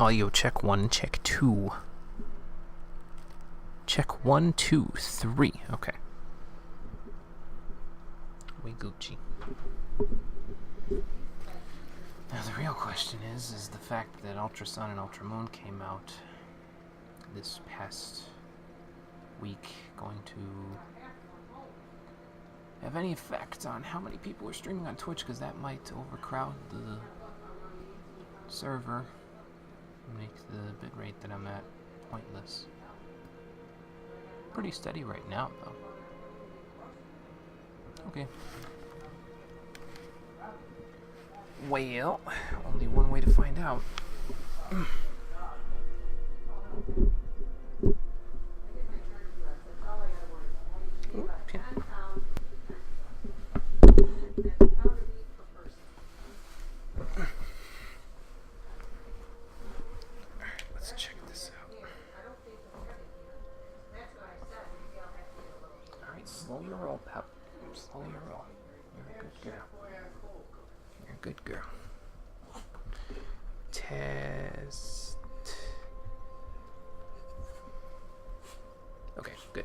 Audio check 1, check 2. Check 1, 2, 3. Okay. We Gucci. Now the real question is the fact that Ultrasun and Ultramoon came out this past week going to have any effect on how many people are streaming on Twitch, because that might overcrowd the server, make the bitrate that I'm at pointless. Pretty steady right now, though. Okay. Well, only one way to find out. Ooh, yeah. Alright, let's check this out. Alright, slow your roll, Pep. Slow your roll. You're a good girl. You're a good girl. Test. Okay, good.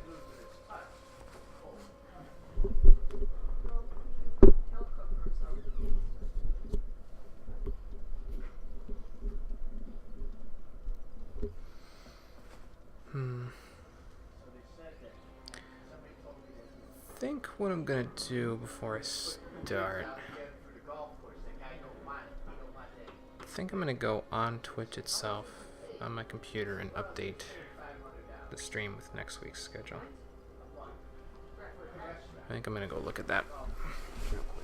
I think what I'm gonna do before I start, I think I'm gonna go on Twitch itself on my computer and update the stream with next week's schedule. I think I'm gonna go look at that real quick.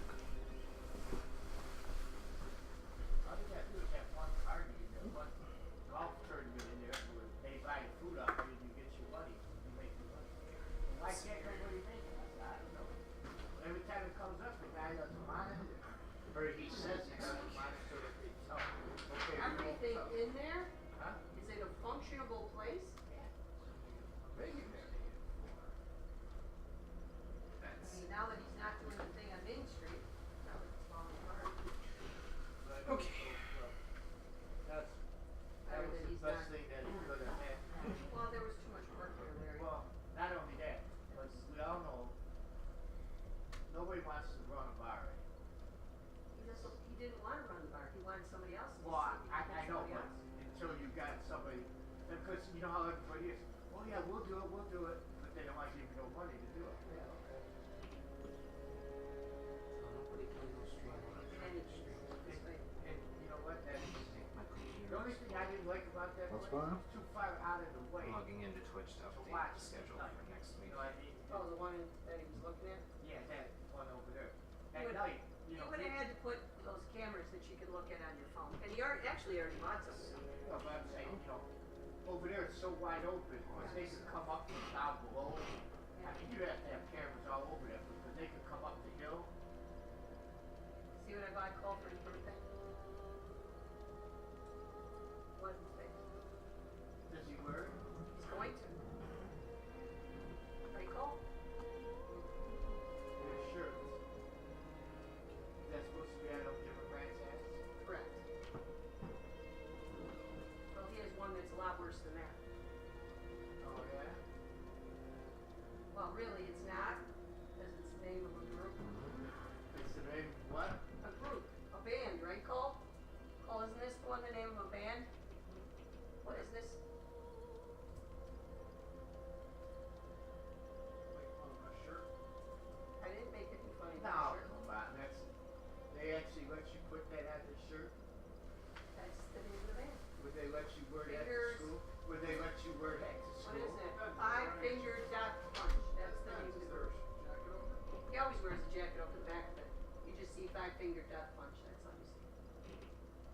Everything in there? Is it a functionable place? Now that he's not doing the thing on Main Street, now that it's falling apart. Okay. Better that he's not. Well, there was too much work there, Larry. Well, not only that, but we all know nobody wants to run a bar. He didn't want to run the bar. He wanted somebody else to do Well, it. I know, but until you got somebody, because you know how everybody is. Oh yeah, we'll do it, but they don't want to give you no money to do it. And you know what? That is the only thing I didn't like about that was it's too far out of the way. I'm logging into Twitch to update the schedule for next week. You know what I mean? Oh, the one that he was looking at? Yeah, that one over there. At would- night, you You know. would have had to put those cameras that you could look at on your phone. And he actually already bought some. No, but I'm saying, you know, over there it's so wide open, because they could come up from down below. I mean, you have to have cameras all over there, because they could come up the hill. See what I bought Cole for his birthday? What did he say? Does he wear it? He's going to. Right, Cole? Yeah, sure. Is that supposed to be out of Democrats' ass? Correct. Well, he has one that's a lot worse than that. Oh, yeah? Well, really, it's not, because it's the name of a group. It's the name, what? A group, a band, right, Cole? Cole, isn't this the one, the name of a band? What is this? A shirt? I didn't make any funny No, picture. come on, they actually let you put that on the shirt? That's the name of the band. Would they let you wear that to Fingers. school? Would they let you wear that to What school? is it? Five Finger Death Punch. That's the name of the group. He always wears a jacket over the back of it. You just see Five Finger Death Punch. That's all you see.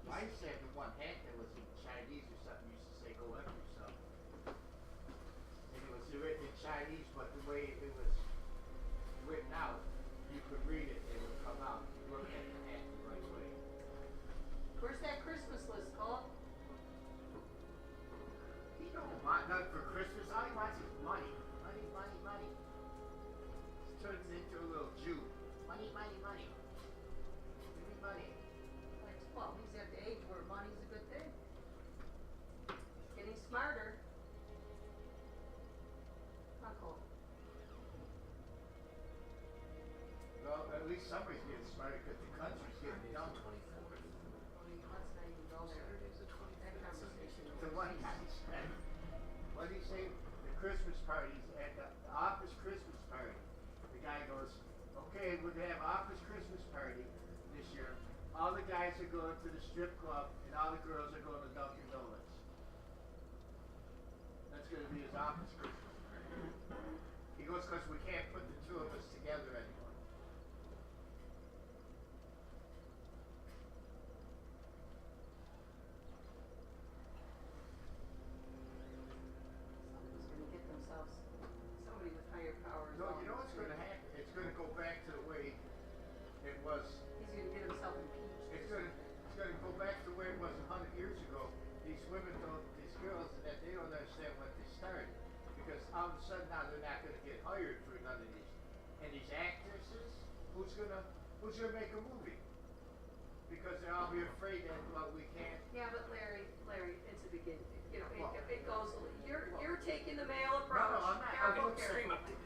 I used to have the one hat that was in Chinese or something, used to say go F yourself. And it was written in Chinese, but the way it was written out, you could read it, it would come out. You look at the hat the right way. Where's that Christmas list, Cole? He don't want nothing for Christmas, all he wants is money. Money, money, money. He turns into a little Jew. Money, money, money. Give me money. Well, he's at the age where money's a good thing. at least somebody's getting smarter because the country's getting dumber. 24th. Let's not even go there. Saturday's the That 25th. conversation. The one guy said, what did he say? The Christmas parties at the office Christmas party. The guy goes, okay, we're gonna have office Christmas party this year. All the guys are going to the strip club and all the girls are going to Dunkin' Donuts. That's gonna be his office Christmas party. He goes, because we can't put the two of us together anymore. Somebody's gonna get themselves, somebody with higher powers. No, you know what's gonna happen? It's gonna go back to the way it was. He's gonna get himself impeached. It's gonna go back to where it was 100 years ago. These women don't, these girls, that they don't understand what they started. Because all of a sudden now they're not gonna get hired for none of these. And these actresses, who's gonna make a movie? Because they'll all be afraid that, well, we can't. Yeah, but Larry, it's a beginning. You know, Well, it goes. You're taking the male No, approach. no, I'm not. Careful, Okay, careful. Stream updated.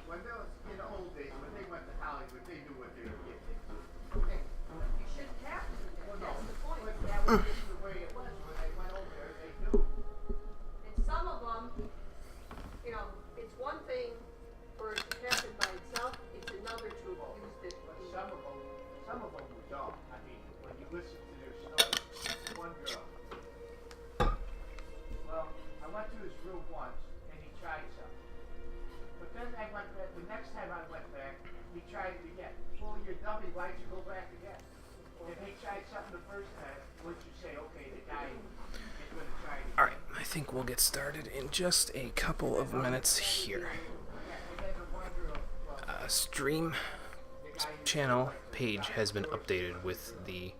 When they was in the old days, when they went to Hollywood, they knew what they were getting into. Okay. You shouldn't have to do that. Well, no, That's the point. but that was just the way it was when they went over there. They knew. And some of them, you know, it's one thing for it to happen by itself. It's another to have used it. But some of them were dumb. I mean, when you listen to their stories, one girl. Well, I went to his room once and he tried something. But then I went back. The next time I went back, he tried it again. Well, you're dummy. Why'd you go back again? If he tried something the first time, would you say, okay, the guy is going to try it again? Alright, I think we'll get started in just a couple of minutes here. And then the one girl, well, Stream channel page has been updated with the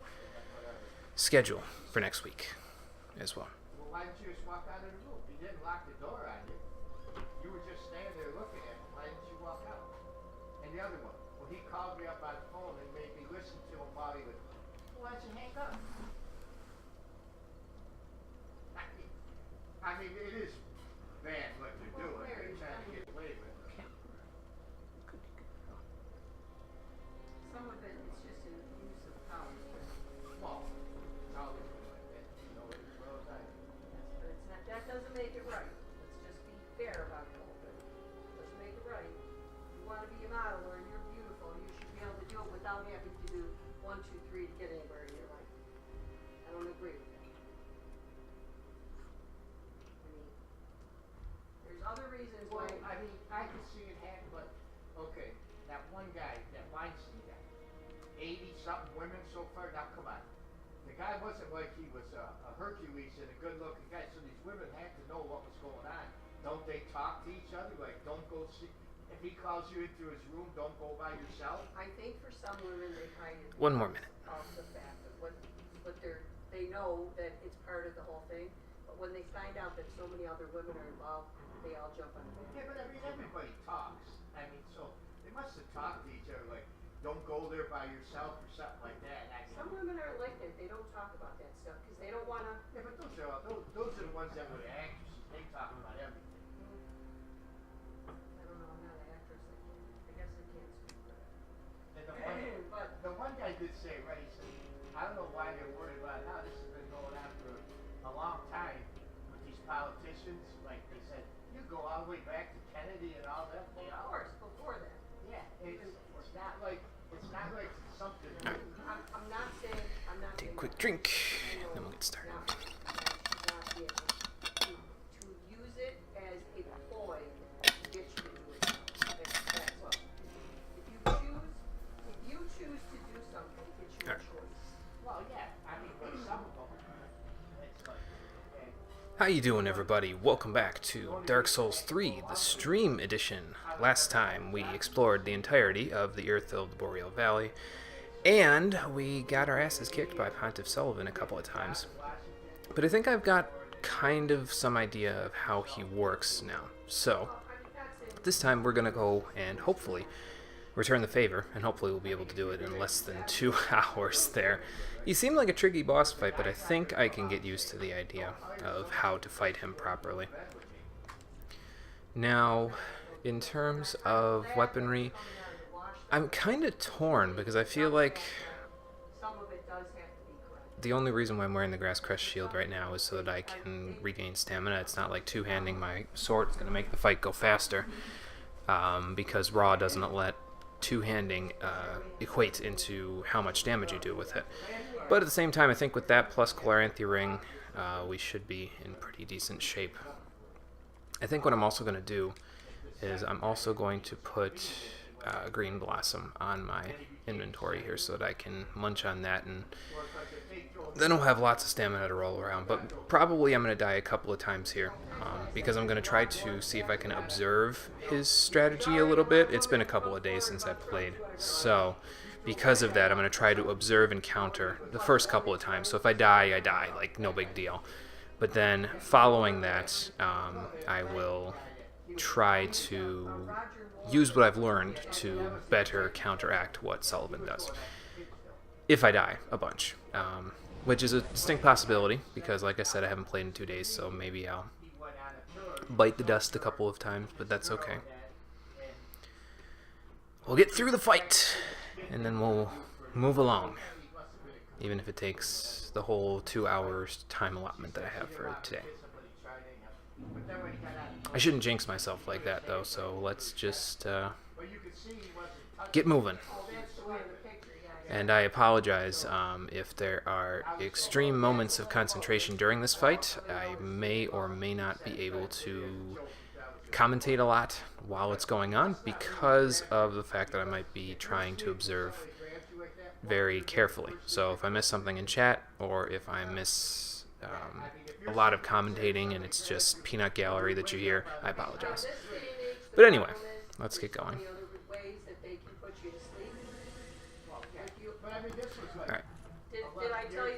schedule for next week as well. well, why didn't you just walk out of the room? He didn't lock the door on you. You were just standing there looking at him. Why didn't you walk out? And the other one, well, he called me up on the phone and made me listen to him while he was, why don't you hang up? I mean, it is bad what they're doing. They're trying to get away with it. Some of it is just an abuse of power. Well, it's always been like that. You know it as well as I do. Yes, but it's not. That doesn't make it right. Let's just be fair about the whole thing. Doesn't make it right. You want to be a model or you're beautiful, you should be able to do it without having to do 1, 2, 3 to get anywhere in your life. I don't agree with that. I mean, there's other reasons Well, why. I mean, I can see it happen, but, okay, that one guy, that Weinstein guy, 80-something women so far, now come on. The guy wasn't like he was a Hercules and a good-looking guy, so these women had to know what was going on. Don't they talk to each other? Like, don't go see, if he calls you into his room, don't go by yourself? I think for some women they hide it. One more minute. Off the fact of what they know that it's part of the whole thing, but when they find out that so many other women are involved, they all jump on the bandwagon. Yeah, but I mean, everybody talks. I mean, so they must have talked to each other, like, don't go there by yourself or something like that. I mean, Some women are like that. They don't talk about that stuff because they don't want to. yeah, but those are the ones that were the actresses. They talk about everything. I don't know. I'm not an actress. I guess I can't speak for that. And But the one guy did say, right, he said, I don't know why they're worried about it now. This has been going on for a long time with these politicians. Like they said, you go all the way back to Kennedy and all that. They of all, course, before that, yeah, it's not like something new. I'm not saying. I'm not Take saying a quick that. drink, I know then we'll get started. Not be able to use it as a ploy to get you to do it. That's all. If you choose to do something, it's your Alright. choice. Well, yeah, I mean, but some of them, it's like, okay. How you doing, everybody? Welcome back to Dark Souls 3, the Stream Edition. Last time we explored the entirety of the Earth-filled Boreal Valley, and we got our asses kicked by Pontiff Sullivan a couple of times. But I think I've got kind of some idea of how he works now. So, this time we're going to go and hopefully return the favor, and hopefully we'll be able to do it in less than 2 hours there. He seemed like a tricky boss fight, but I think I can get used to the idea of how to fight him properly. Now, in terms of weaponry, I'm kind of torn because I feel like Some of it does have to be correct. the only reason why I'm wearing the Grass Crest shield right now is so that I can regain stamina. It's not like two-handing my sword is going to make the fight go faster, because Raw doesn't let two-handing equate into how much damage you do with it. But at the same time, I think with that plus Gloranthy Ring, we should be in pretty decent shape. I think what I'm also going to do is I'm also going to put Green Blossom on my inventory here so that I can munch on that, and then I'll have lots of stamina to roll around. But probably I'm going to die a couple of times here, because I'm going to try to see if I can observe his strategy a little bit. It's been a couple of days since I played, so because of that I'm going to try to observe and counter the first couple of times. So if I die, I die, like no big deal. But then following that, I will try to use what I've learned to better counteract what Sullivan does. If I die a bunch, which is a distinct possibility, because like I said, I haven't played in 2 days, so maybe I'll bite the dust a couple of times, but that's okay. We'll get through the fight, and then we'll move along, even if it takes the whole 2 hours time allotment that I have for today. I shouldn't jinx myself like that, though, so let's just get moving. And I apologize if there are extreme moments of concentration during this fight. I may or may not be able to commentate a lot while it's going on because of the fact that I might be trying to observe very carefully. So if I miss something in chat, or if I miss a lot of commentating and it's just peanut gallery that you hear, I apologize. But anyway, let's get going. Alright,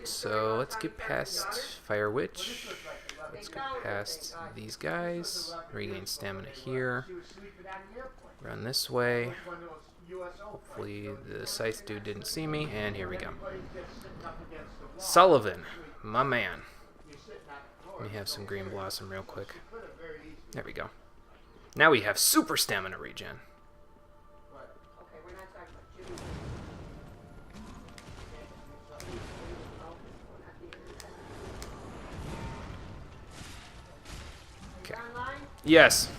so let's get past Fire Witch. Let's get past these guys. Regain stamina here. Run this way. Hopefully the Scythe dude didn't see me, and here we go. Sullivan, my man. Let me have some Green Blossom real quick. There we go. Now we have super stamina regen. Okay, we're not talking about Jimmy. Okay. Online? Yes.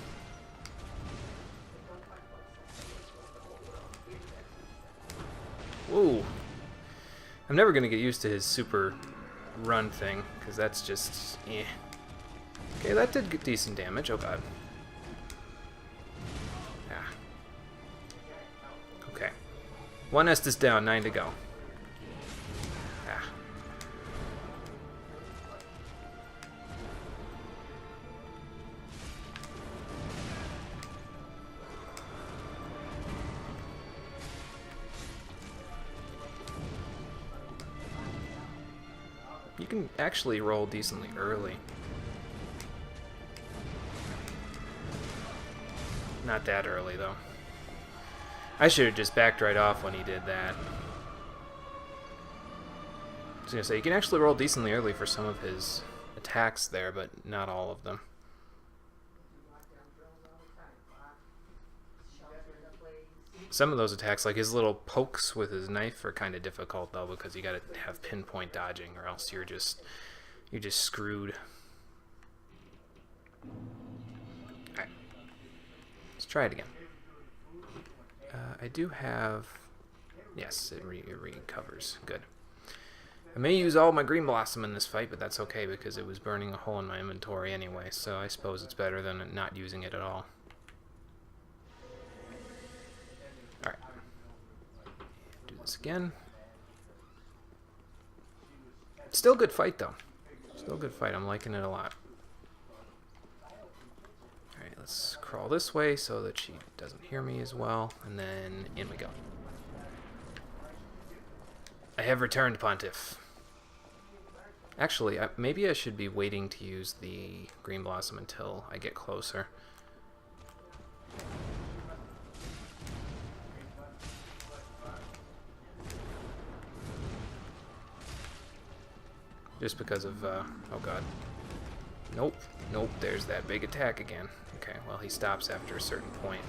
Whoa. I'm never going to get used to his super run thing, because that's just eh. Okay, that did get decent damage. Oh god. Yeah. Okay. One Estus down, 9 to go. Yeah. You can actually roll decently early. Not that early, though. I should have just backed right off when he did that. I was going to say, you can actually roll decently early for some of his attacks there, but not all of them. Some of those attacks, like his little pokes with his knife, are kind of difficult, though, because you got to have pinpoint dodging, or else you're just screwed. Alright. Let's try it again. I do have... Yes, it recovers. Good. I may use all my Green Blossom in this fight, but that's okay, because it was burning a hole in my inventory anyway, so I suppose it's better than not using it at all. Alright. Do this again. Still a good fight, though. Still a good fight. I'm liking it a lot. Alright, let's crawl this way so that she doesn't hear me as well. And then in we go. I have returned, Pontiff. Actually, maybe I should be waiting to use the Green Blossom until I get closer. Just because of, oh god. Nope, nope, there's that big attack again. Okay, well, he stops after a certain point.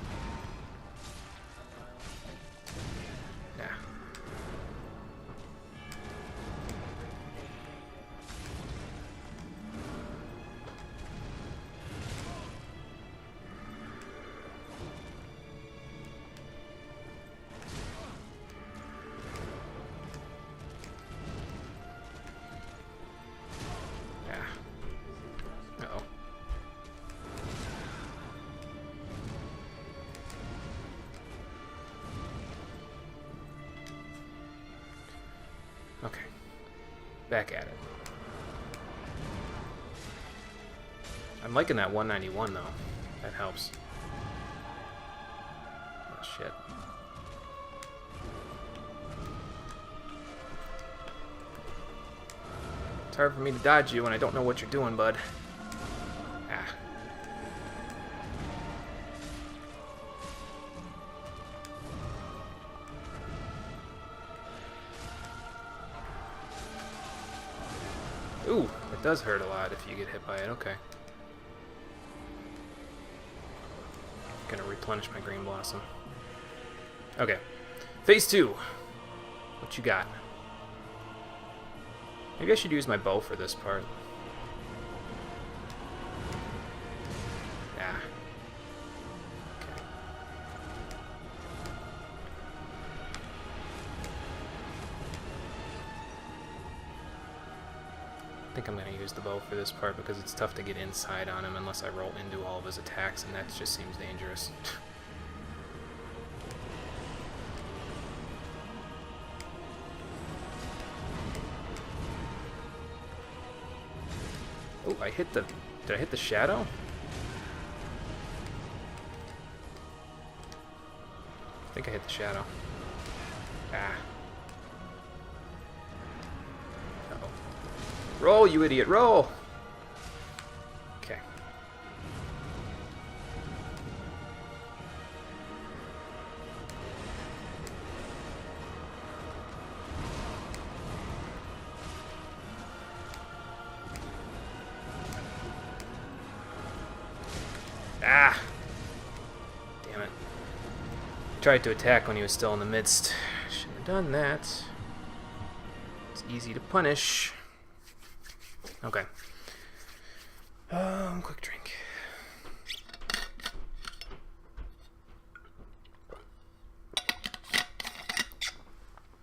Back at it. I'm liking that 191 though. That helps. Oh shit. It's hard for me to dodge you when I don't know what you're doing, bud. Ah. Ooh, it does hurt a lot if you get hit by it. Okay. Gonna replenish my green blossom. Okay. Phase 2. What you got? Maybe I should use my bow for this part. Yeah. Okay. I think I'm going to use the bow for this part because it's tough to get inside on him unless I roll into all of his attacks, and that just seems dangerous. Oh, I hit the... Did I hit the shadow? I think I hit the shadow. Ah. Uh-oh. Roll, you idiot, roll! Okay. Ah! Damn it. Tried to attack when he was still in the midst. Shouldn't have done that. It's easy to punish. Okay. Quick drink.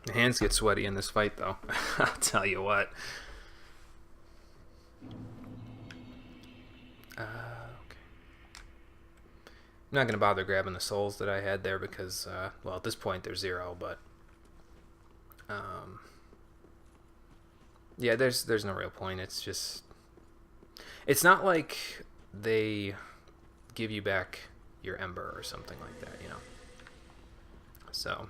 My hands get sweaty in this fight, though. I'll tell you what. Okay. I'm not going to bother grabbing the souls that I had there because, well, at this point they're 0, but... yeah, there's no real point. It's just... It's not like they give you back your ember or something like that, you know? So...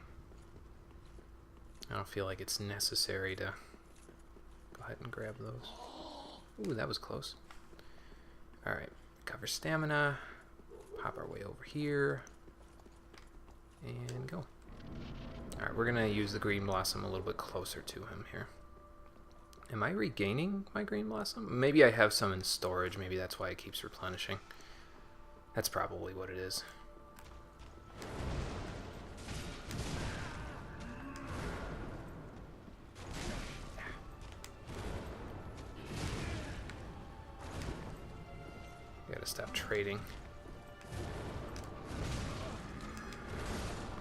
I don't feel like it's necessary to go ahead and grab those. Ooh, that was close. Alright, cover stamina. Pop our way over here. And go. Alright, we're going to use the green blossom a little bit closer to him here. Am I regaining my green blossom? Maybe I have some in storage. Maybe that's why it keeps replenishing. That's probably what it is. Gotta stop trading.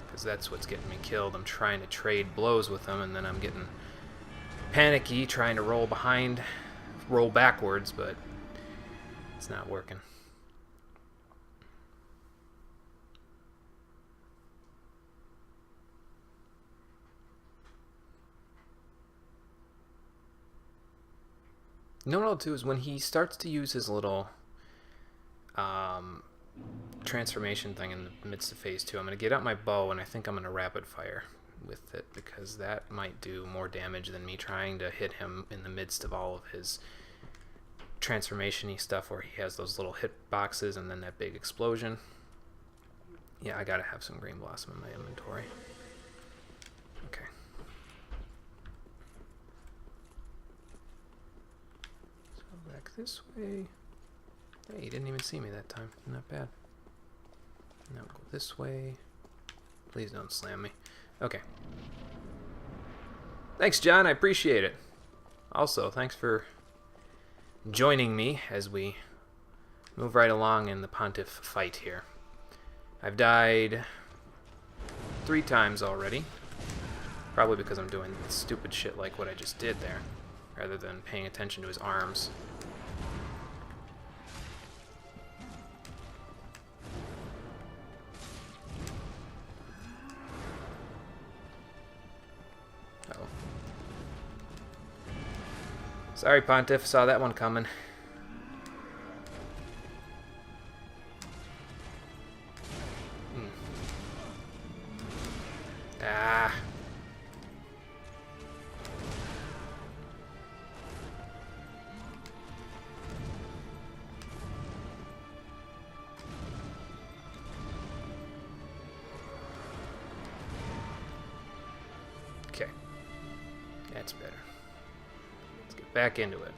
Because that's what's getting me killed. I'm trying to trade blows with them, and then I'm getting panicky trying to roll backwards, but it's not working. You know what I'll do is when he starts to use his little transformation thing in the midst of phase 2, I'm going to get out my bow, and I think I'm going to rapid fire with it because that might do more damage than me trying to hit him in the midst of all of his transformation-y stuff where he has those little hit boxes and then that big explosion. Yeah, I gotta have some green blossom in my inventory. Okay. So back this way. Hey, he didn't even see me that time. Not bad. Now we'll go this way. Please don't slam me. Okay. Thanks, John. I appreciate it. Also, thanks for joining me as we move right along in the Pontiff fight here. I've died 3 times already. Probably because I'm doing stupid shit like what I just did there, rather than paying attention to his arms. Sorry, Pontiff. Saw that one coming. Ah. Okay. That's better. Let's get back into it.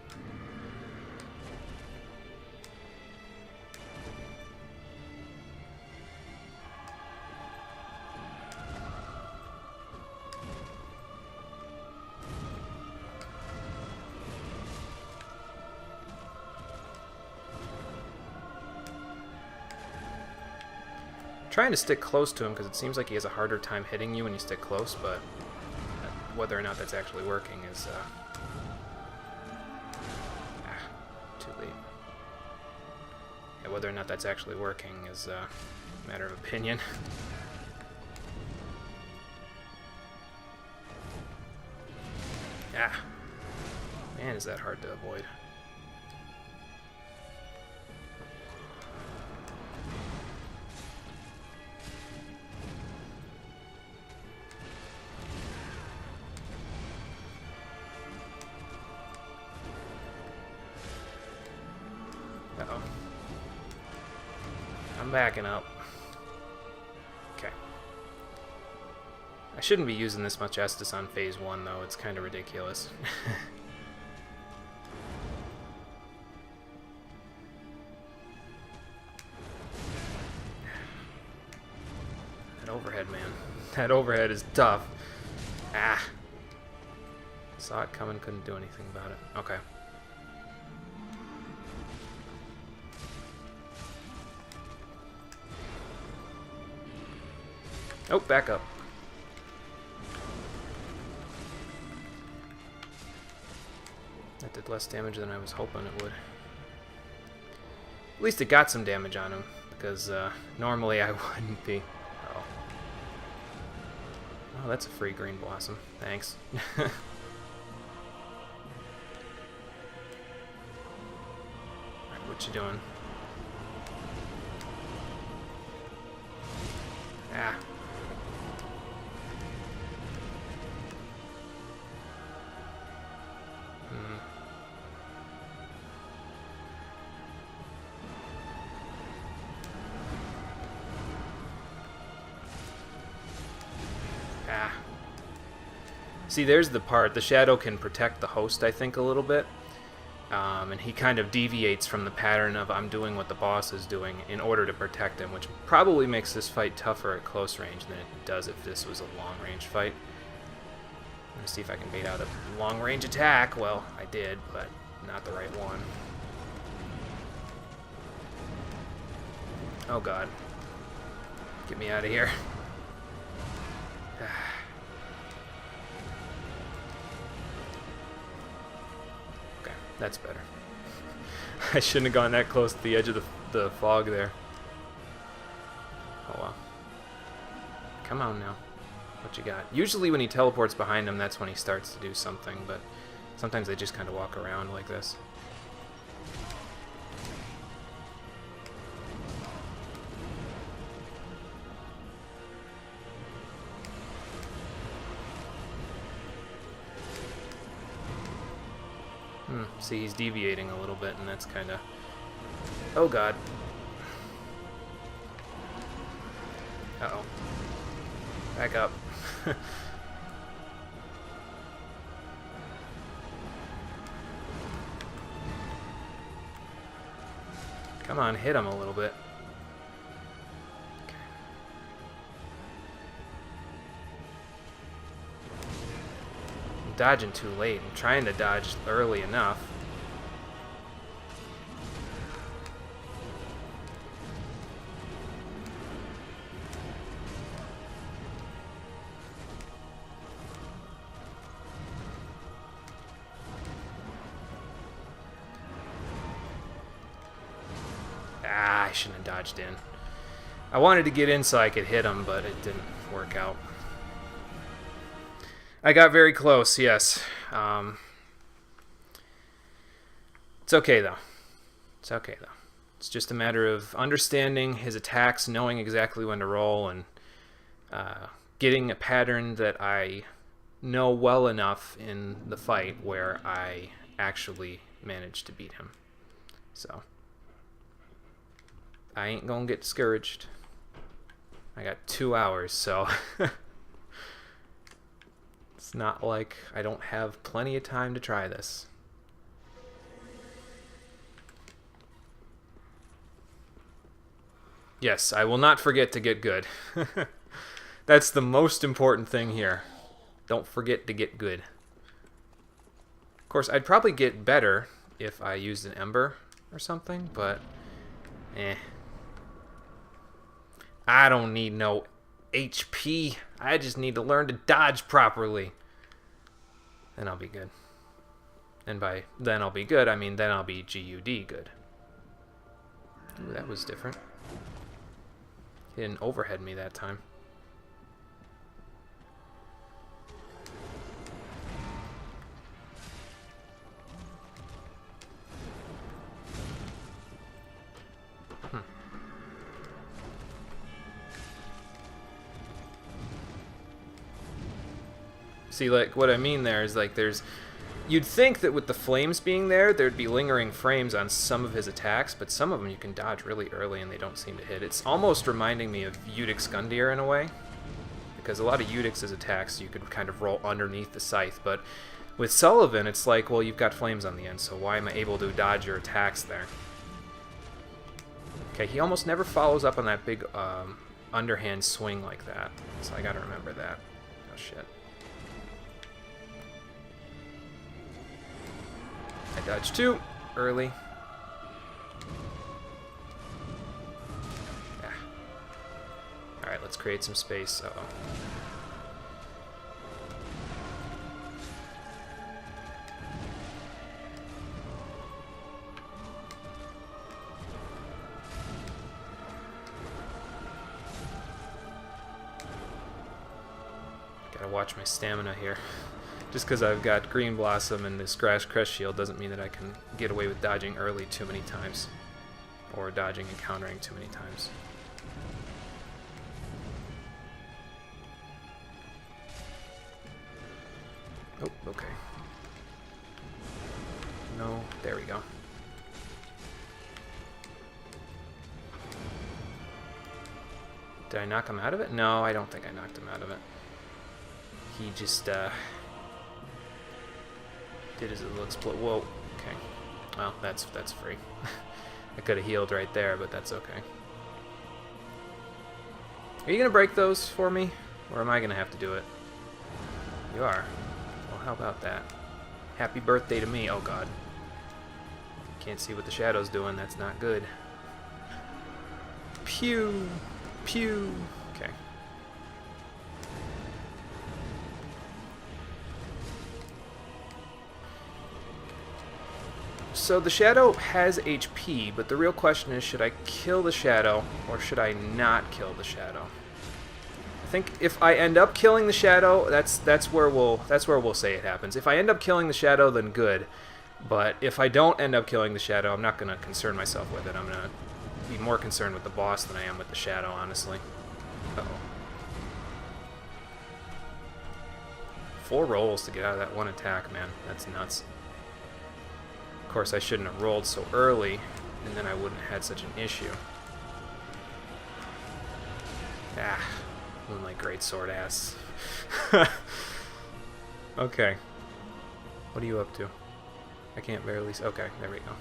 Trying to stick close to him because it seems like he has a harder time hitting you when you stick close, but whether or not that's actually working is too late. Yeah, whether or not that's actually working is a matter of opinion. Ah, man, is that hard to avoid. Uh-oh. I'm backing up. Okay. I shouldn't be using this much Estus on phase 1, though. It's kind of ridiculous. That overhead, man. That overhead is tough. Ah. Saw it coming, couldn't do anything about it. Okay. Oh, back up. That did less damage than I was hoping it would. At least it got some damage on him, because normally I wouldn't be. Uh-oh. Oh, that's a free green blossom. Thanks. Alright, what you doing? Ah. Ah. See, there's the part. The shadow can protect the host, I think, a little bit. And he kind of deviates from the pattern of I'm doing what the boss is doing in order to protect him, which probably makes this fight tougher at close range than it does if this was a long-range fight. I'm going to see if I can bait out a long-range attack. Well, I did, but not the right one. Oh, God. Get me out of here. Okay, that's better. I shouldn't have gone that close to the edge of the fog there. Oh, well. Come on now. What you got? Usually when he teleports behind him, that's when he starts to do something, but sometimes they just kind of walk around like this. See, he's deviating a little bit, and that's kind of... Oh, God. Uh-oh. Back up. Come on, hit him a little bit. Okay. I'm dodging too late. I'm trying to dodge early enough. Ah, I shouldn't have dodged in. I wanted to get in so I could hit him, but it didn't work out. I got very close, yes. It's okay, though. It's okay, though. It's just a matter of understanding his attacks, knowing exactly when to roll, and getting a pattern that I know well enough in the fight where I actually manage to beat him. So I ain't gonna get discouraged. I got 2 hours, so it's not like I don't have plenty of time to try this. Yes, I will not forget to get good. That's the most important thing here. Don't forget to get good. Of course, I'd probably get better if I used an Ember or something, but I don't need no HP. I just need to learn to dodge properly. Then I'll be good. And by then I'll be good, I mean then I'll be GUD good. Ooh, that was different. He didn't overhead me that time. See, like, what I mean there is, like, you'd think that with the flames being there, there'd be lingering frames on some of his attacks, but some of them you can dodge really early and they don't seem to hit. It's almost reminding me of Eudix Gundyr in a way, because a lot of Eudix's attacks you could kind of roll underneath the scythe, but with Sullivan, it's like, well, you've got flames on the end, so why am I able to dodge your attacks there? Okay, he almost never follows up on that big underhand swing like that, so I gotta remember that. Oh, shit. I dodged 2 early. Yeah. Alright, let's create some space. Uh-oh. Gotta watch my stamina here. Just because I've got Green Blossom and this Crest Shield doesn't mean that I can get away with dodging early too many times. Or dodging and countering too many times. Oh, okay. No, there we go. Did I knock him out of it? No, I don't think I knocked him out of it. He just, did his little explode. Whoa. Okay. Well, that's free. I could have healed right there, but that's okay. Are you gonna break those for me, or am I gonna have to do it? You are. Well, how about that? Happy birthday to me. Oh God. Can't see what the shadow's doing. That's not good. Pew. Pew. Okay. So the Shadow has HP, but the real question is, should I kill the Shadow or should I not kill the Shadow? I think if I end up killing the Shadow, that's where we'll say it happens. If I end up killing the Shadow, then good. But if I don't end up killing the Shadow, I'm not going to concern myself with it. I'm going to be more concerned with the boss than I am with the Shadow, honestly. Uh-oh. 4 rolls to get out of that one attack, man. That's nuts. Of course, I shouldn't have rolled so early, and then I wouldn't have had such an issue. Ah, Moonlight Greatsword ass. Okay. What are you up to? I can't barely see. Okay, there we go.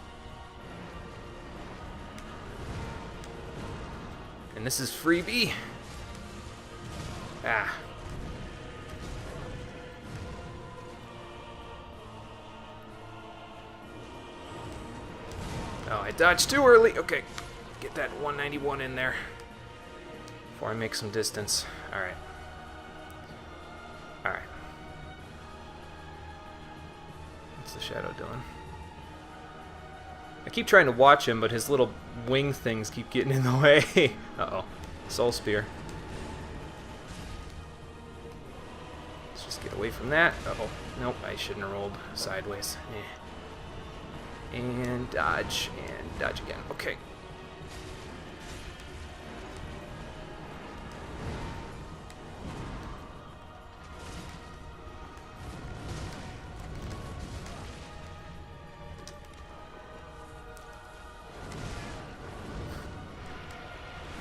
And this is freebie. Ah. Oh, I dodged too early. Okay, get that 191 in there before I make some distance. Alright. Alright. What's the Shadow doing? I keep trying to watch him, but his little wing things keep getting in the way. Uh-oh. Soul Spear. Let's just get away from that. Uh-oh. Nope, I shouldn't have rolled sideways. And dodge again. Okay.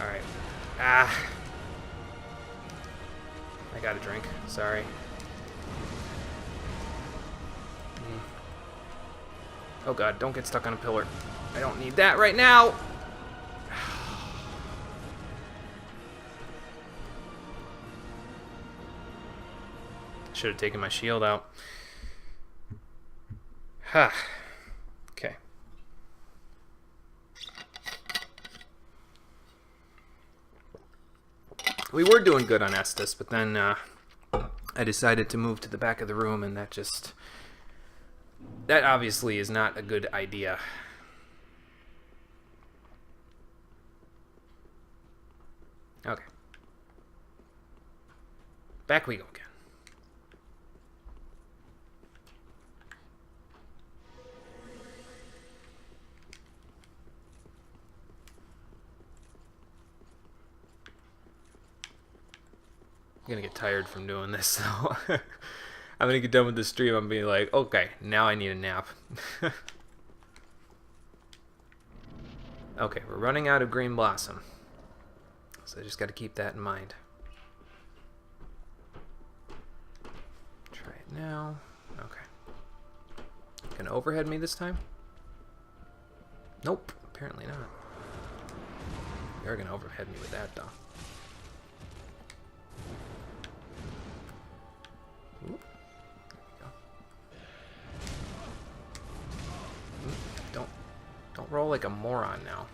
Alright. Ah. I got a drink. Sorry. Oh god, don't get stuck on a pillar. I don't need that right now! Should have taken my shield out. Ha. Okay. We were doing good on Estus, but then I decided to move to the back of the room, and that obviously is not a good idea. Okay. Back we go again. I'm gonna get tired from doing this, so I'm gonna get done with the stream. I'm being like, okay, now I need a nap. Okay, we're running out of green blossom, so I just got to keep that in mind. Try it now. Okay. Gonna overhead me this time? Nope, apparently not. You're gonna overhead me with that, though. Ooh. There we go. Don't roll like a moron now.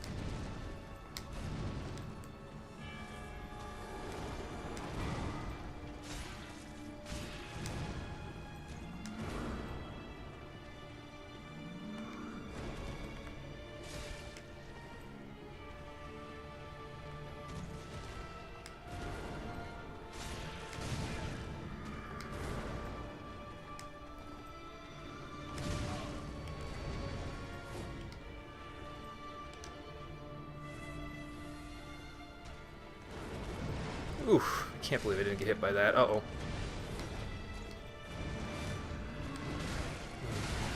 Oof, I can't believe I didn't get hit by that. Uh-oh.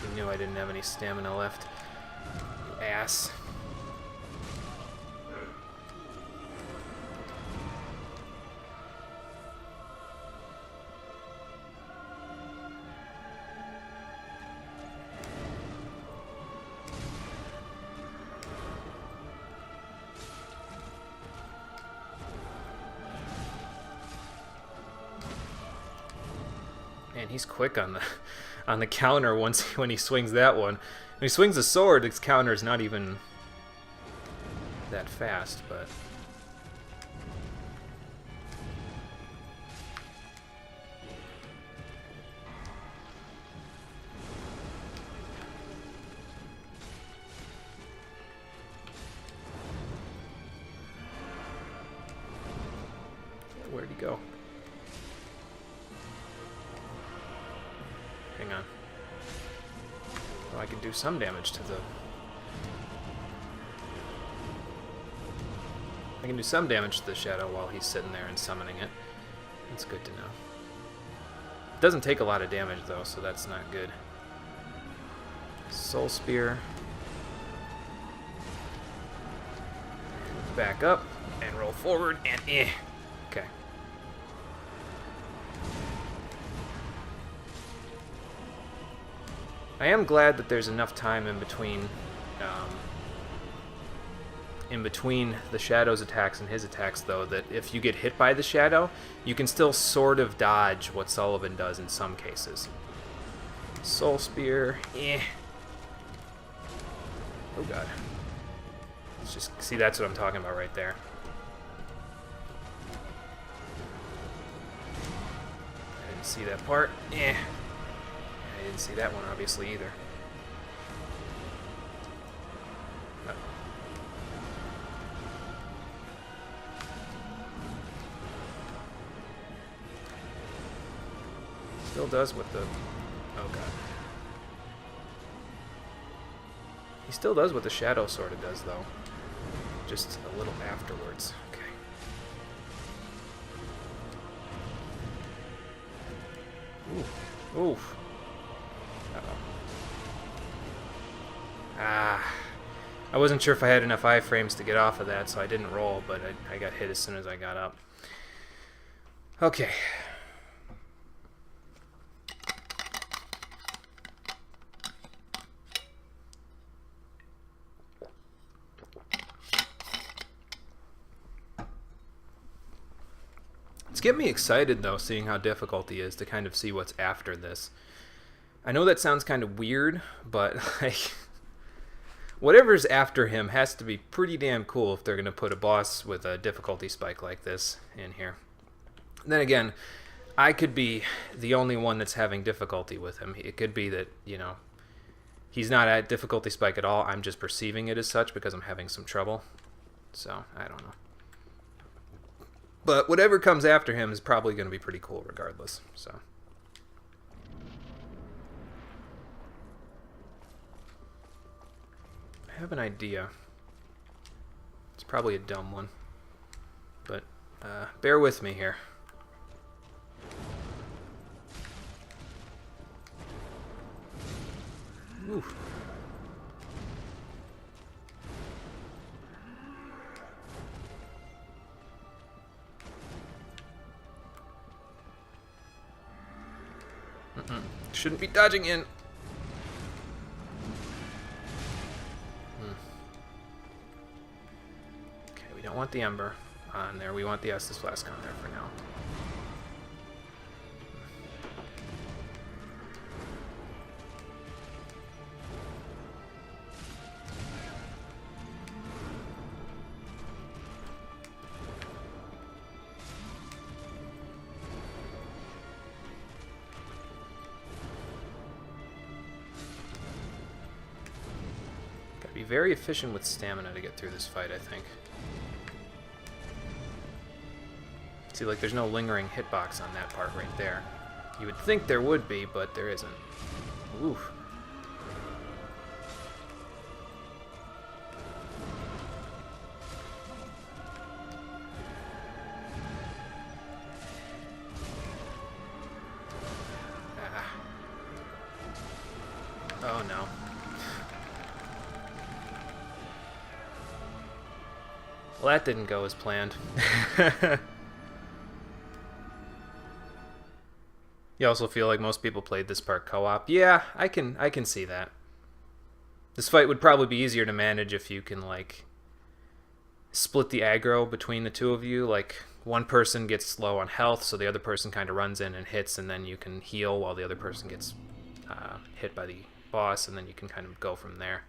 He knew I didn't have any stamina left. You ass. Man, he's quick on the counter when he swings that one. When he swings the sword, his counter is not even that fast, but where'd he go? Hang on. Well, I can do some damage to the... I can do some damage to the shadow while he's sitting there and summoning it. That's good to know. It doesn't take a lot of damage, though, so that's not good. Soul Spear. Back up, and roll forward, and Okay. I am glad that there's enough time in between the Shadow's attacks and his attacks, though, that if you get hit by the Shadow, you can still sort of dodge what Sullivan does in some cases. Soul Spear, Oh god. Let's just see, that's what I'm talking about right there. I didn't see that part. I didn't see that one, obviously, either. Still does with the... Oh god. He still does what the shadow sort of does, though. Just a little afterwards. Okay. Ooh. Oof. Uh-oh. Ah. I wasn't sure if I had enough iframes to get off of that, so I didn't roll, but I got hit as soon as I got up. Okay. It's getting me excited, though, seeing how difficult he is, to kind of see what's after this. I know that sounds kind of weird, but, like, whatever's after him has to be pretty damn cool if they're going to put a boss with a difficulty spike like this in here. Then again, I could be the only one that's having difficulty with him. It could be that, you know, he's not at difficulty spike at all. I'm just perceiving it as such because I'm having some trouble. So, I don't know. But whatever comes after him is probably going to be pretty cool regardless. So. I have an idea. It's probably a dumb one. But bear with me here. Oof. Shouldn't be dodging in. Okay, we don't want the Ember on there. We want the Estus Flask on there for now. Be very efficient with stamina to get through this fight, I think. See, like, there's no lingering hitbox on that part right there. You would think there would be, but there isn't. Oof. Ah. Oh, no. Well, that didn't go as planned. You also feel like most people played this part co-op. Yeah, I can see that. This fight would probably be easier to manage if you can, like, split the aggro between the two of you. Like, one person gets low on health, so the other person kind of runs in and hits, and then you can heal while the other person gets hit by the boss, and then you can kind of go from there.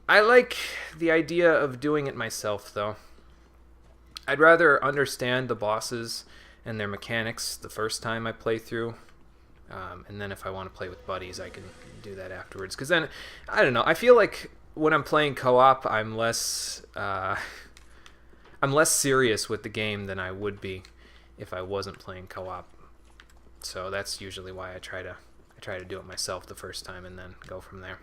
I like the idea of doing it myself, though. I'd rather understand the bosses and their mechanics the first time I play through, and then if I want to play with buddies, I can do that afterwards. Because then, I don't know, I feel like when I'm playing co-op, I'm less serious with the game than I would be if I wasn't playing co-op. So that's usually why I try to do it myself the first time and then go from there.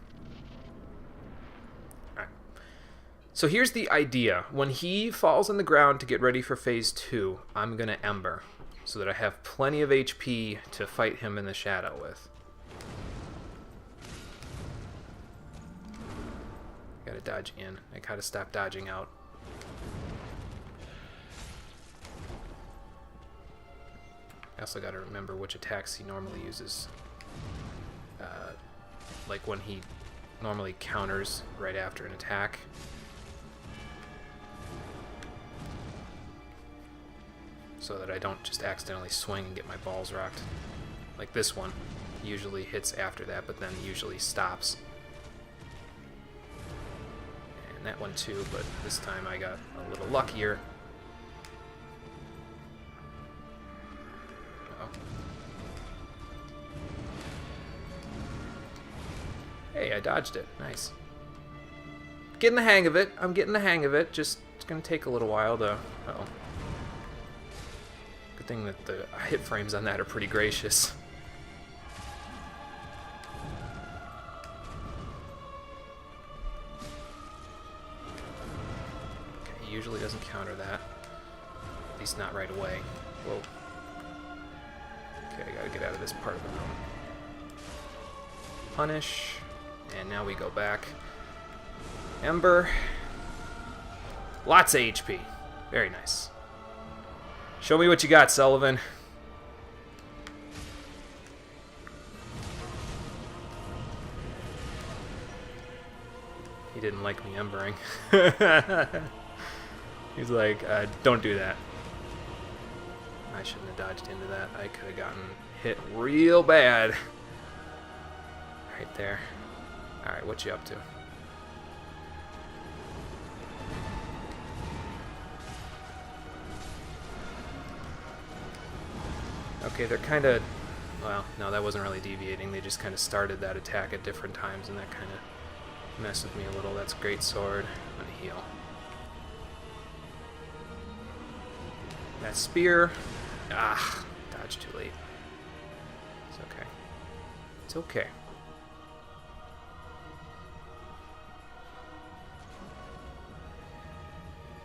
So here's the idea. When he falls on the ground to get ready for phase 2, I'm going to Ember, so that I have plenty of HP to fight him in the shadow with. Gotta dodge in. I gotta stop dodging out. I also gotta remember which attacks he normally uses. Like when he normally counters right after an attack. So that I don't just accidentally swing and get my balls rocked. Like this one usually hits after that, but then usually stops. And that one too, but this time I got a little luckier. Uh-oh. Hey, I dodged it. Nice. Getting the hang of it. I'm getting the hang of it. Just, it's gonna take a little while to... Uh-oh. Good thing that the hit frames on that are pretty gracious. usually doesn't counter that. At least not right away. Whoa. Okay, I gotta get out of this part of the room. Punish. And now we go back. Ember. Lots of HP. Very nice. Show me what you got, Sullivan. He didn't like me embering. He's like, don't do that. I shouldn't have dodged into that. I could have gotten hit real bad. Right there. Alright, what you up to? Okay, they're kind of... Well, no, that wasn't really deviating. They just kind of started that attack at different times, and that kind of messed with me a little. That's great sword. I'm gonna heal. That spear. Ah, dodged too late. It's okay. It's okay.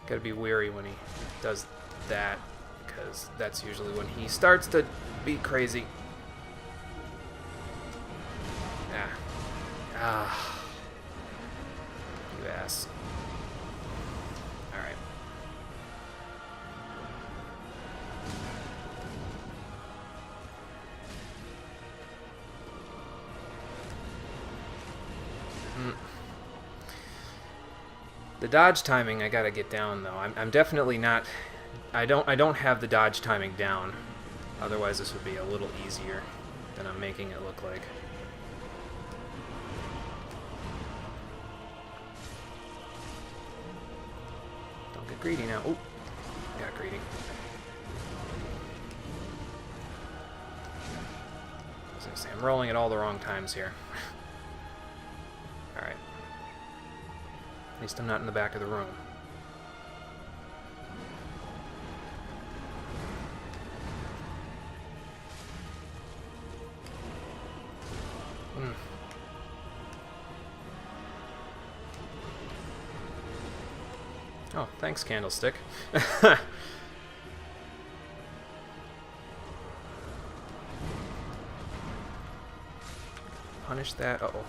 Gotta be wary when he does that, because that's usually when he starts to be crazy. Ah. You ass. Alright. The dodge timing I gotta get down though. I'm definitely not. I don't have the dodge timing down. Otherwise, this would be a little easier than I'm making it look like. Don't get greedy now. Oh, got greedy. I was gonna say I'm rolling at all the wrong times here. All right. At least I'm not in the back of the room. Oh, thanks, Candlestick. Punish that. Uh-oh.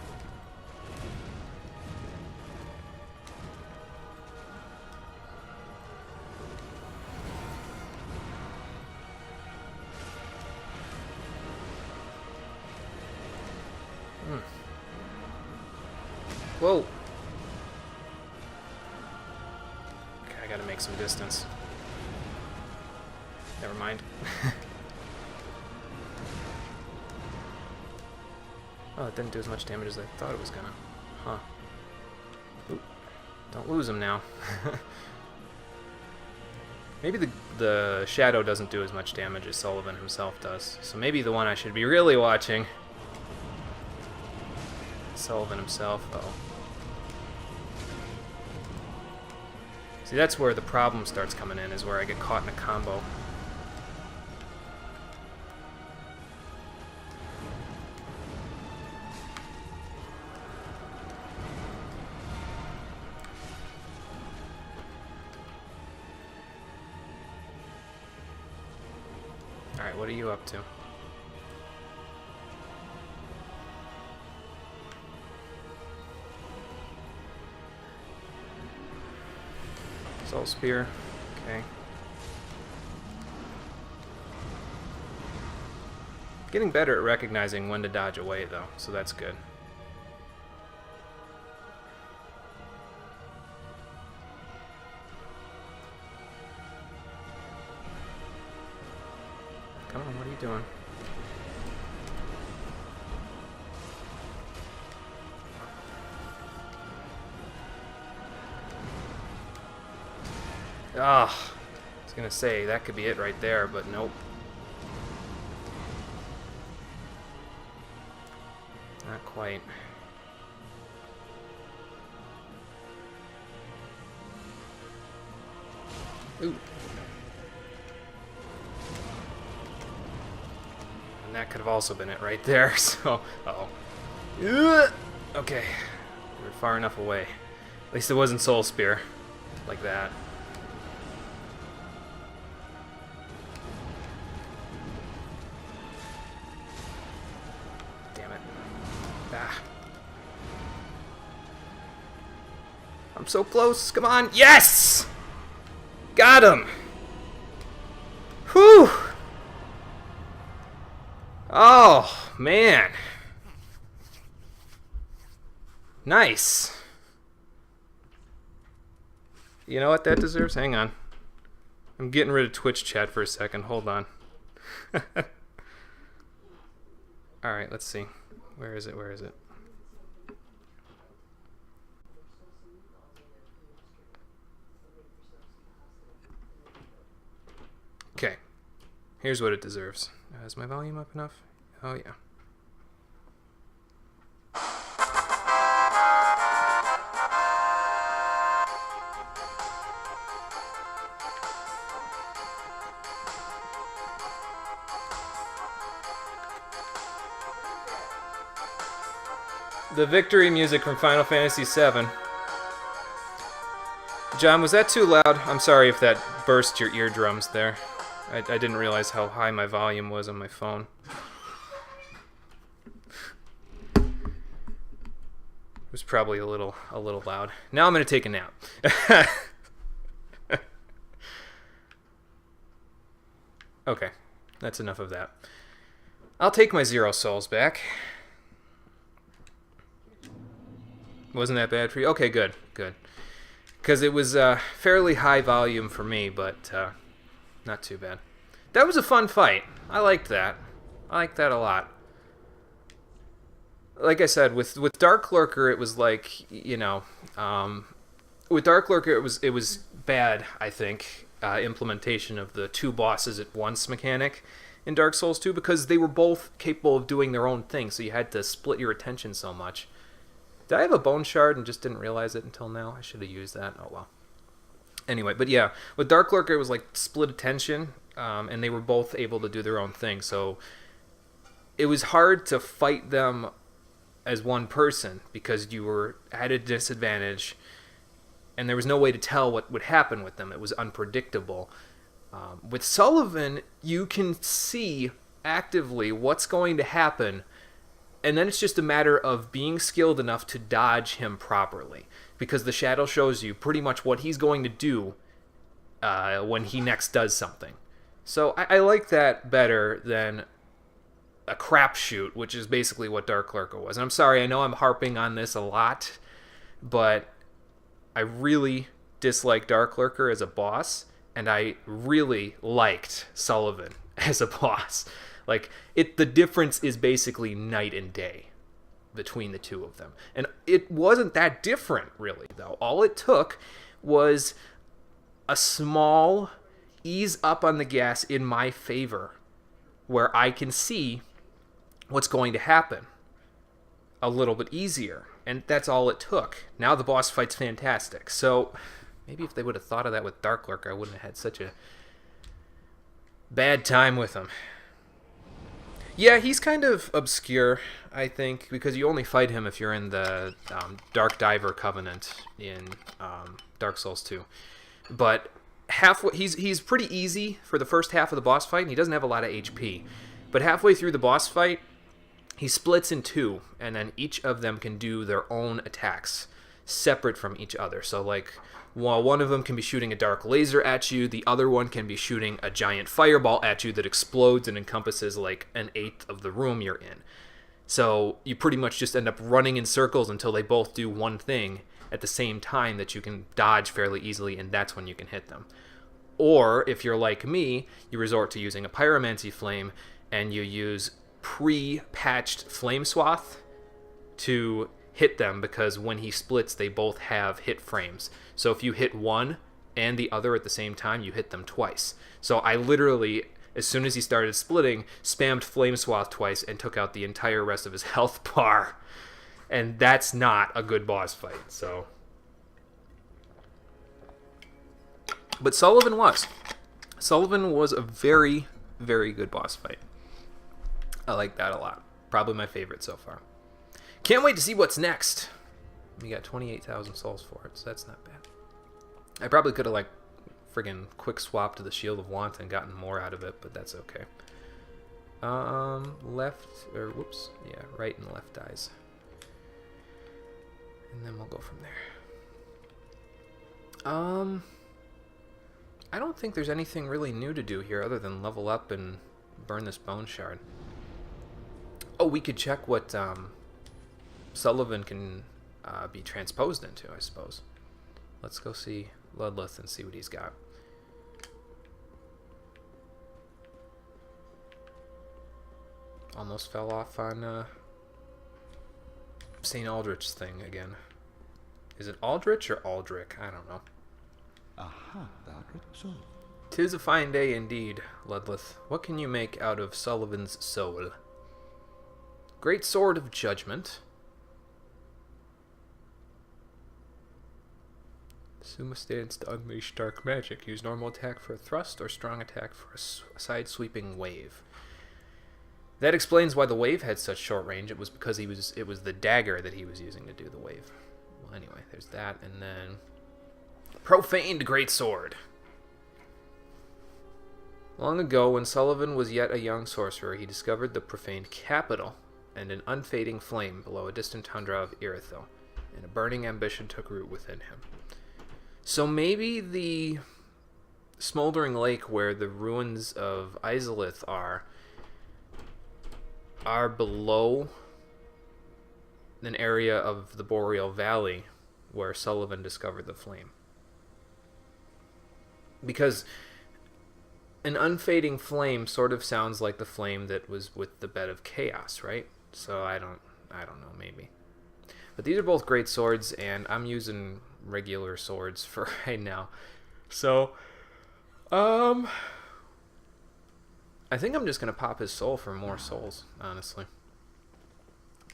Whoa. Okay, I gotta make some distance. Never mind. Oh, it didn't do as much damage as I thought it was gonna. Huh. Oop. Don't lose him now. Maybe the shadow doesn't do as much damage as Sullivan himself does. So maybe the one I should be really watching. Sullivan himself. Uh-oh. See, that's where the problem starts coming in, is where I get caught in a combo. Alright, what are you up to? Soul Spear. Okay. Getting better at recognizing when to dodge away, though, so that's good. Come on, what are you doing? Ah, I was gonna say that could be it right there, but nope. Not quite. Ooh. And that could have also been it right there, so... Uh-oh. Okay. We're far enough away. At least it wasn't Soul Spear. Like that. I'm so close. Come on. Yes! Got him. Whew. Oh, man. Nice. You know what that deserves? Hang on. I'm getting rid of Twitch chat for a second. Hold on. Alright, let's see. Where is it? Where is it? Okay. Here's what it deserves. Is my volume up enough? Oh, yeah. The victory music from Final Fantasy VII. John, was that too loud? I'm sorry if that burst your eardrums there. I didn't realize how high my volume was on my phone. It was probably a little loud. Now I'm gonna take a nap. Okay, that's enough of that. I'll take my 0 souls back. Wasn't that bad for you? Okay, good, good. Because it was fairly high volume for me, but not too bad. That was a fun fight. I liked that. I liked that a lot. Like I said, with Dark Lurker, it was like, you know, with Dark Lurker, it was bad, I think, implementation of the 2 bosses at once mechanic in Dark Souls 2, because they were both capable of doing their own thing, so you had to split your attention so much. Did I have a bone shard and just didn't realize it until now? I should have used that. Oh, well. Anyway, but yeah, with Dark Lurker, it was like split attention, and they were both able to do their own thing. So it was hard to fight them as one person because you were at a disadvantage, and there was no way to tell what would happen with them. It was unpredictable. With Sullivan, you can see actively what's going to happen, and then it's just a matter of being skilled enough to dodge him properly, because the shadow shows you pretty much what he's going to do when he next does something. So I like that better than a crapshoot, which is basically what Dark Lurker was. And I'm sorry, I know I'm harping on this a lot, but I really dislike Dark Lurker as a boss, and I really liked Sullivan as a boss. Like, the difference is basically night and day between the two of them. And it wasn't that different, really, though. All it took was a small ease up on the gas in my favor, where I can see what's going to happen a little bit easier. And that's all it took. Now the boss fight's fantastic. So maybe if they would have thought of that with Dark Lurker, I wouldn't have had such a bad time with him. Yeah, he's kind of obscure, I think, because you only fight him if you're in the Dark Diver Covenant in Dark Souls 2. But halfway, he's pretty easy for the first half of the boss fight, and he doesn't have a lot of HP. But halfway through the boss fight, he splits in 2, and then each of them can do their own attacks, separate from each other. So, like, while one of them can be shooting a dark laser at you, the other one can be shooting a giant fireball at you that explodes and encompasses like an eighth of the room you're in. So you pretty much just end up running in circles until they both do one thing at the same time that you can dodge fairly easily, and that's when you can hit them. Or, if you're like me, you resort to using a Pyromancy Flame, and you use pre-patched Flame Swath to hit them, because when he splits, they both have hit frames. So if you hit one and the other at the same time, you hit them twice. So I literally, as soon as he started splitting, spammed Flame Swath twice and took out the entire rest of his health bar. And that's not a good boss fight, so. But Sullivan was. Sullivan was a very, very good boss fight. I like that a lot. Probably my favorite so far. Can't wait to see what's next. We got 28,000 souls for it, so that's not bad. I probably could have, like, friggin' quick swapped the Shield of Want and gotten more out of it, but that's okay. Left, or whoops, yeah, right and left dies. And then we'll go from there. I don't think there's anything really new to do here other than level up and burn this bone shard. Oh, we could check what Sullivan can be transposed into, I suppose. Let's go see Ludleth and see what he's got. Almost fell off on St. Aldrich's thing again. Is it Aldrich or Aldrich? I don't know. Aha, Aldrich, so. 'Tis a fine day indeed, Ludleth. What can you make out of Sullivan's soul? Great Sword of Judgment. Suma stands to unleash dark magic. Use normal attack for a thrust or strong attack for a side-sweeping wave. That explains why the wave had such short range. It was because it was the dagger that he was using to do the wave. Well, anyway, there's that, and then Profaned Greatsword. Long ago, when Sullivan was yet a young sorcerer, he discovered the profaned capital and an unfading flame below a distant tundra of Irithyll, and a burning ambition took root within him. So maybe the smoldering lake where the ruins of Izalith are below an area of the Boreal Valley where Sullivan discovered the flame. Because an unfading flame sort of sounds like the flame that was with the Bed of Chaos, right? So I don't know, maybe. But these are both great swords, and I'm using regular swords for right now. So, I think I'm just going to pop his soul for more souls, honestly.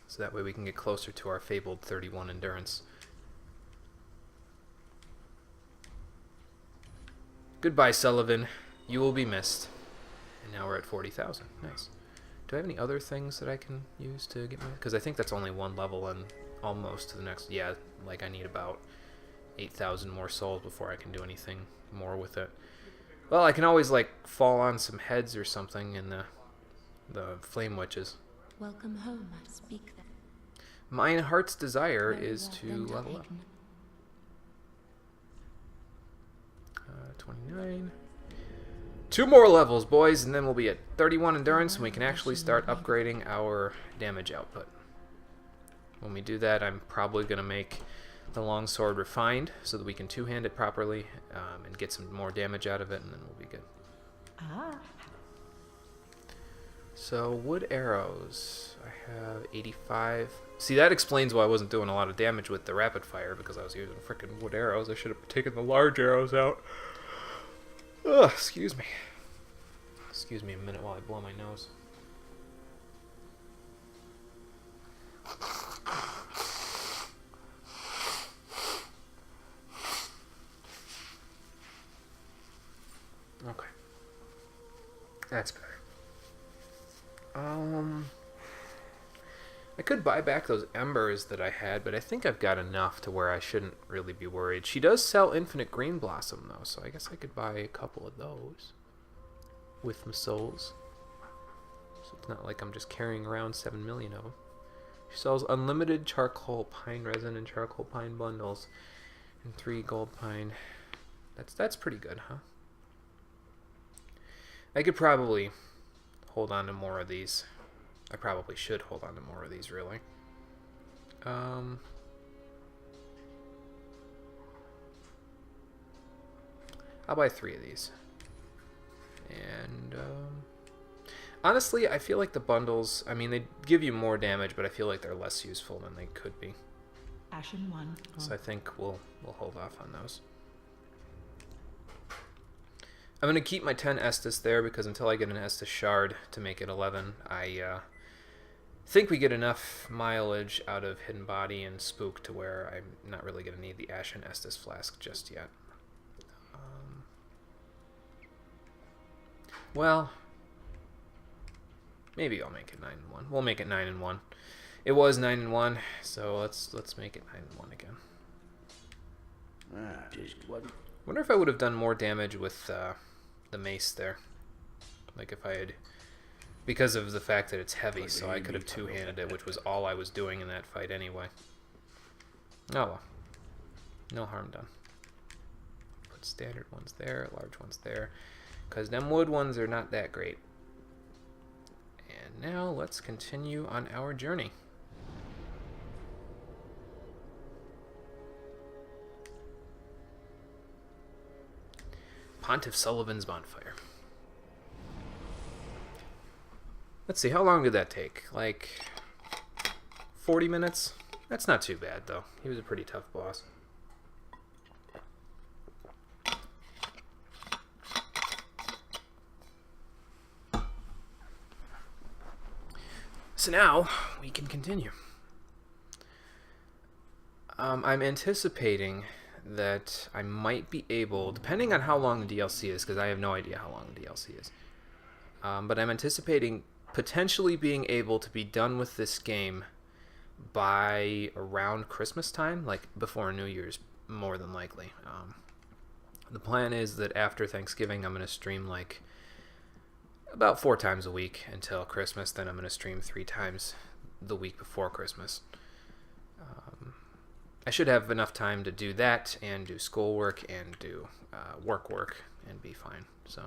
So that way we can get closer to our fabled 31 endurance. Goodbye, Sullivan. You will be missed. And now we're at 40,000. Nice. Do I have any other things that I can use to get my... Because I think that's only one level and almost to the next... Yeah, like I need about 8,000 more souls before I can do anything more with it. Well, I can always, like, fall on some heads or something in the Flame Witches. Welcome home, I speak then. My heart's desire Very is well to then, level up. Darhaven. 29. 2 more levels, boys, and then we'll be at 31 endurance, and we can actually start upgrading our damage output. When we do that, I'm probably going to make the longsword refined so that we can two-hand it properly and get some more damage out of it, and then we'll be good. Ah. So, wood arrows. I have 85. See, that explains why I wasn't doing a lot of damage with the rapid fire, because I was using frickin' wood arrows. I should have taken the large arrows out. Ugh, excuse me. Excuse me a minute while I blow my nose. Okay. That's better. I could buy back those embers that I had, but I think I've got enough to where I shouldn't really be worried. She does sell Infinite Green Blossom, though, so I guess I could buy a couple of those with my souls. So it's not like I'm just carrying around 7 million of them. She sells unlimited charcoal pine resin and charcoal pine bundles and 3 gold pine. That's pretty good, huh? I could probably hold on to more of these. I probably should hold on to more of these, really. I'll buy 3 of these. And, honestly, I feel like the bundles, I mean, they give you more damage, but I feel like they're less useful than they could be. Ashen 1. So I think we'll hold off on those. I'm going to keep my 10 Estus there, because until I get an Estus Shard to make it 11, I think we get enough mileage out of Hidden Body and Spook to where I'm not really going to need the Ashen Estus Flask just yet. Well, maybe I'll make it 9-1. We'll make it 9-1. It was 9-1, so let's make it 9-1 again. Just what? Wonder if I would have done more damage with the mace there. Like if I had... Because of the fact that it's heavy, so I could have two-handed it, which was all I was doing in that fight anyway. Oh well. No harm done. Standard one's there, large one's there. Because them wood ones are not that great. And now let's continue on our journey. Pontiff Sullivan's Bonfire. Let's see, how long did that take? Like 40 minutes? That's not too bad, though. He was a pretty tough boss. So now, we can continue. I'm anticipating that I might be able, depending on how long the DLC is, because I have no idea how long the DLC is, but I'm anticipating potentially being able to be done with this game by around Christmas time, like before New Year's, more than likely. The plan is that after Thanksgiving, I'm going to stream like about 4 times a week until Christmas. Then I'm going to stream 3 times the week before Christmas. I should have enough time to do that and do schoolwork and do work and be fine. So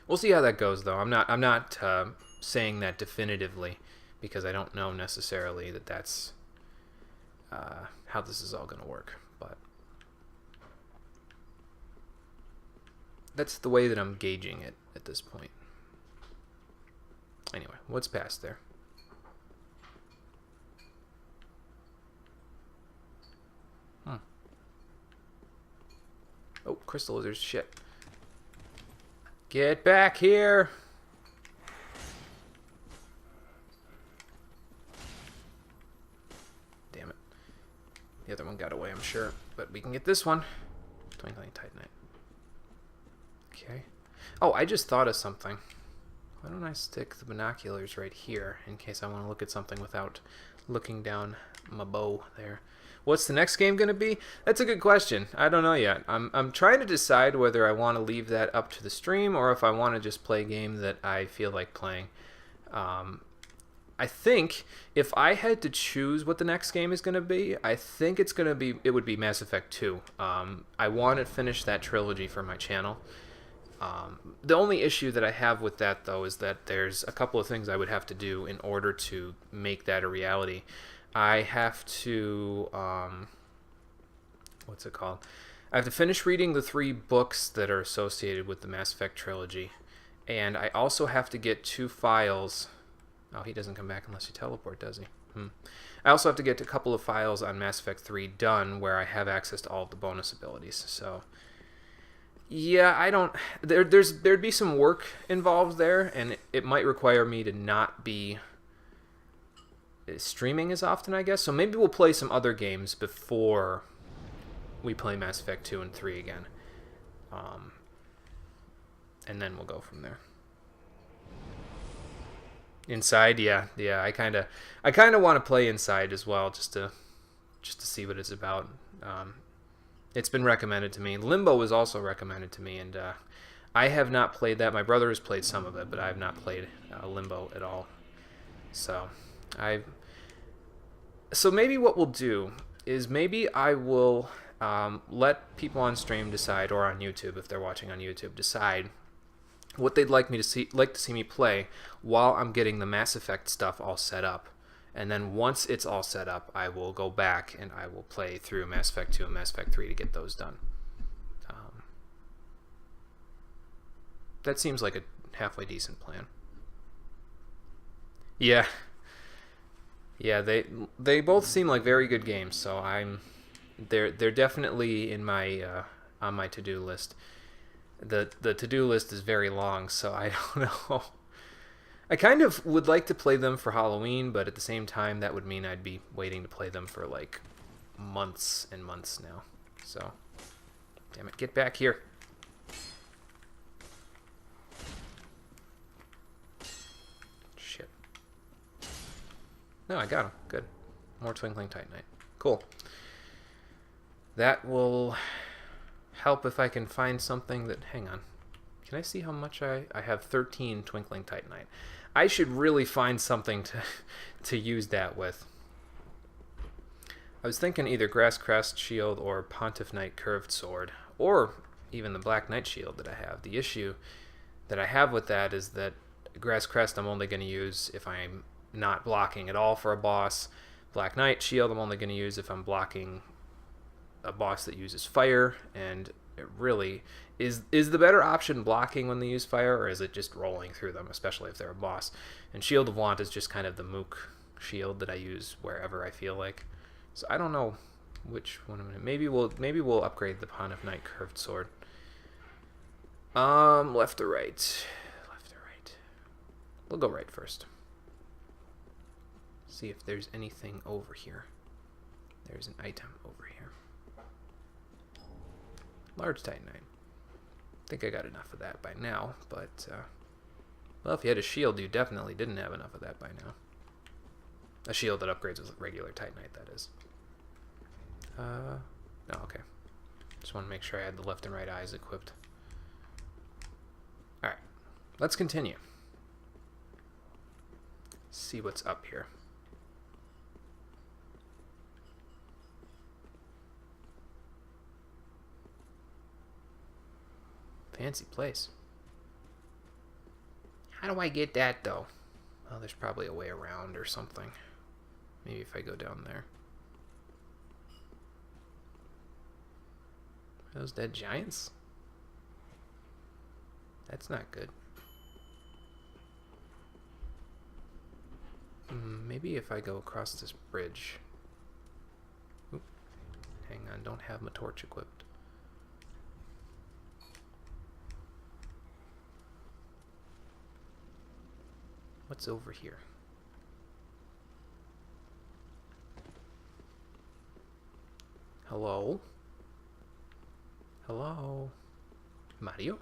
we'll see how that goes, though. I'm not saying that definitively because I don't know necessarily that that's how this is all going to work. But that's the way that I'm gauging it at this point. Anyway, what's past there? Oh, crystal lizards, shit. Get back here! Damn it. The other one got away, I'm sure. But we can get this one. Twinkling Titanite. Okay. Oh, I just thought of something. Why don't I stick the binoculars right here in case I want to look at something without looking down my bow there. What's the next game going to be? That's a good question. I don't know yet. I'm trying to decide whether I want to leave that up to the stream or if I want to just play a game that I feel like playing. I think if I had to choose what the next game is going to be, I think it would be Mass Effect 2. I want to finish that trilogy for my channel. The only issue that I have with that, though, is that there's a couple of things I would have to do in order to make that a reality. I have to, what's it called? I have to finish reading the 3 books that are associated with the Mass Effect trilogy, and I also have to get 2 files. Oh, he doesn't come back unless you teleport, does he? I also have to get a couple of files on Mass Effect 3 done where I have access to all of the bonus abilities, so yeah, I don't. There'd be some work involved there, and it might require me to not be streaming as often, I guess. So maybe we'll play some other games before we play Mass Effect 2 and 3 again, and then we'll go from there. Inside, yeah. I kind of want to play Inside as well, just to see what it's about. It's been recommended to me. Limbo was also recommended to me, and I have not played that. My brother has played some of it, but I have not played Limbo at all. So maybe what we'll do is maybe I will let people on stream decide, or on YouTube if they're watching on YouTube, decide what they'd like to see me play while I'm getting the Mass Effect stuff all set up. And then once it's all set up, I will go back and I will play through Mass Effect 2 and Mass Effect 3 to get those done. That seems like a halfway decent plan. Yeah, they both seem like very good games, so they're definitely in my on my to-do list. The to-do list is very long, so I don't know. I kind of would like to play them for Halloween, but at the same time, that would mean I'd be waiting to play them for like months and months now. So, damn it, get back here. Shit. No, I got him. Good. More Twinkling Titanite. Cool. That will help if I can find something that... Hang on. Can I see how much I have 13 Twinkling Titanite. I should really find something to use that with. I was thinking either Grass Crest Shield or Pontiff Knight Curved Sword, or even the Black Knight Shield that I have. The issue that I have with that is that Grass Crest I'm only going to use if I'm not blocking at all for a boss. Black Knight Shield I'm only going to use if I'm blocking a boss that uses fire, and it really is the better option blocking when they use fire, or is it just rolling through them, especially if they're a boss? And Shield of Want is just kind of the mook shield that I use wherever I feel like. So I don't know which one I'm gonna. Maybe we'll upgrade the Pontiff Knight Curved Sword. Left or right? Left or right? We'll go right first. See if there's anything over here. There's an item over here. Large Titanite. I think I got enough of that by now, but well, if you had a shield, you definitely didn't have enough of that by now. A shield that upgrades with regular Titanite, that is. No, okay. Just want to make sure I had the left and right eyes equipped. Alright, let's continue. See what's up here. Fancy place. How do I get that, though? Well, there's probably a way around or something. Maybe if I go down there. Are those dead giants? That's not good. Maybe if I go across this bridge. Oop. Hang on, don't have my torch equipped. What's over here? Hello? Hello? Mario?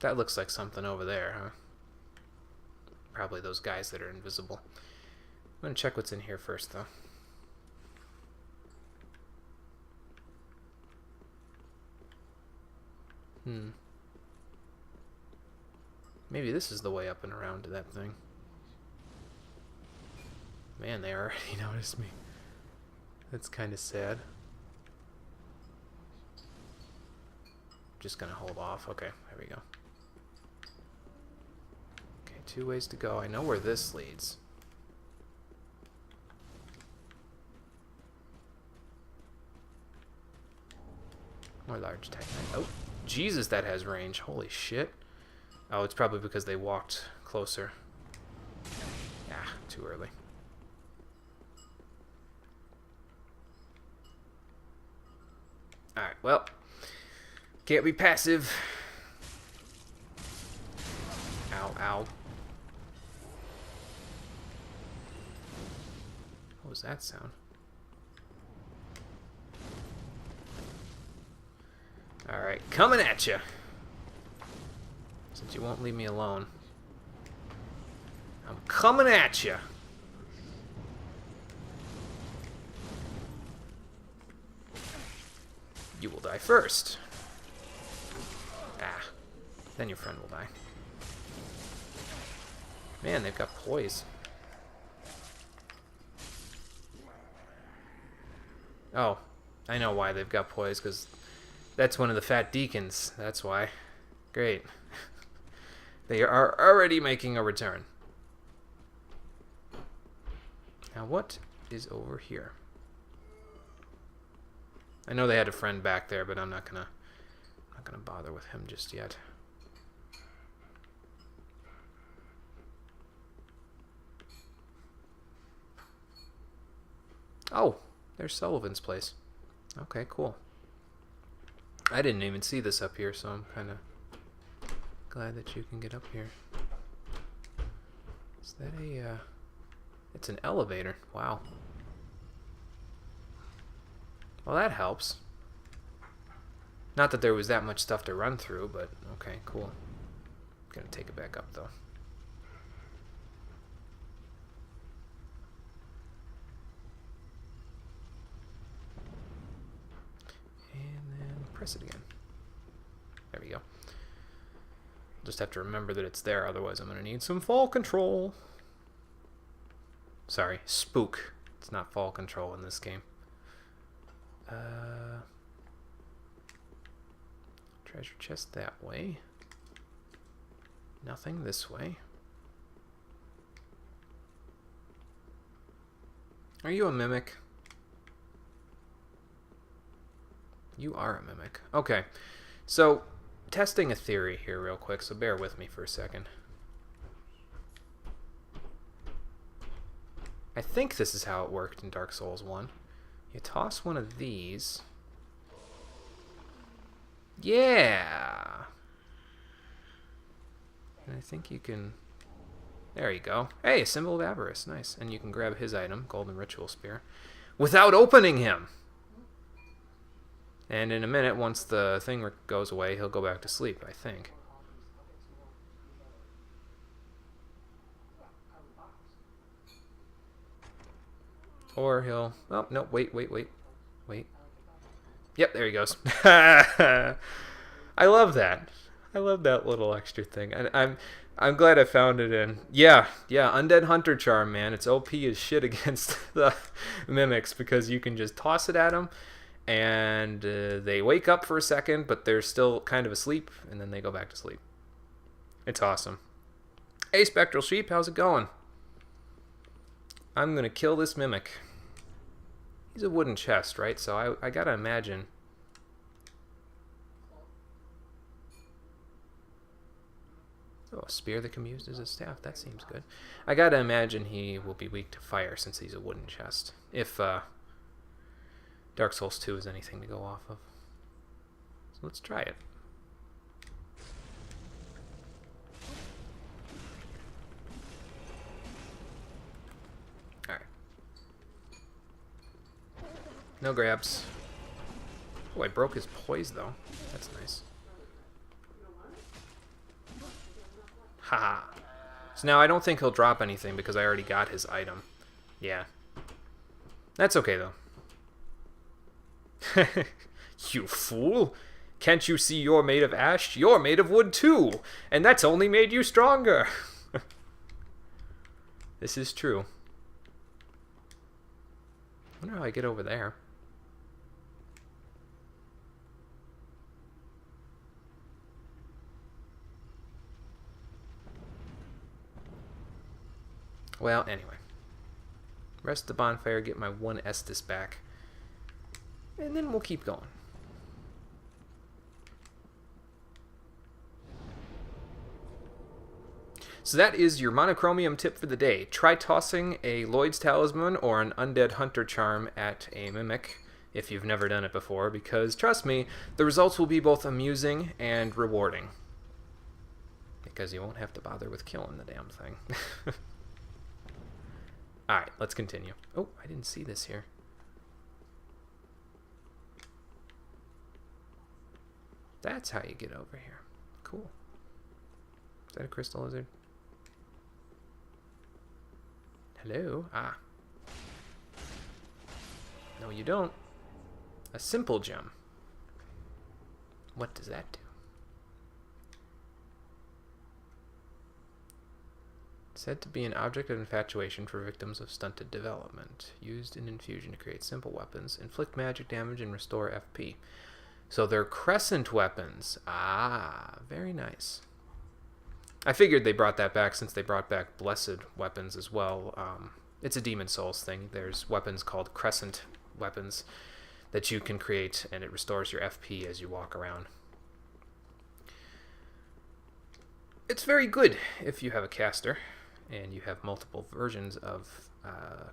That looks like something over there, huh? Probably those guys that are invisible. I'm gonna check what's in here first, though. Maybe this is the way up and around to that thing. Man, they already noticed me. That's kind of sad. Just gonna hold off. Okay, there we go. Okay, 2 ways to go. I know where this leads. More large Titanite. Oh, Jesus, that has range. Holy shit. Oh, it's probably because they walked closer. Ah, too early. Alright, well. Can't be passive. Ow, ow. What was that sound? Alright, coming at you. Since you won't leave me alone. I'm coming at you. You will die first. Ah. Then your friend will die. Man, they've got poise. Oh, I know why they've got poise, because that's one of the fat deacons. That's why. Great. They are already making a return. Now what is over here? I know they had a friend back there, but I'm not gonna bother with him just yet. Oh, there's Sullivan's place. Okay, cool. I didn't even see this up here, so I'm kind of glad that you can get up here. Is that a, it's an elevator. Wow. Well, that helps. Not that there was that much stuff to run through, but okay, cool. Gonna take it back up, though. And then press it again. There we go. Just have to remember that it's there, otherwise I'm gonna need some fall control. Sorry, spook. It's not fall control in this game. Treasure chest that way. Nothing this way. Are you a mimic? You are a mimic. Okay. So, testing a theory here real quick, so bear with me for a second. I think this is how it worked in Dark Souls 1. You toss one of these. Yeah! And I think you can... There you go. Hey, a symbol of avarice. Nice. And you can grab his item, Golden Ritual Spear, without opening him! And in a minute, once the thing goes away, he'll go back to sleep, I think. Or he'll... Oh, no, wait. Yep, there he goes. I love that. I love that little extra thing. And I'm glad I found it in. Yeah, Undead Hunter Charm, man. It's OP as shit against the mimics because you can just toss it at them and they wake up for a second, but they're still kind of asleep, and then they go back to sleep. It's awesome. Hey, Spectral Sheep, how's it going? I'm going to kill this mimic. He's a wooden chest, right? So I gotta imagine... Oh, a spear that can be used as a staff. That seems good. I gotta imagine he will be weak to fire since he's a wooden chest. If Dark Souls 2 is anything to go off of. So let's try it. Alright. No grabs. Oh, I broke his poise though. That's nice. Haha. So now I don't think he'll drop anything because I already got his item. Yeah. That's okay though. You fool! Can't you see you're made of ash? You're made of wood too! And that's only made you stronger! This is true. I wonder how I get over there. Well, anyway. Rest the bonfire, get my 1 Estus back. And then we'll keep going. So that is your monochromium tip for the day. Try tossing a Lloyd's Talisman or an Undead Hunter Charm at a Mimic if you've never done it before, because trust me, the results will be both amusing and rewarding. Because you won't have to bother with killing the damn thing. Alright, let's continue. Oh, I didn't see this here. That's how you get over here. Cool. Is that a crystal lizard? Hello? Ah. No, you don't. A simple gem. What does that do? Said to be an object of infatuation for victims of stunted development. Used in infusion to create simple weapons, inflict magic damage, and restore FP. So they're crescent weapons. Ah, very nice. I figured they brought that back since they brought back blessed weapons as well. It's a Demon Souls thing. There's weapons called crescent weapons that you can create, and it restores your FP as you walk around. It's very good if you have a caster and you have multiple versions of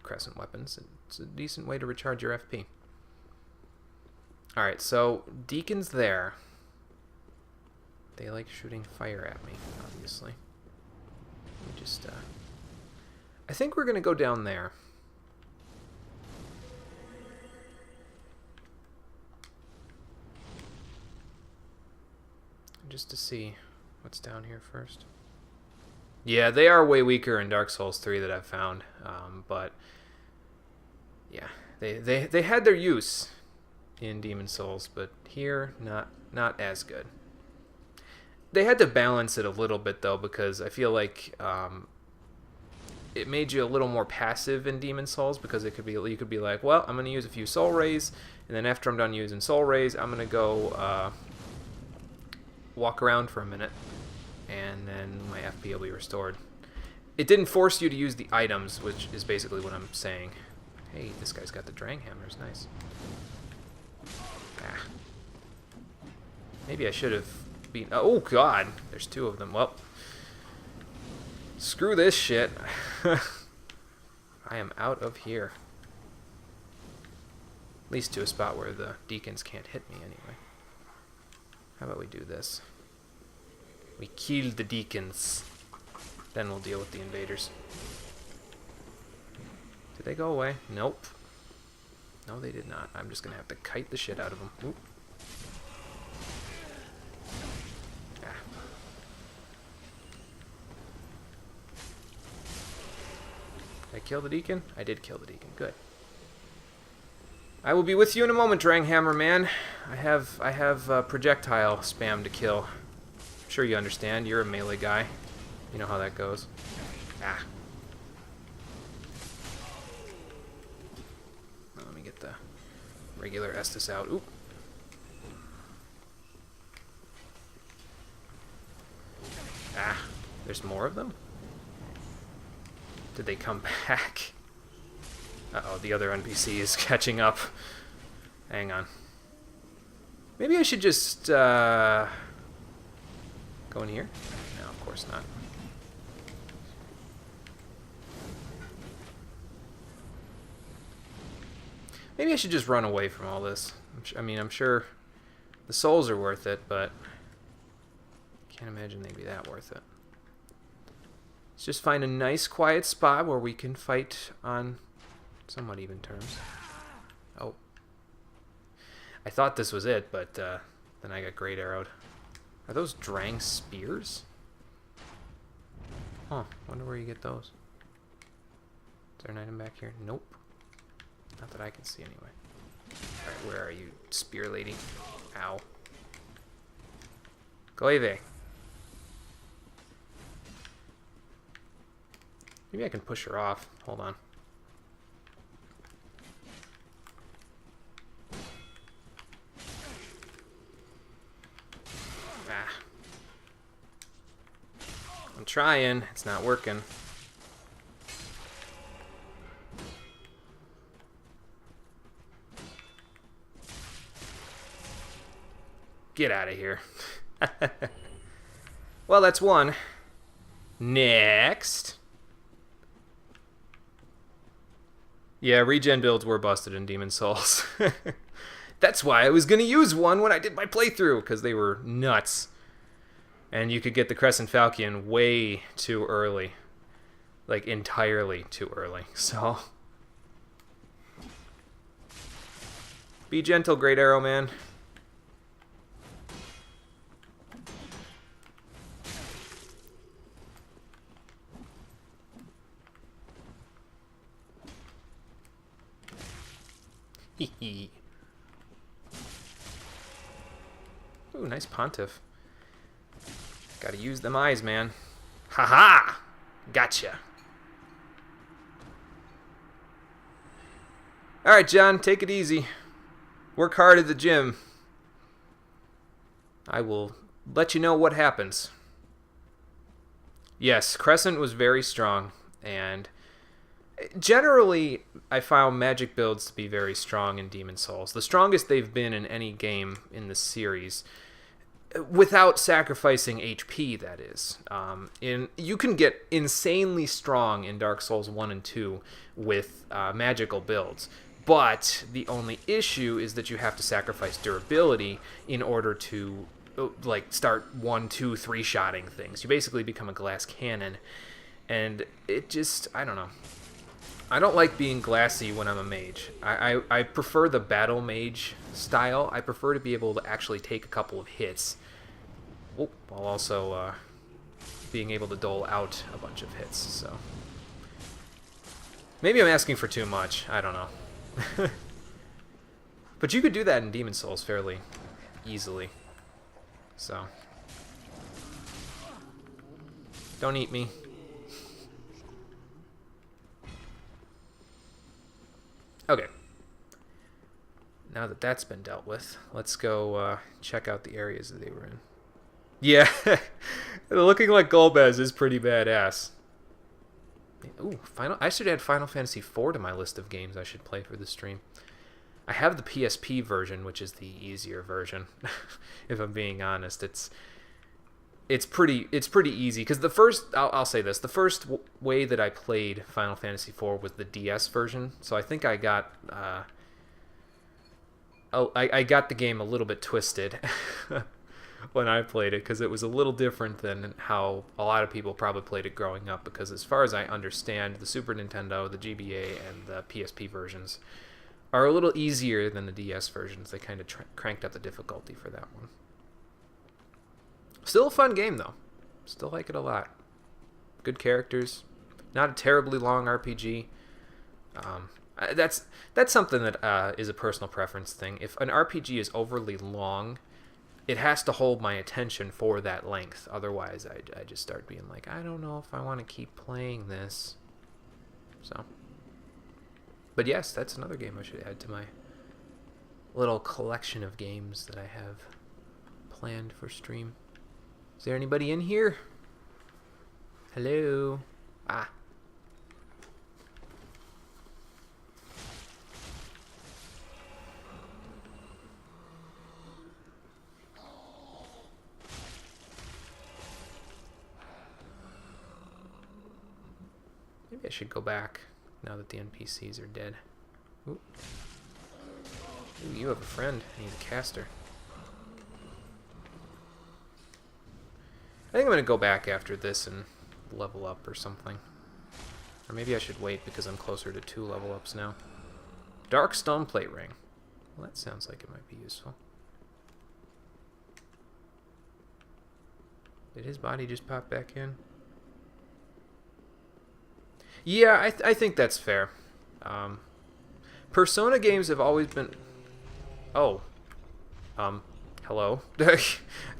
crescent weapons. It's a decent way to recharge your FP. Alright, so Deacon's there. They like shooting fire at me, obviously. Let me just, I think we're going to go down there. Just to see what's down here first. Yeah, they are way weaker in Dark Souls 3 that I've found. But, yeah, they had their use in Demon Souls, but here, not as good. They had to balance it a little bit, though, because I feel like it made you a little more passive in Demon Souls, because it could be, you could be like, well, I'm going to use a few soul rays, and then after I'm done using soul rays, I'm going to go walk around for a minute, and then my FP will be restored. It didn't force you to use the items, which is basically what I'm saying. Hey, this guy's got the Drang Hammers, nice. Ah. Maybe I should have been... Oh, God! There's two of them. Well, screw this shit. I am out of here. At least to a spot where the deacons can't hit me anyway. How about we do this? We kill the deacons. Then we'll deal with the invaders. Did they go away? Nope. No, they did not. I'm just going to have to kite the shit out of them. Oop. Ah. Did I kill the deacon? I did kill the deacon. Good. I will be with you in a moment, Dranghammer man. I have projectile spam to kill. I'm sure you understand. You're a melee guy. You know how that goes. Ah. Well, let me get the regular Estus out. Oop. Ah. There's more of them? Did they come back? Uh-oh, the other NPC is catching up. Hang on. Maybe I should just, go in here? No, of course not. Maybe I should just run away from all this. I mean, I'm sure the souls are worth it, but can't imagine they'd be that worth it. Let's just find a nice, quiet spot where we can fight on somewhat even terms. Oh. I thought this was it, but then I got great arrowed. Are those Drang spears? Huh. Wonder where you get those. Is there an item back here? Nope. Not that I can see anyway. Alright, where are you, spear lady? Ow. Go away. Maybe I can push her off. Hold on. Ah. I'm trying. It's not working. Get out of here. Well, that's one. Next. Yeah, regen builds were busted in Demon Souls. That's why I was going to use one when I did my playthrough, because they were nuts. And you could get the Crescent Falchion way too early. Like, entirely too early. So, be gentle, Great Arrow Man. Hee. Ooh, nice Pontiff. Gotta use them eyes, man. Haha! Gotcha. Alright, John, take it easy. Work hard at the gym. I will let you know what happens. Yes, Crescent was very strong, and generally, I found magic builds to be very strong in Demon Souls. The strongest they've been in any game in the series, without sacrificing HP, that is. You can get insanely strong in Dark Souls 1 and 2 with magical builds, but the only issue is that you have to sacrifice durability in order to like start 1, 2, 3-shotting things. You basically become a glass cannon, and it just, I don't know. I don't like being glassy when I'm a mage. I prefer the battle mage style. I prefer to be able to actually take a couple of hits, while also being able to dole out a bunch of hits. So maybe I'm asking for too much. I don't know. But you could do that in Demon Souls fairly easily. So don't eat me. Okay. Now that that's been dealt with, let's go check out the areas that they were in. Yeah, looking like Golbez is pretty badass. Ooh, I should add Final Fantasy IV to my list of games I should play for the stream. I have the PSP version, which is the easier version. If I'm being honest, it's pretty easy because the first I'll say this, the first way that I played Final Fantasy IV was the DS version. So I think I got I got the game a little bit twisted when I played it because it was a little different than how a lot of people probably played it growing up, because as far as I understand, the Super Nintendo, the GBA, and the PSP versions are a little easier than the DS versions. They kind of cranked up the difficulty for that one. Still a fun game, though. Still like it a lot. Good characters. Not a terribly long RPG. That's something that is a personal preference thing. If an RPG is overly long, it has to hold my attention for that length. Otherwise, I just start being like, I don't know if I want to keep playing this. So, but yes, that's another game I should add to my little collection of games that I have planned for stream. Is there anybody in here? Hello? Ah. Maybe I should go back now that the NPCs are dead. Ooh. Ooh, you have a friend. He's a caster. I think I'm going to go back after this and level up or something. Or maybe I should wait because I'm closer to 2 level ups now. Dark Stone Plate Ring. Well, that sounds like it might be useful. Did his body just pop back in? Yeah, I think that's fair. Persona games have always been... Oh. Hello?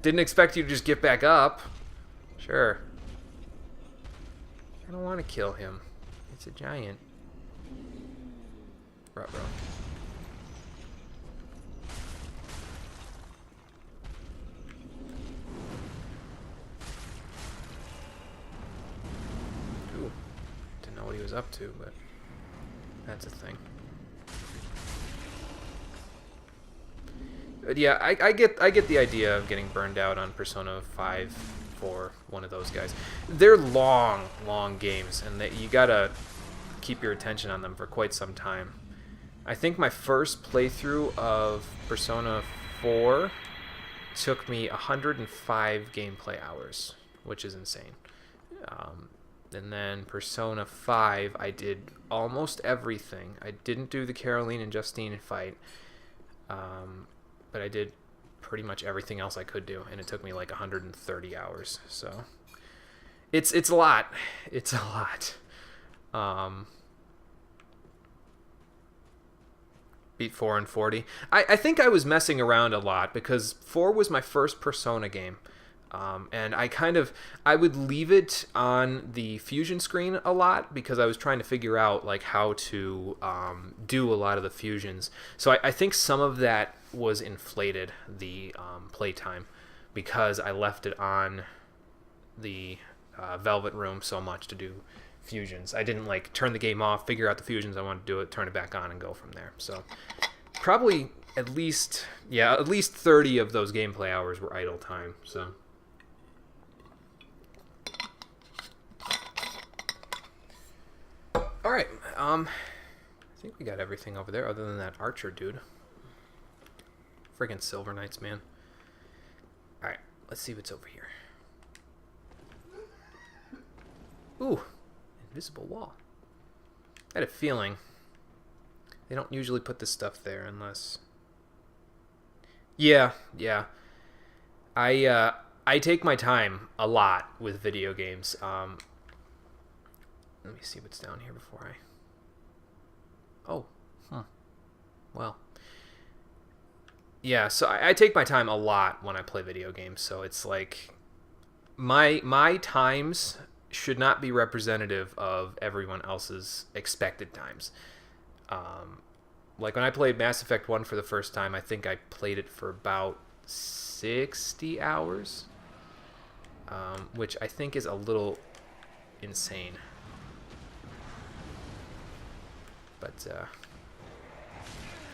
Didn't expect you to just get back up. Sure. I don't want to kill him. It's a giant. Ruh-roh. Ooh. Didn't know what he was up to, but that's a thing. But yeah, I get the idea of getting burned out on Persona 5 for one of those guys. They're long games, and you gotta keep your attention on them for quite some time. I think my first playthrough of Persona 4 took me 105 gameplay hours, which is insane. And then Persona 5, I did almost everything. I didn't do the Caroline and Justine fight, but I did pretty much everything else I could do, and it took me like 130 hours. So it's a lot. It's a lot. Beat 4 and 40. I think I was messing around a lot because 4 was my first Persona game. And I would leave it on the fusion screen a lot because I was trying to figure out like how to do a lot of the fusions. So I think some of that was inflated, the playtime, because I left it on the Velvet Room so much to do fusions. I didn't like turn the game off, figure out the fusions I wanted to do it, turn it back on, and go from there. So probably at least 30 of those gameplay hours were idle time. So. Alright, I think we got everything over there other than that archer dude. Friggin' Silver Knights, man. Alright, let's see what's over here. Ooh, invisible wall. I had a feeling they don't usually put this stuff there unless... Yeah. I take my time a lot with video games. Let me see what's down here before I... Oh. Well. Yeah, so I take my time a lot when I play video games, so it's like... My times should not be representative of everyone else's expected times. Like when I played Mass Effect 1 for the first time, I think I played it for about 60 hours, which I think is a little insane. But,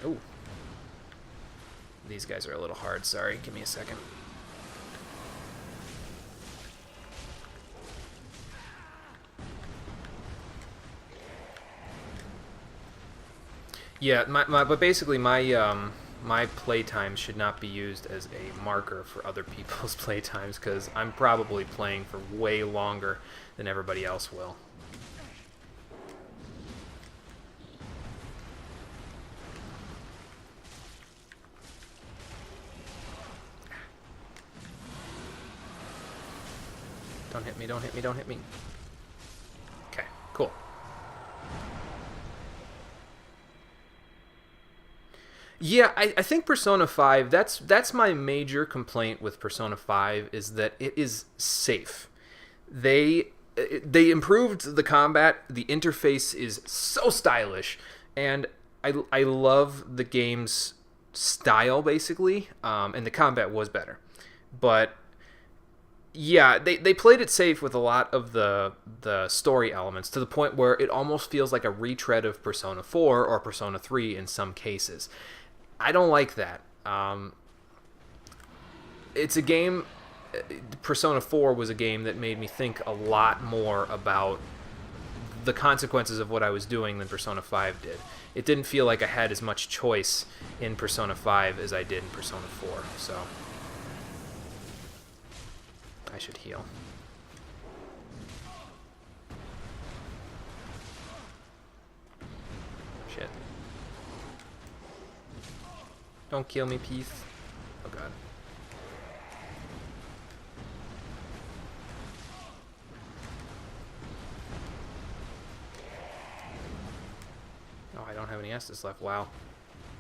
oh, these guys are a little hard. Sorry, give me a second. Yeah, but basically my playtime should not be used as a marker for other people's playtimes, because I'm probably playing for way longer than everybody else will. Don't hit me, don't hit me, don't hit me. Okay, cool. Yeah, I think Persona 5, that's my major complaint with Persona 5, is that it is safe. They improved the combat, the interface is so stylish, and I love the game's style, basically, and the combat was better. But yeah, they played it safe with a lot of the story elements, to the point where it almost feels like a retread of Persona 4 or Persona 3 in some cases. I don't like that. It's a game... Persona 4 was a game that made me think a lot more about the consequences of what I was doing than Persona 5 did. It didn't feel like I had as much choice in Persona 5 as I did in Persona 4, so... I should heal. Shit. Don't kill me, please. Oh god. Oh, I don't have any Estus left. Wow.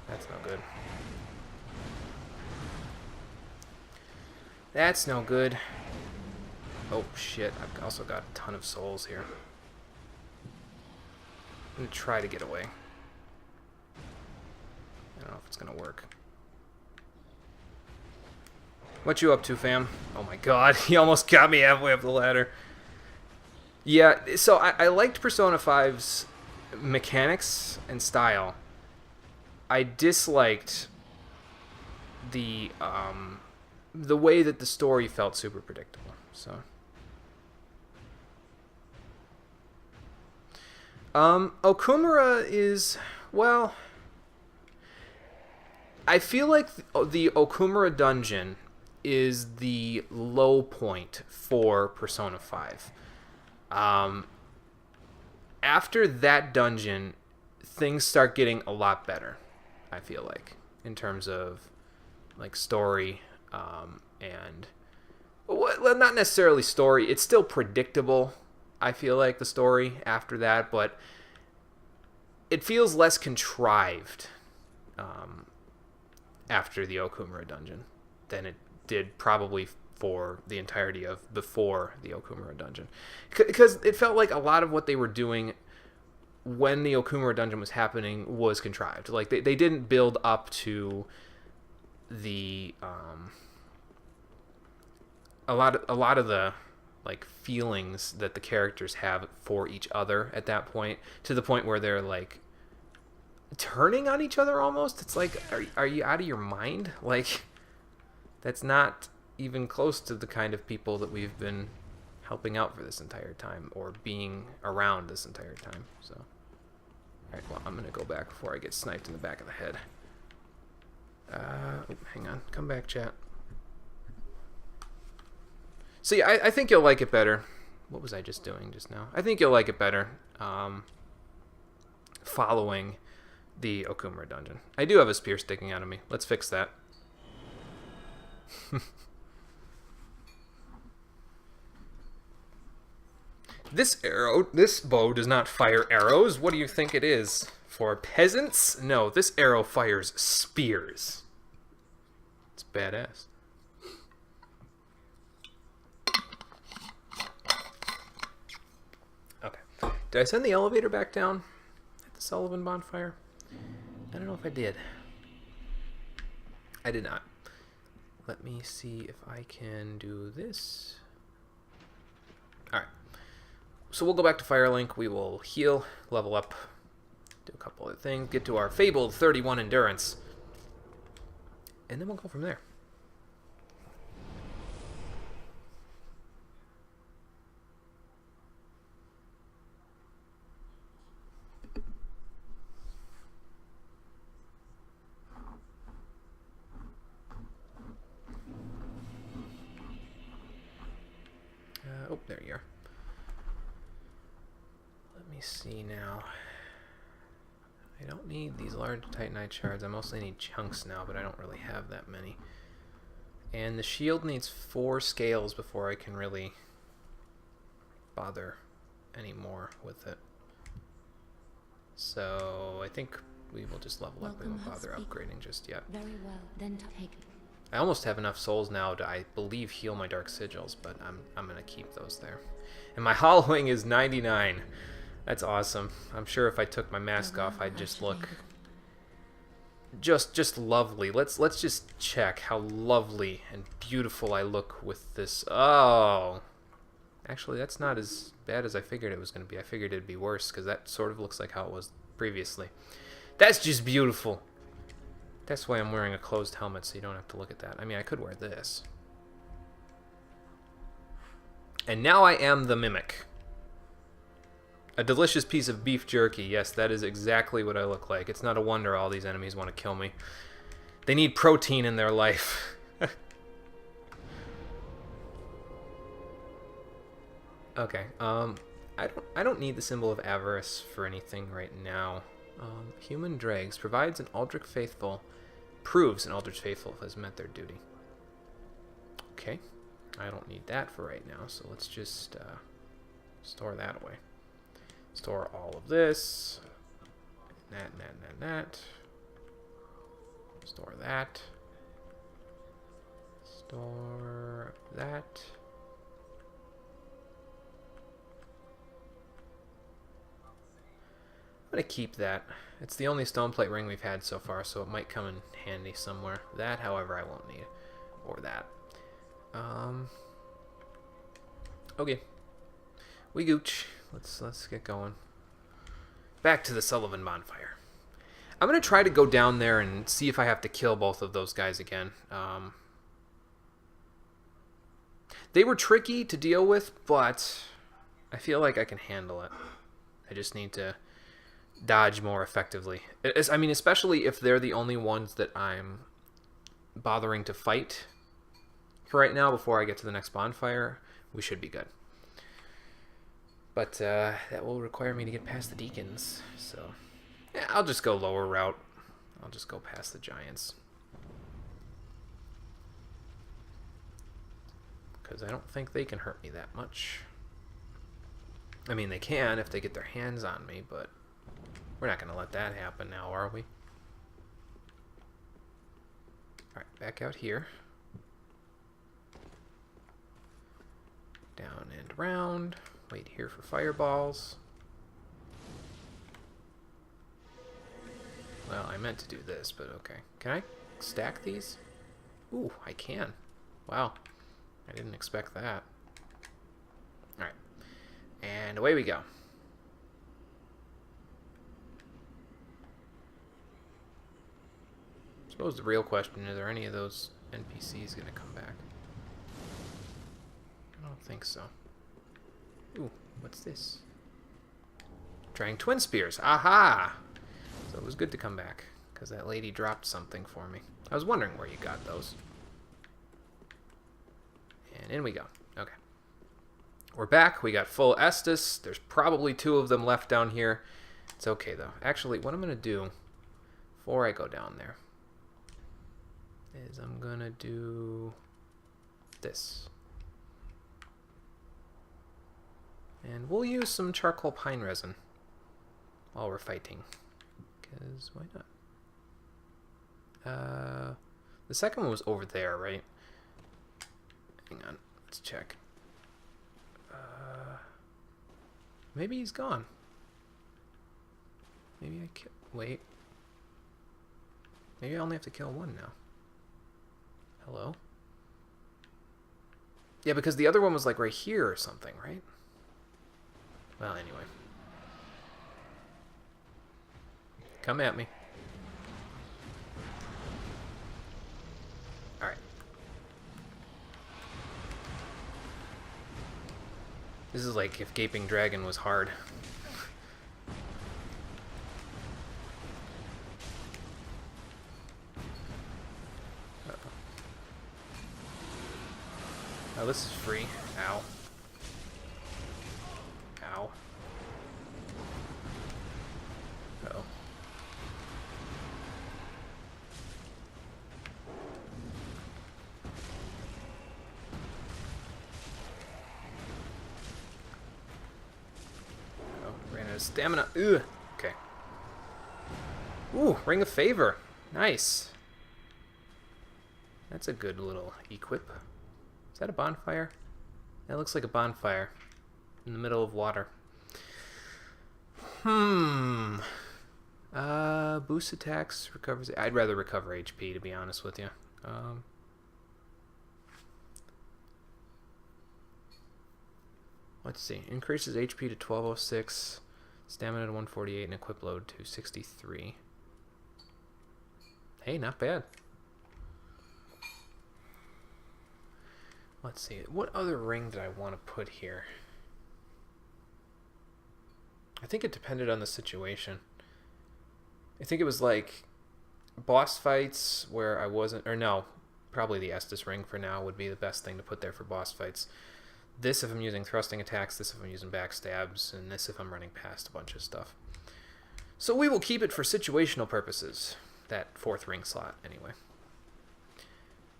That's no good. That's no good. Oh shit, I've also got a ton of souls here. I'm gonna try to get away. I don't know if it's gonna work. What you up to, fam? Oh my god, he almost got me halfway up the ladder. Yeah, so I liked Persona 5's mechanics and style. I disliked the way that the story felt super predictable, so... Okumura is, well... I feel like the Okumura dungeon is the low point for Persona 5. After that dungeon, things start getting a lot better, I feel like, in terms of, like, story, and... Well, not necessarily story, it's still predictable, I feel like, the story after that, but it feels less contrived after the Okumura dungeon than it did probably for the entirety of before the Okumura dungeon. Because it felt like a lot of what they were doing when the Okumura dungeon was happening was contrived. Like, they didn't build up to the... a lot of the like feelings that the characters have for each other at that point, to the point where they're like turning on each other almost. It's like, are you out of your mind? Like, that's not even close to the kind of people that we've been helping out for this entire time, or being around this entire time. So, alright, well, I'm gonna go back before I get sniped in the back of the head. Hang on, come back, chat. See, I think you'll like it better. What was I just doing just now? I think you'll like it better following the Okumura dungeon. I do have a spear sticking out of me. Let's fix that. This bow does not fire arrows. What do you think it is? For peasants? No, this arrow fires spears. It's badass. Okay. Did I send the elevator back down at the Sullivan bonfire? I don't know if I did. I did not. Let me see if I can do this. Alright. So we'll go back to Firelink. We will heal, level up, do a couple other things, get to our fabled 31 endurance. And then we'll go from there. Oh, there you are. Let me see now. I don't need these large Titanite shards. I mostly need chunks now, but I don't really have that many. And the shield needs 4 scales before I can really bother anymore with it. So I think we will just level up. We won't bother upgrading just yet. Very well, then take. I almost have enough souls now to, I believe, heal my Dark Sigils, but I'm going to keep those there. And my hollowing is 99. That's awesome. I'm sure if I took my mask off, I'd just look just lovely. Let's just check how lovely and beautiful I look with this. Oh. Actually, that's not as bad as I figured it was going to be. I figured it'd be worse because that sort of looks like how it was previously. That's just beautiful. That's why I'm wearing a closed helmet, so you don't have to look at that. I mean, I could wear this. And now I am the Mimic. A delicious piece of beef jerky. Yes, that is exactly what I look like. It's not a wonder all these enemies want to kill me. They need protein in their life. Okay, I don't need the symbol of avarice for anything right now. Human Dregs provides an Aldrich Faithful, proves an Aldrich Faithful has met their duty. Okay, I don't need that for right now, so let's just store that away. Store all of this. That. Store that. Store that. I'm going to keep that. It's the only stone plate ring we've had so far, so it might come in handy somewhere. That, however, I won't need. Or that. Okay. We gooch. Let's get going. Back to the Sullivan bonfire. I'm going to try to go down there and see if I have to kill both of those guys again. They were tricky to deal with, but I feel like I can handle it. I just need to dodge more effectively. I mean, especially if they're the only ones that I'm bothering to fight for right now before I get to the next bonfire, we should be good. But that will require me to get past the deacons, so yeah, I'll just go lower route. I'll just go past the giants. Because I don't think they can hurt me that much. I mean, they can if they get their hands on me, but we're not going to let that happen now, are we? Alright, back out here. Down and around. Wait here for fireballs. Well, I meant to do this, but okay. Can I stack these? Ooh, I can. Wow. I didn't expect that. Alright. And away we go. I suppose the real question is, are any of those NPCs going to come back? I don't think so. Ooh, what's this? Trying twin spears. Aha! So it was good to come back, because that lady dropped something for me. I was wondering where you got those. And in we go. Okay. We're back. We got full Estus. There's probably 2 of them left down here. It's okay, though. Actually, what I'm going to do before I go down there is I'm going to do this. And we'll use some charcoal pine resin while we're fighting. Because why not? The second one was over there, right? Hang on. Let's check. Maybe he's gone. Maybe I can't. Wait. Maybe I only have to kill one now. Hello? Yeah, because the other one was like right here or something, right? Well, anyway. Come at me. Alright. This is like if Gaping Dragon was hard. Oh, this is free. Ow. Ow. Uh-oh. Oh, ran out of stamina. Ugh. Okay. Ooh, Ring of Favor. Nice. That's a good little equip. Is that a bonfire? That looks like a bonfire in the middle of water. Boost attacks, recovers. I'd rather recover HP, to be honest with you. Let's see. Increases HP to 1206, stamina to 148, and equip load to 63. Hey, not bad. Let's see. What other ring did I want to put here? I think it depended on the situation. I think it was like boss fights where I wasn't, or no, probably the Estus ring for now would be the best thing to put there for boss fights. This if I'm using thrusting attacks, this if I'm using backstabs, and this if I'm running past a bunch of stuff. So we will keep it for situational purposes, that fourth ring slot anyway.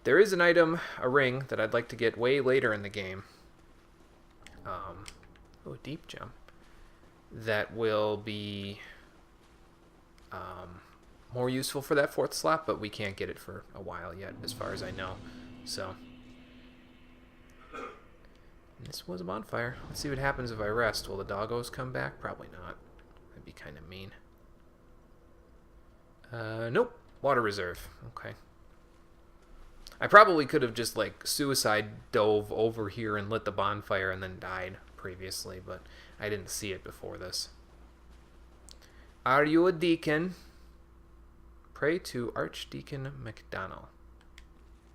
There is an item, a ring, that I'd like to get way later in the game. Oh, a deep gem. That will be more useful for that fourth slot, but we can't get it for a while yet, as far as I know. So, this was a bonfire. Let's see what happens if I rest. Will the doggos come back? Probably not. That'd be kind of mean. Nope. Water reserve. Okay. I probably could have just, like, suicide dove over here and lit the bonfire and then died previously, but I didn't see it before this. Are you a deacon? Pray to Archdeacon McDonnell.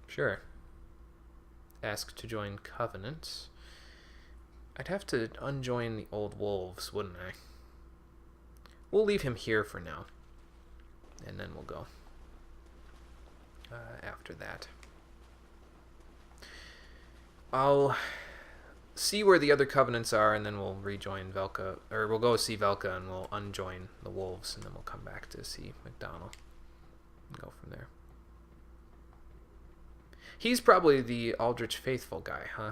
Sure. Ask to join Covenant. I'd have to unjoin the old wolves, wouldn't I? We'll leave him here for now. And then we'll go after that. I'll see where the other covenants are, and then we'll rejoin Velka, or we'll go see Velka, and we'll unjoin the wolves, and then we'll come back to see McDonnell and go from there. He's probably the Aldrich Faithful guy, huh?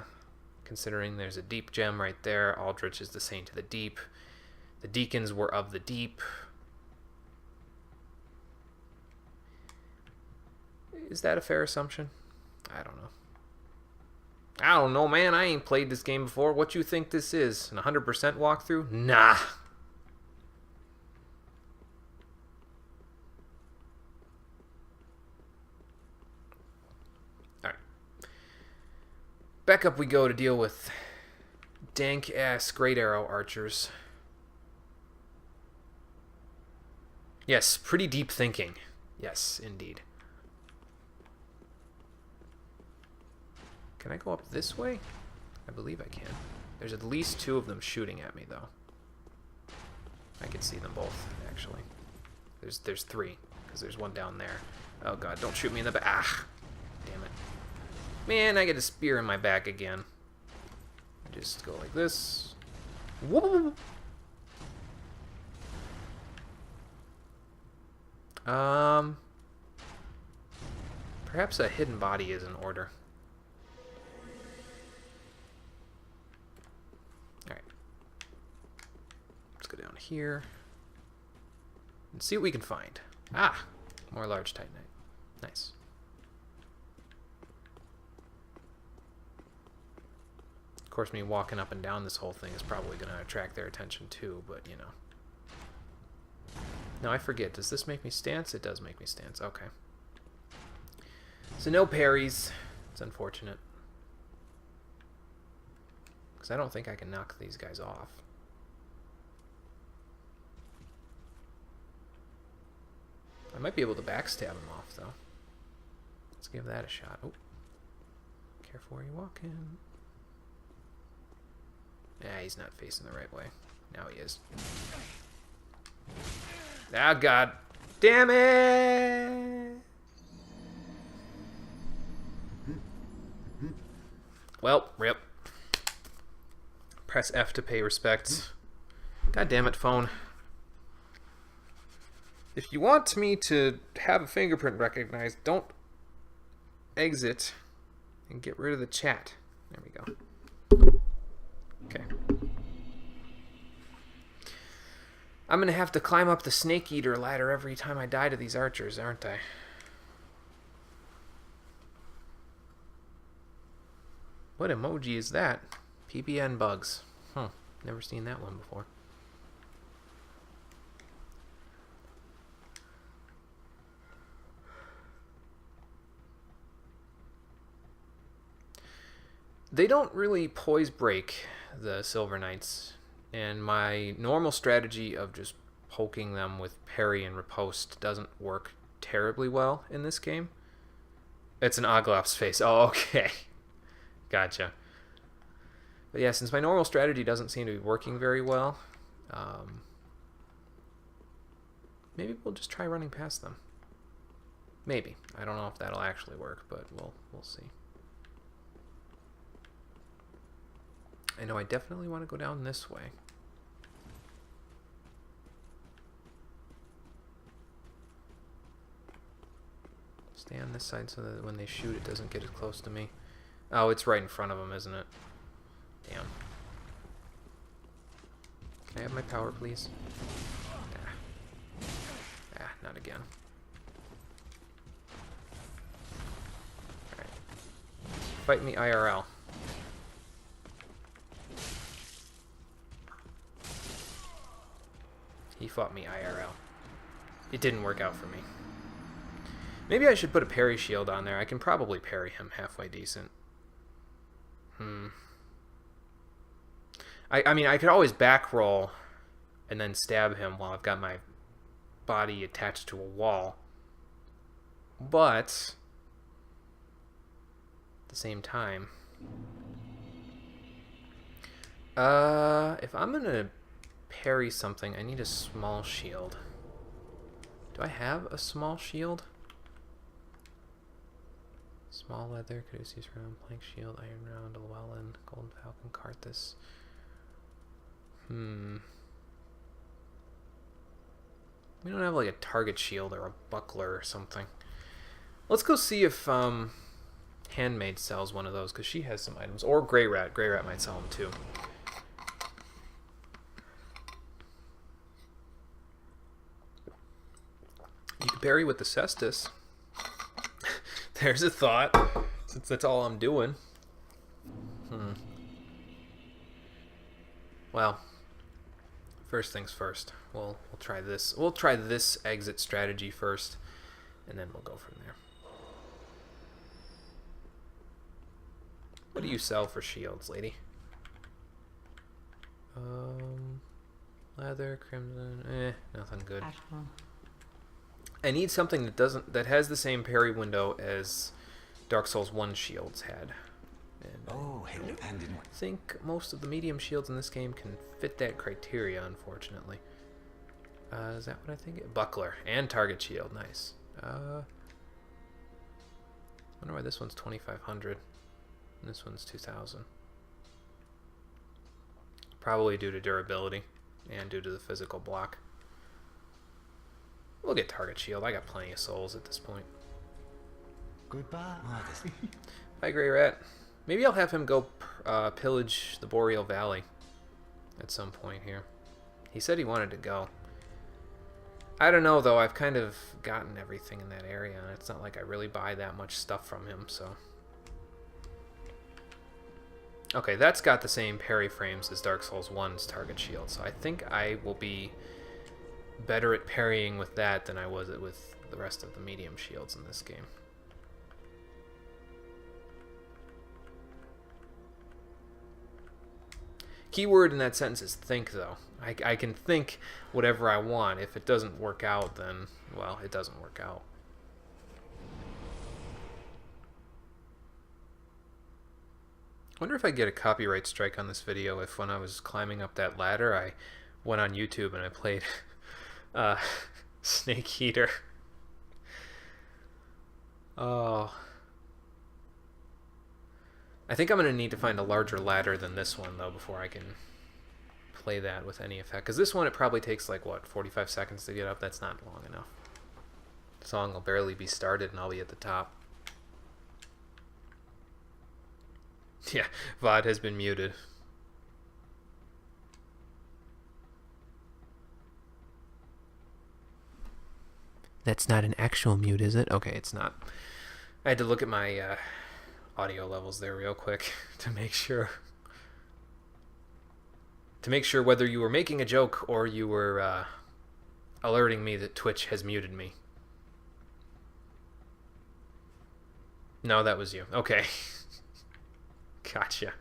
Considering there's a deep gem right there. Aldrich is the Saint of the Deep. The deacons were of the deep. Is that a fair assumption? I don't know. I don't know, man. I ain't played this game before. What you think this is? An 100% walkthrough? Nah. Alright. Back up we go to deal with dank-ass Great Arrow archers. Yes, pretty deep thinking. Yes, indeed. Can I go up this way? I believe I can. There's at least two of them shooting at me, though. I can see them both, actually. There's three, because there's one down there. Oh god, don't shoot me in the back. Ah! Damn it. Man, I get a spear in my back again. I just go like this. Whoop! Perhaps a hidden body is in order. Down here and see what we can find. Ah, more large titanite. Nice. Of course, me walking up and down this whole thing is probably going to attract their attention too, but you know. No, I forget. Does this make me stance? It does make me stance. Okay. So no parries. It's unfortunate. Because I don't think I can knock these guys off. I might be able to backstab him off, though. Let's give that a shot. Oh. Careful where you're walking. Yeah, he's not facing the right way. Now he is. Ah, God. Damn it! Well, rip. Press F to pay respects. God damn it, phone. If you want me to have a fingerprint recognized, don't exit and get rid of the chat. There we go. Okay. I'm gonna have to climb up the Snake Eater ladder every time I die to these archers, aren't I? What emoji is that? PBN bugs. Huh. Never seen that one before. They don't really poise break, the Silver Knights, and my normal strategy of just poking them with parry and riposte doesn't work terribly well in this game. It's an Oglops face. Oh, okay. Gotcha. But yeah, since my normal strategy doesn't seem to be working very well, maybe we'll just try running past them. Maybe. I don't know if that'll actually work, but we'll see. I know I definitely want to go down this way. Stay on this side so that when they shoot it doesn't get as close to me. Oh, it's right in front of them, isn't it? Damn. Can I have my power, please? Not again. Alright. Fight me IRL. He fought me IRL. It didn't work out for me. Maybe I should put a parry shield on there. I can probably parry him halfway decent. I mean, I could always back roll and then stab him while I've got my body attached to a wall. But at the same time, if I'm gonna parry something, I need a small shield. Do I have a small shield? Small leather, Caduceus round, plank shield, iron round, Llewellyn, golden falcon, Karthus. We don't have like a target shield or a buckler or something. Let's go see if Handmaid sells one of those, because she has some items. Or Grey Rat. Grey Rat might sell them too. You can parry with the Cestus. There's a thought, since that's all I'm doing. Well, first things first. We'll try this. We'll try this exit strategy first, and then we'll go from there. What do you sell for shields, lady? Leather, crimson, nothing good. Ashmore. I need something that has the same parry window as Dark Souls 1 shields had. And Oh, hand in I think most of the medium shields in this game can fit that criteria, unfortunately. Is that what I think? Buckler and target shield, nice. Wonder why this one's 2,500 and this one's 2,000. Probably due to durability and due to the physical block. We'll get target shield. I got plenty of souls at this point. Goodbye. Bye, Grey Rat. Maybe I'll have him go pillage the Boreal Valley at some point here. He said he wanted to go. I don't know, though. I've kind of gotten everything in that area, and it's not like I really buy that much stuff from him, so... Okay, that's got the same parry frames as Dark Souls 1's target shield, so I think I will be better at parrying with that than I was with the rest of the medium shields in this game. Keyword in that sentence is think, though. I can think whatever I want. If it doesn't work out, then, well, it doesn't work out. I wonder if I get a copyright strike on this video if when I was climbing up that ladder, I went on YouTube and I played Snake Eater. Oh. I think I'm going to need to find a larger ladder than this one, though, before I can play that with any effect. Because this one, it probably takes, like, what, 45 seconds to get up? That's not long enough. The song will barely be started and I'll be at the top. Yeah, VOD has been muted. That's not an actual mute, is it? Okay, it's not. I had to look at my audio levels there real quick to make sure. To make sure whether you were making a joke or you were alerting me that Twitch has muted me. No, that was you. Okay. Gotcha.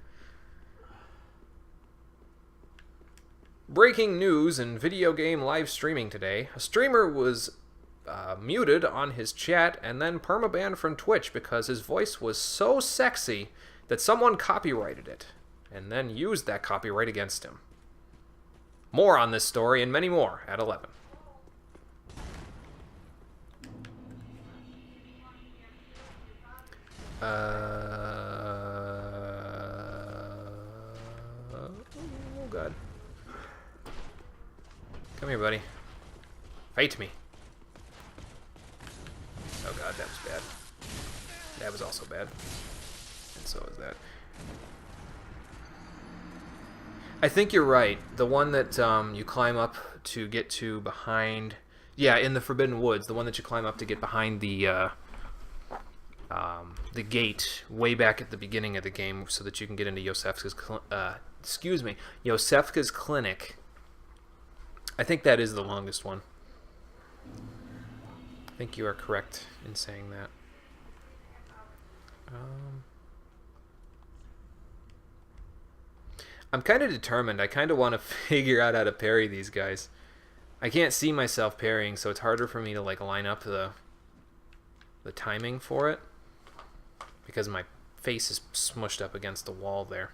Breaking news in video game live streaming today. A streamer was muted on his chat and then permabanned from Twitch because his voice was so sexy that someone copyrighted it and then used that copyright against him. More on this story and many more at 11. Oh god. Come here, buddy. Fight me. Oh god, that was bad. That was also bad. And so is that. I think you're right. The one that you climb up to get to behind... Yeah, in the Forbidden Woods. The one that you climb up to get behind the gate way back at the beginning of the game so that you can get into Yosefka's... Yosefka's clinic. I think that is the longest one. I think you are correct in saying that. I'm kind of determined. I kind of want to figure out how to parry these guys. I can't see myself parrying, so it's harder for me to like line up the timing for it because my face is smushed up against the wall there.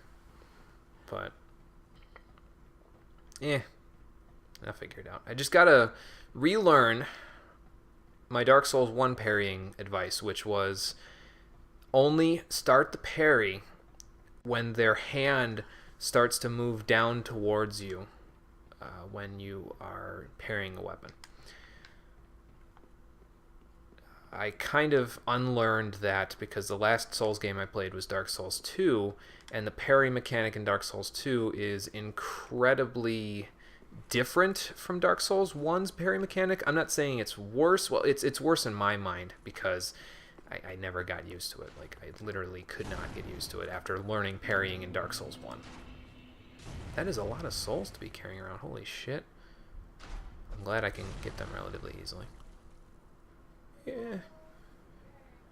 But I'll figure it out. I just gotta relearn my Dark Souls 1 parrying advice, which was only start the parry when their hand starts to move down towards you when you are parrying a weapon. I kind of unlearned that because the last Souls game I played was Dark Souls 2, and the parry mechanic in Dark Souls 2 is incredibly different from Dark Souls 1's parry mechanic. I'm not saying it's worse. Well, it's worse in my mind because I never got used to it. Like, I literally could not get used to it after learning parrying in Dark Souls 1. That is a lot of souls to be carrying around. Holy shit. I'm glad I can get them relatively easily. Yeah.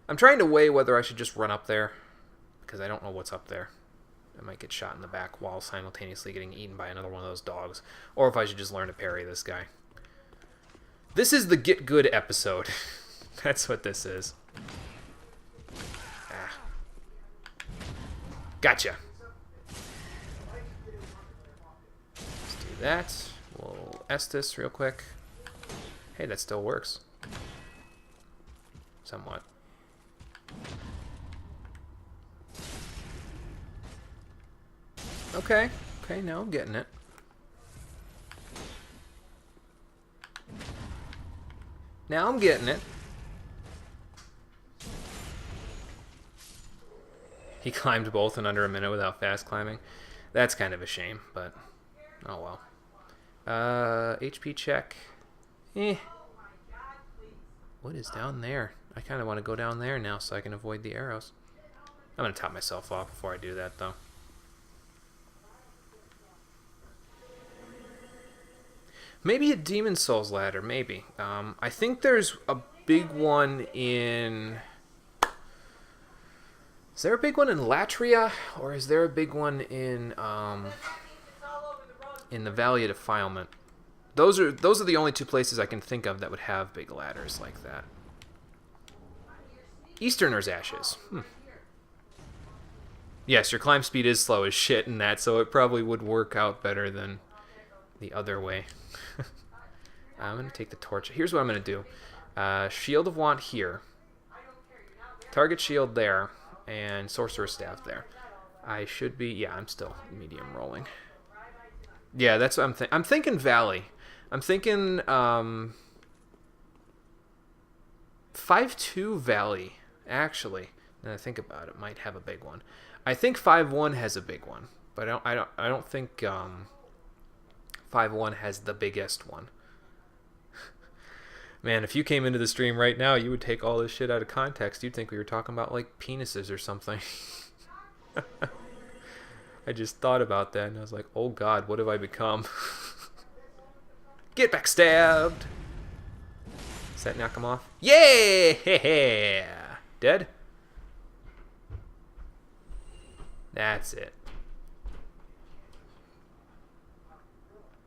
I'm trying to weigh whether I should just run up there because I don't know what's up there. I might get shot in the back while simultaneously getting eaten by another one of those dogs. Or if I should just learn to parry this guy. This is the Get Good episode. That's what this is. Ah. Gotcha. Let's do that. We'll Estus real quick. Hey, that still works. Somewhat. Okay. Okay, now I'm getting it. Now I'm getting it. He climbed both in under a minute without fast climbing. That's kind of a shame, but oh well. HP check. What is down there? I kind of want to go down there now so I can avoid the arrows. I'm going to top myself off before I do that, though. Maybe a Demon Souls ladder, maybe. I think there's a big one in... Is there a big one in Latria, or is there a big one in the Valley of Defilement? Those are the only two places I can think of that would have big ladders like that. Easterner's Ashes. Yes, your climb speed is slow as shit in that, so it probably would work out better than the other way. I'm going to take the torch. Here's what I'm going to do. Shield of Want here. Target shield there. And Sorcerer's Staff there. I should be... Yeah, I'm still medium rolling. Yeah, that's what I'm thinking. I'm thinking Valley. I'm thinking 5-2 Valley, actually. Now I think about it, might have a big one. I think 5-1 has a big one, but I don't think 5-1 has the biggest one. Man, if you came into the stream right now, you would take all this shit out of context. You'd think we were talking about, like, penises or something. I just thought about that, and I was like, oh god, what have I become? Get backstabbed! Does that knock him off? Yeah! Dead? That's it.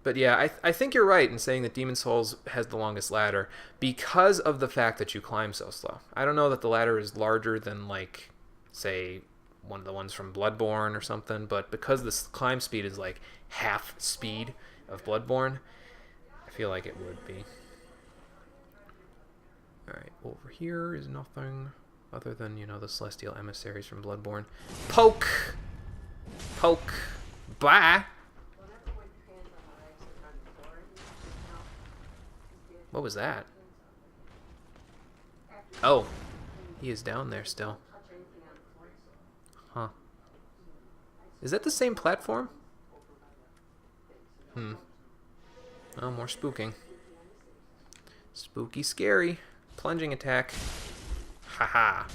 But yeah, I think you're right in saying that Demon Souls has the longest ladder because of the fact that you climb so slow. I don't know that the ladder is larger than, like, say, one of the ones from Bloodborne or something, but because the climb speed is like half speed of Bloodborne, I feel like it would be. Alright, over here is nothing other than, you know, the Celestial Emissaries from Bloodborne. Poke! Poke! Bye! What was that? Oh, he is down there still. Huh. Is that the same platform? Oh, more spooking. Spooky scary. Plunging attack. Haha.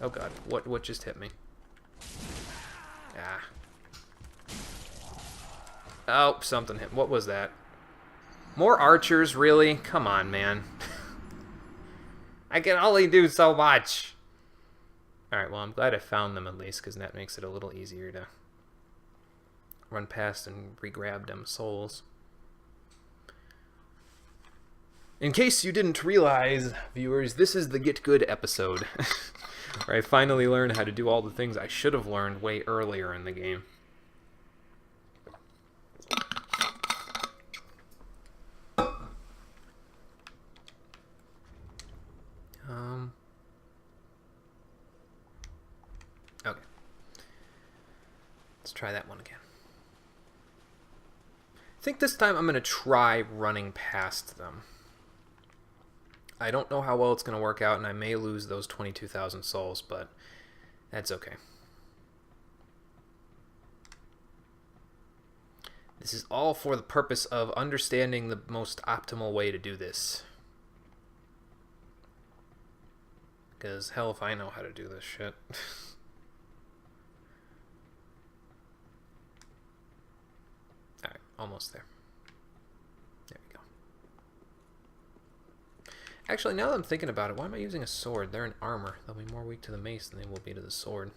Oh god, what just hit me? Ah. Oh, something hit. What was that? More archers, really? Come on, man. I can only do so much. Alright, well, I'm glad I found them at least, because that makes it a little easier to run past and re-grab them souls. In case you didn't realize, viewers, this is the Get Good episode, where I finally learned how to do all the things I should have learned way earlier in the game. Okay. Let's try that one again. I think this time I'm going to try running past them. I don't know how well it's going to work out, and I may lose those 22,000 souls, but that's okay. This is all for the purpose of understanding the most optimal way to do this. Because hell if I know how to do this shit. Alright, almost there. There we go. Actually, now that I'm thinking about it, why am I using a sword? They're in armor. They'll be more weak to the mace than they will be to the sword.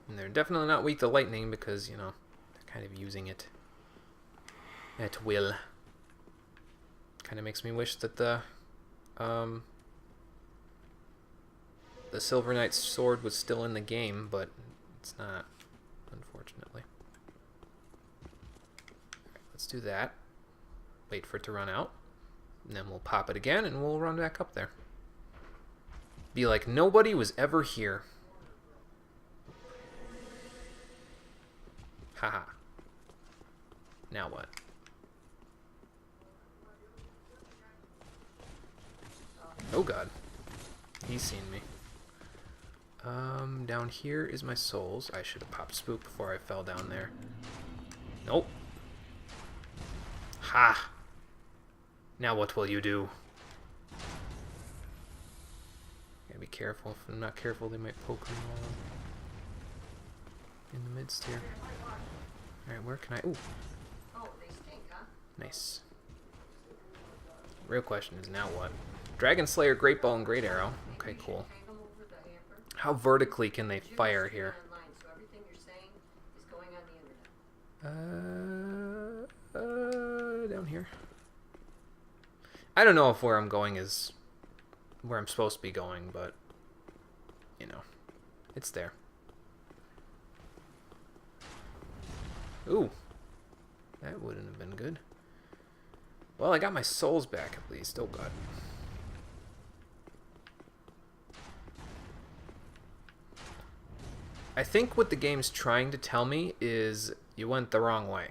And they're definitely not weak to lightning because, you know, they're kind of using it at will. Kind of makes me wish that the Silver Knight's sword was still in the game, but it's not, unfortunately. Alright, let's do that. Wait for it to run out. And then we'll pop it again, and we'll run back up there. Be like nobody was ever here. Haha. Now what? Oh god. He's seen me. Down here is my souls. I should have popped Spook before I fell down there. Nope. Ha! Now what will you do? Gotta be careful. If I'm not careful, they might poke me while I'm in the midst here. Alright, where can I... Ooh. Nice. Real question is now what? Dragon Slayer, Great Bow, and Great Arrow. Okay, cool. Hang 'em over the hamper. How vertically can they Juice fire is here? online, so everything you're saying is going on the internet. Down here. I don't know if where I'm going is where I'm supposed to be going, but you know, it's there. Ooh, that wouldn't have been good. Well, I got my souls back at least. Oh god. I think what the game's trying to tell me is you went the wrong way.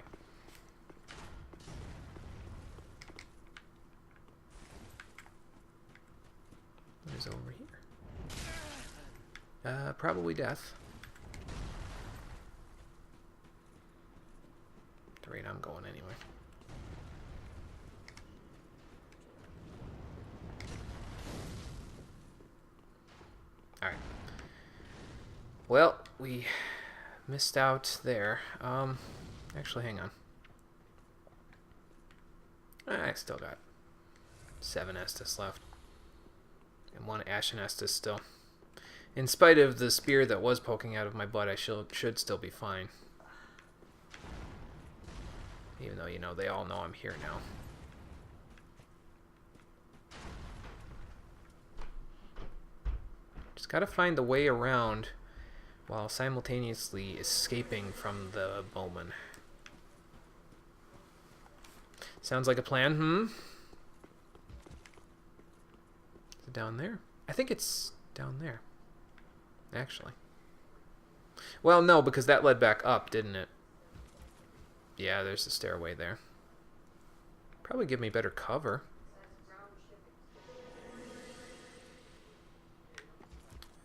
What is over here? Probably death. At the rate I'm going anyway. Alright. Well, we missed out there. Actually, hang on. I still got 7 Estus left. And 1 Ashen Estus still. In spite of the spear that was poking out of my butt, I should still be fine. Even though, you know, they all know I'm here now. Just gotta find the way around while simultaneously escaping from the bowman. Sounds like a plan, Is it down there? I think it's down there, actually. Well, no, because that led back up, didn't it? Yeah, there's the stairway there. Probably give me better cover.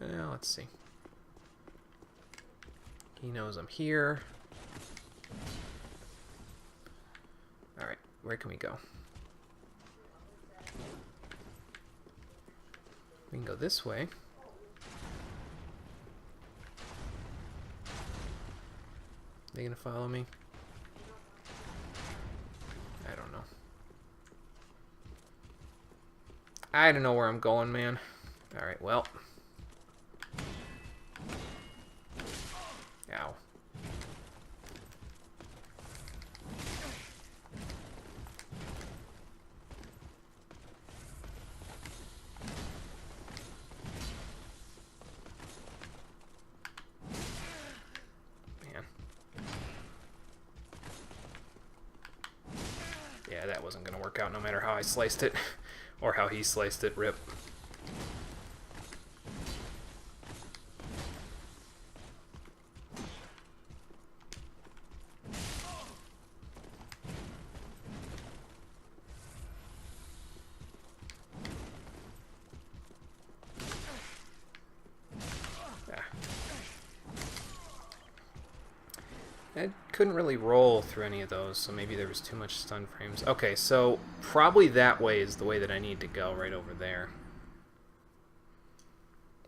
Let's see. He knows I'm here. Alright, where can we go? We can go this way. They gonna follow me? I don't know. I don't know where I'm going, man. Alright, well. Ow. Man. Yeah, that wasn't gonna work out no matter how I sliced it. Or how he sliced it, rip. I couldn't really roll through any of those, so maybe there was too much stun frames. Okay, so probably that way is the way that I need to go, right over there.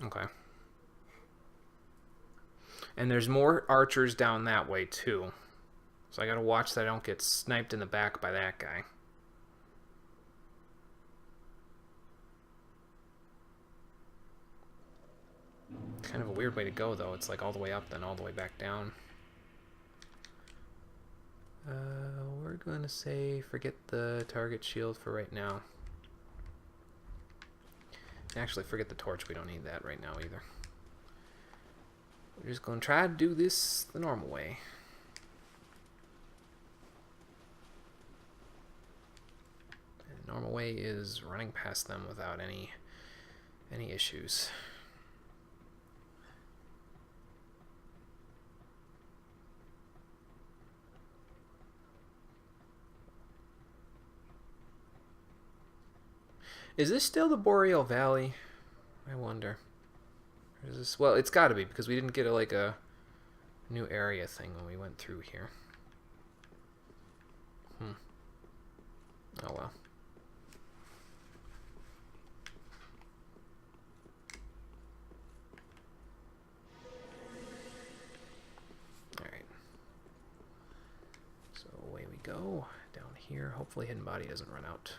Okay. And there's more archers down that way, too. So I gotta watch that I don't get sniped in the back by that guy. Kind of a weird way to go, though. It's like all the way up, then all the way back down. We're gonna say forget the target shield for right now. Actually, forget the torch. We don't need that right now either. We're just gonna try to do this the normal way. And the normal way is running past them without any issues. Is this still the Boreal Valley? I wonder. Or is this, well, it's got to be, because we didn't get like a new area thing when we went through here. Oh well. Alright. So away we go. down here. Hopefully hidden body doesn't run out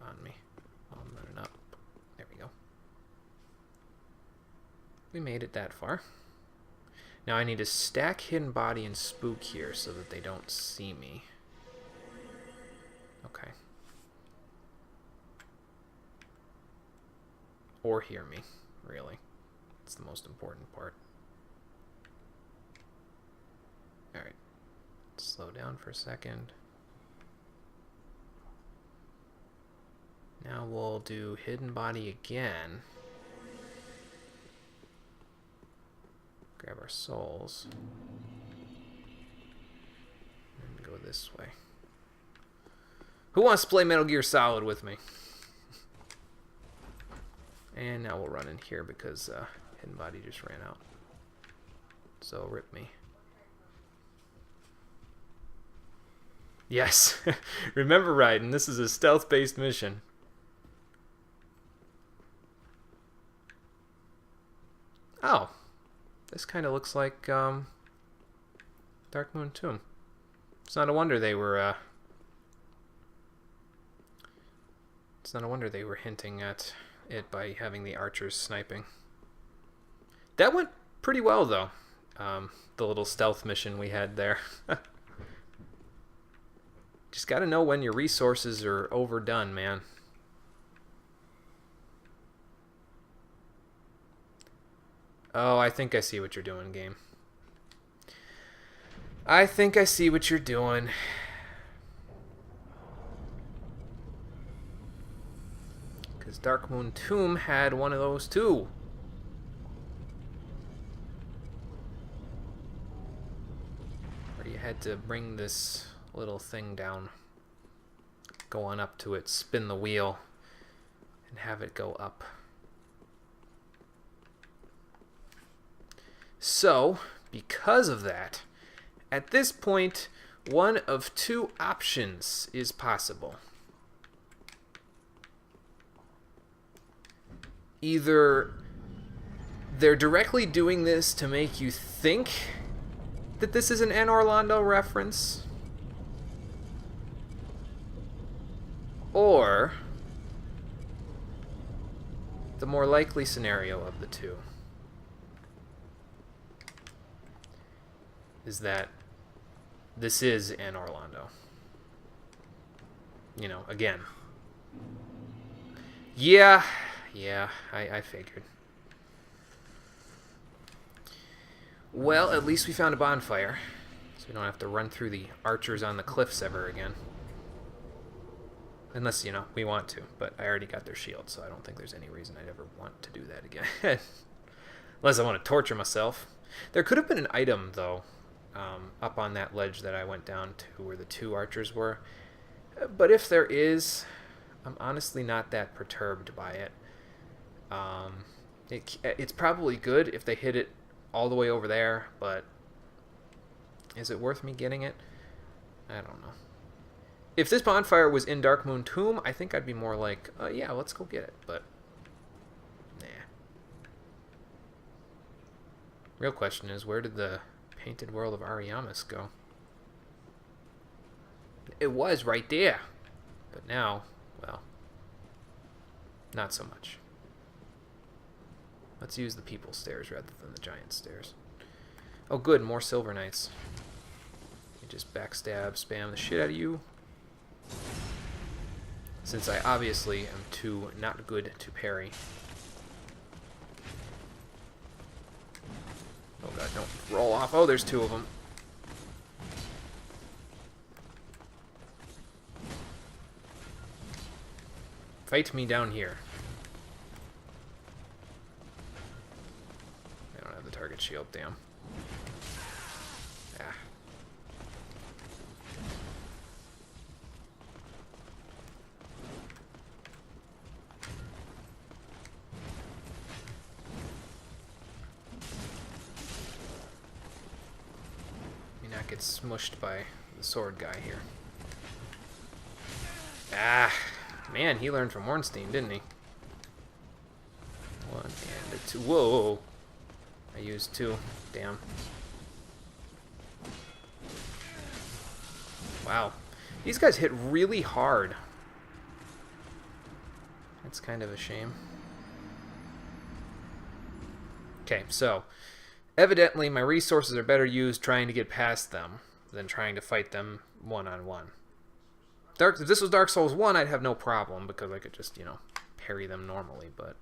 on me while I'm running up. There we go. We made it that far. Now I need to stack hidden body and spook here so that they don't see me. Okay. Or hear me, really. It's the most important part. Alright. Slow down for a second. Now we'll do hidden body again. Grab our souls. And go this way. Who wants to play Metal Gear Solid with me? And now we'll run in here because hidden body just ran out. So rip me. Yes. Remember, Raiden, this is a stealth-based mission. Oh. This kind of looks like Dark Moon Tomb. It's not a wonder they were it's not a wonder they were hinting at it by having the archers sniping. That went pretty well though. The little stealth mission we had there. Just got to know when your resources are overdone, man. Oh, I think I see what you're doing, game. I think I see what you're doing. Because Dark Moon Tomb had one of those too. Where you had to bring this little thing down. Go on up to it, spin the wheel, and have it go up. So, because of that, at this point, one of two options is possible. Either they're directly doing this to make you think that this is an Anor Londo reference, or the more likely scenario of the two is that this is Anor Londo. You know, again. Yeah, I figured. Well, at least we found a bonfire, so we don't have to run through the archers on the cliffs ever again. Unless, you know, we want to, but I already got their shield, so I don't think there's any reason I'd ever want to do that again. Unless I want to torture myself. There could have been an item, though, up on that ledge that I went down to where the two archers were. But if there is, I'm honestly not that perturbed by it. It's probably good if they hit it all the way over there, but is it worth me getting it? I don't know. If this bonfire was in Dark Moon Tomb, I think I'd be more like, yeah, let's go get it, but nah. Real question is, where did the Painted World of Ariamis go? It was right there, but now, well, not so much. Let's use the people stairs rather than the giant stairs. Oh good, more Silver Knights. You just backstab, spam the shit out of you. Since I obviously am too not good to parry. Oh god, don't roll off. Oh, there's two of them. Fight me down here. I don't have the target shield, damn. Ah. May not get smushed by the sword guy here. Ah. Man, he learned from Ornstein, didn't he? One and a two. Whoa! I used two. Damn. Wow. These guys hit really hard. That's kind of a shame. Okay, so evidently my resources are better used trying to get past them than trying to fight them one-on-one. If this was Dark Souls 1, I'd have no problem because I could just, you know, parry them normally, but...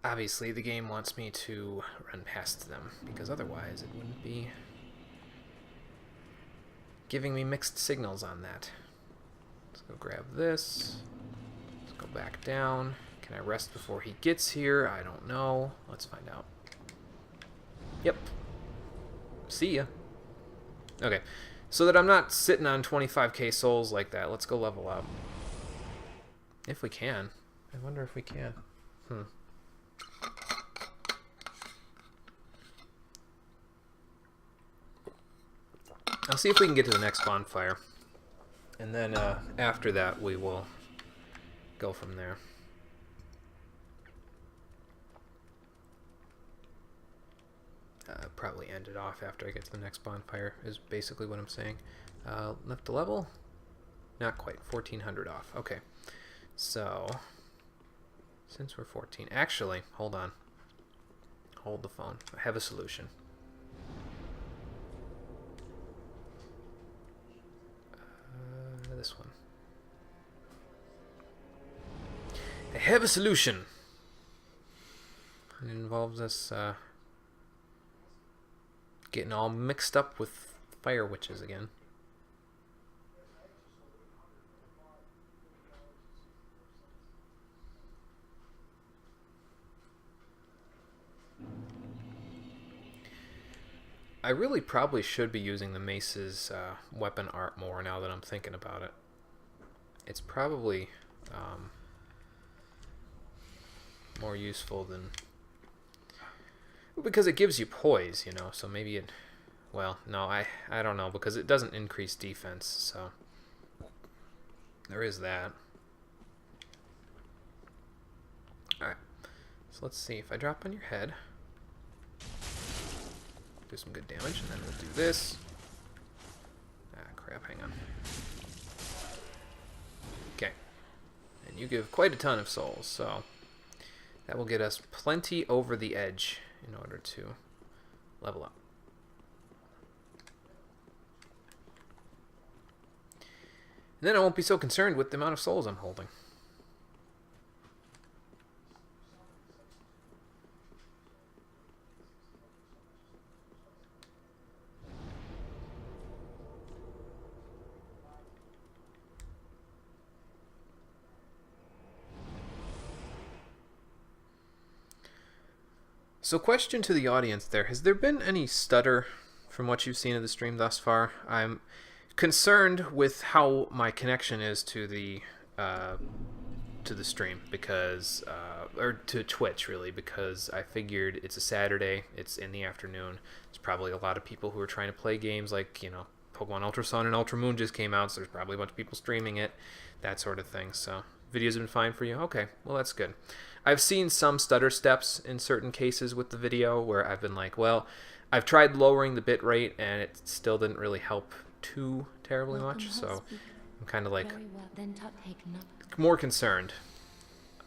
obviously, the game wants me to run past them, because otherwise it wouldn't be giving me mixed signals on that. Let's go grab this. Let's go back down. Can I rest before he gets here? I don't know. Let's find out. Yep. See ya. Okay. So that I'm not sitting on 25k souls like that, let's go level up. If we can. I wonder if we can. I'll see if we can get to the next bonfire. And then after that, we will go from there. Probably end it off after I get to the next bonfire, is basically what I'm saying. Lift the level? Not quite. 1400 off. Okay. So, since we're 14... actually, hold on. Hold the phone. I have a solution. This one. I have a solution. It involves us getting all mixed up with fire witches again. I really probably should be using the mace's weapon art more now that I'm thinking about it. It's probably more useful than... because it gives you poise, you know, so maybe it... well, no, I don't know, because it doesn't increase defense, so... there is that. Alright, so let's see, if I drop on your head... do some good damage, and then we'll do this. Ah, crap, hang on. Okay. And you give quite a ton of souls, so that will get us plenty over the edge in order to level up. And then I won't be so concerned with the amount of souls I'm holding. So question to the audience there, has there been any stutter from what you've seen of the stream thus far? I'm concerned with how my connection is to the stream, because or to Twitch really, because I figured it's a Saturday, it's in the afternoon, there's probably a lot of people who are trying to play games like, you know, Pokemon Ultra Sun and Ultra Moon just came out, so there's probably a bunch of people streaming it, that sort of thing. So videos have been fine for you? Okay, well that's good. I've seen some stutter steps in certain cases with the video where I've been like, well, I've tried lowering the bit rate and it still didn't really help too terribly much, so I'm kind of like more concerned.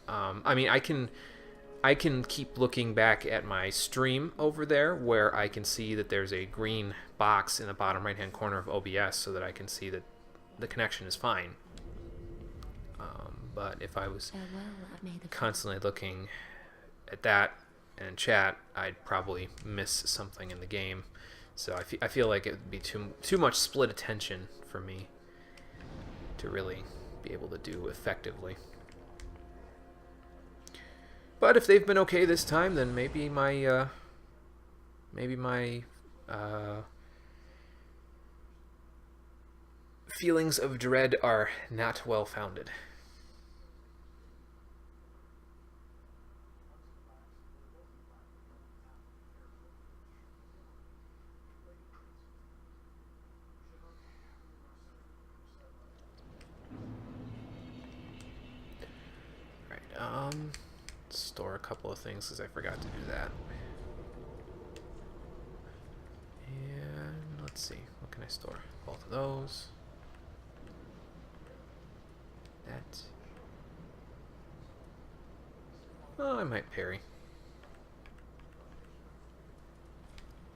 I mean, I can keep looking back at my stream over there where I can see that there's a green box in the bottom right hand corner of OBS so that I can see that the connection is fine. But if I was constantly looking at that and chat, I'd probably miss something in the game. So I feel like it would be too much split attention for me to really be able to do effectively. But if they've been okay this time, then maybe my feelings of dread are not well founded. Store a couple of things because I forgot to do that. Let's see. What can I store? Both of those. That. Oh, I might parry.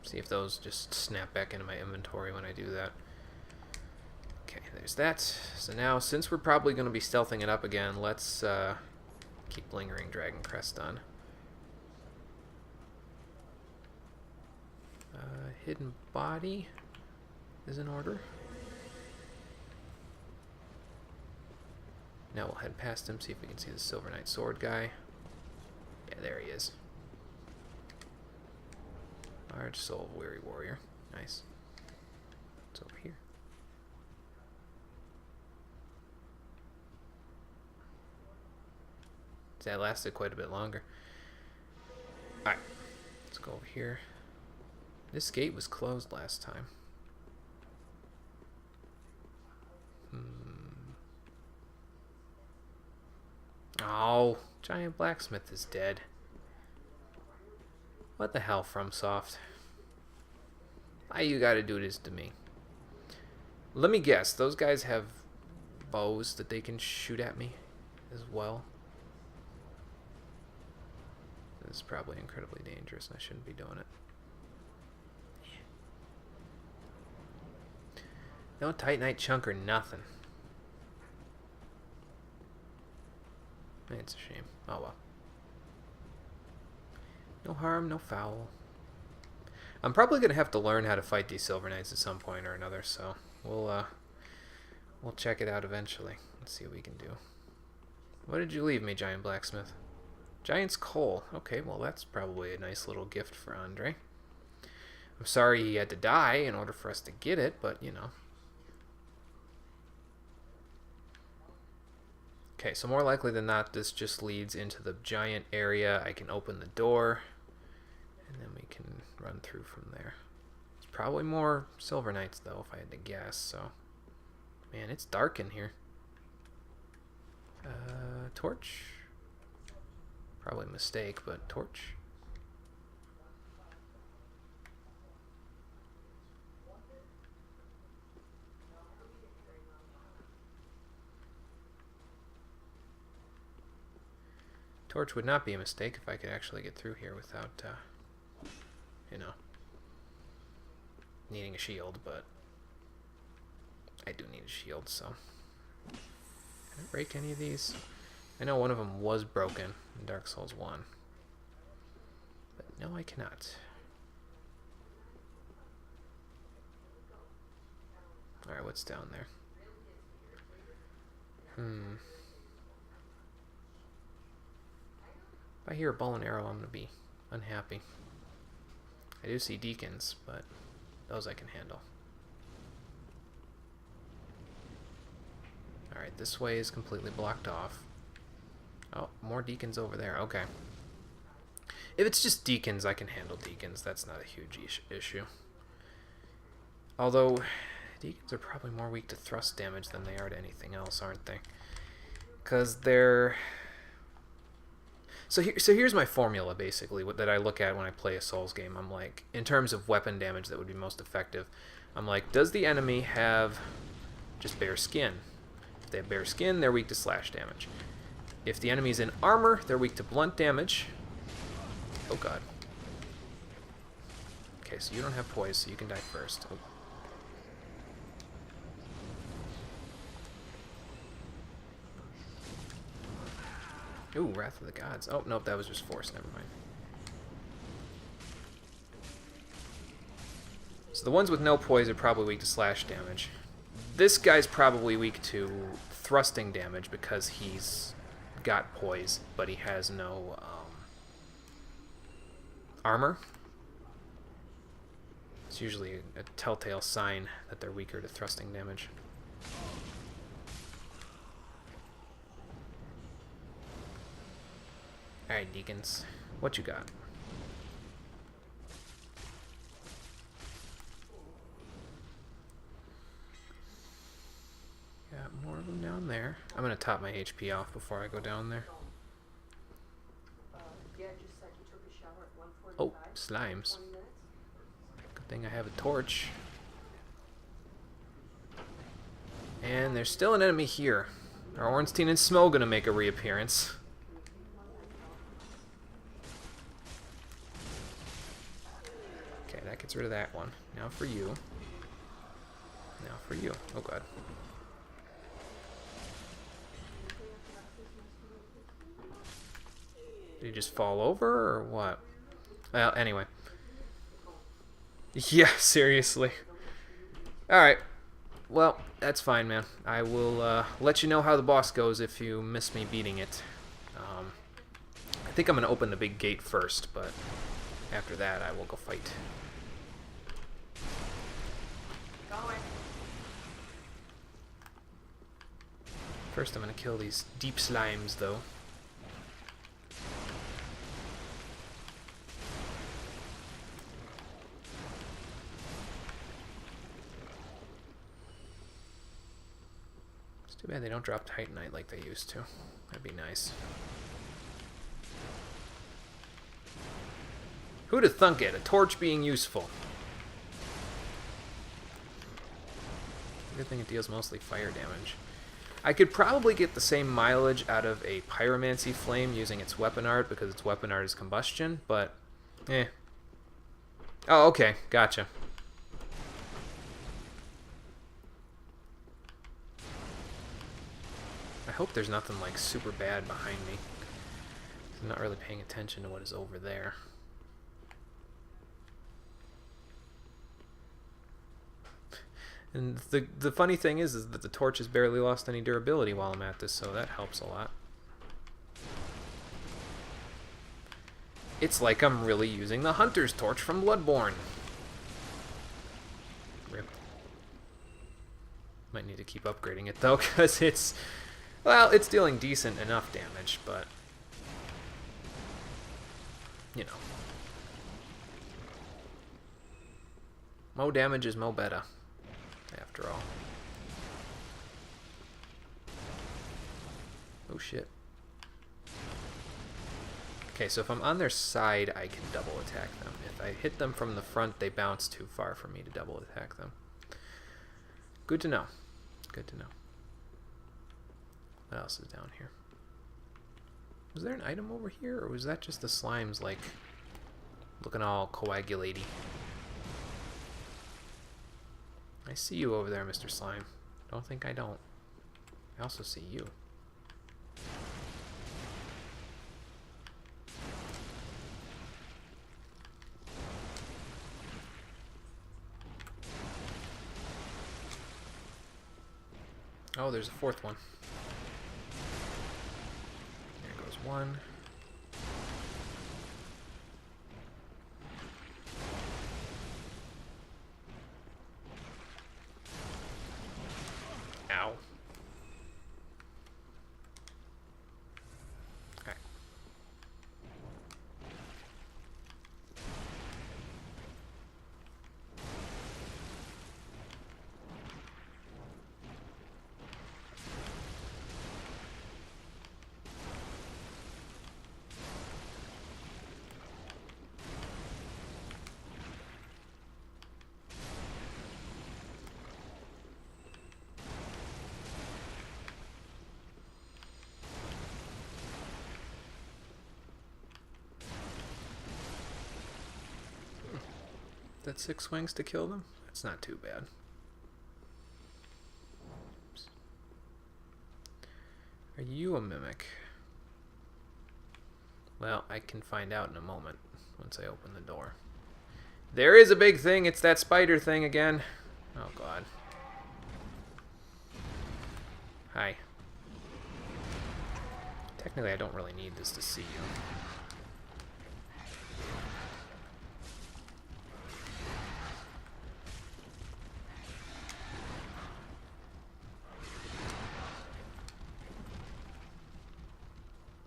See if those just snap back into my inventory when I do that. Okay, there's that. So now, since we're probably going to be stealthing it up again, let's keep Lingering Dragon Crest on. Hidden Body is in order. Now we'll head past him, see if we can see the Silver Knight Sword guy. Yeah, there he is. Large Soul of Weary Warrior. Nice. It's over here. That lasted quite a bit longer. Alright. Let's go over here. This gate was closed last time. Oh, Giant Blacksmith is dead. What the hell, FromSoft? Why you gotta do this to me? Let me guess, those guys have bows that they can shoot at me as well. This is probably incredibly dangerous and I shouldn't be doing it. No Titanite chunk or nothing. It's a shame. Oh well. No harm, no foul. I'm probably gonna have to learn how to fight these Silver Knights at some point or another, so we'll check it out eventually. Let's see what we can do. What did you leave me, Giant Blacksmith? Giant's Coal. Okay, well that's probably a nice little gift for Andre. I'm sorry he had to die in order for us to get it, but you know. Okay, so more likely than not, this just leads into the giant area. I can open the door, and then we can run through from there. It's probably more Silver Knights, though, if I had to guess, so... Man, it's dark in here. Torch? Probably a mistake, but torch. Torch would not be a mistake if I could actually get through here without, you know, needing a shield, but I do need a shield, so. Can I break any of these? I know one of them was broken in Dark Souls 1, but no, I cannot. Alright, what's down there? If I hear a bow and arrow, I'm going to be unhappy. I do see deacons, but those I can handle. Alright, this way is completely blocked off. Oh, more deacons over there. Okay. If it's just deacons, I can handle deacons. That's not a huge issue. Although, deacons are probably more weak to thrust damage than they are to anything else, aren't they? Because they're... So here's my formula, basically, that I look at when I play a Souls game. I'm like, in terms of weapon damage that would be most effective, I'm like, does the enemy have just bare skin? If they have bare skin, they're weak to slash damage. If the enemy's in armor, they're weak to blunt damage. Oh god. Okay, so you don't have poise, so you can die first. Oh. Ooh, Wrath of the Gods. Oh, nope, that was just Force. Never mind. So the ones with no poise are probably weak to slash damage. This guy's probably weak to thrusting damage because he's got poise, but he has no armor. It's usually a telltale sign that they're weaker to thrusting damage. Alright, deacons. What you got? Got more of them down there. I'm gonna top my HP off before I go down there. Yeah, just like you took a shower at 1:45. Oh, slimes. 20 minutes. Good thing I have a torch. And there's still an enemy here. Are Ornstein and Smo gonna make a reappearance? Okay, that gets rid of that one. Now for you. Now for you. Oh god. Did he just fall over or what? Well, anyway. Yeah, seriously. Alright. Well, that's fine, man. I will let you know how the boss goes if you miss me beating it. I think I'm going to open the big gate first, but after that I will go fight. First I'm going to kill these deep slimes, though. It's too bad they don't drop Titanite like they used to. That'd be nice. Who'd have thunk it? A torch being useful. Good thing it deals mostly fire damage. I could probably get the same mileage out of a Pyromancy Flame using its weapon art because its weapon art is combustion, but eh. Oh, okay. Gotcha. I hope there's nothing like super bad behind me. I'm not really paying attention to what is over there. And the funny thing is that the torch has barely lost any durability while I'm at this, so that helps a lot. It's like I'm really using the Hunter's Torch from Bloodborne. Rip. Might need to keep upgrading it though, because it's... well, it's dealing decent enough damage, but... you know. Mo damage is mo better. After all. Oh shit. Okay, so if I'm on their side, I can double attack them. If I hit them from the front, they bounce too far for me to double attack them. Good to know. Good to know. What else is down here? Was there an item over here, or was that just the slimes, like, looking all coagulaty? I see you over there, Mr. Slime. Don't think I don't. I also see you. Oh, there's a fourth one. There goes one. Ow. Okay. That 6 swings to kill them? That's not too bad. Oops. Are you a mimic? Well, I can find out in a moment once I open the door. There is a big thing. It's that spider thing again. Oh, God. Hi. Technically, I don't really need this to see you.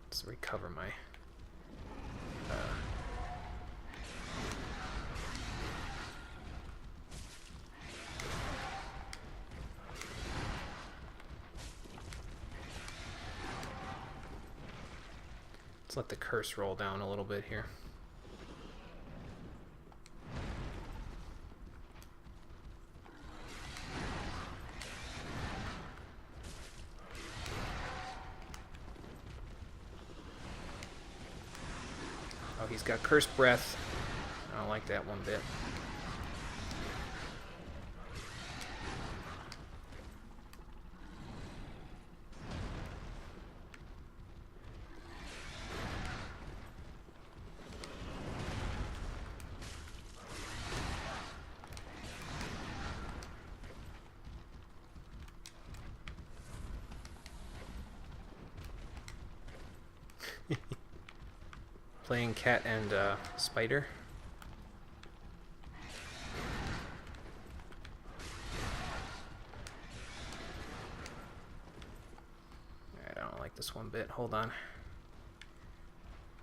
Let's recover my... Let's let the curse roll down a little bit here. Oh, he's got Curse Breath. I don't like that one bit. Playing cat and spider. Alright, I don't like this one bit. Hold on. Let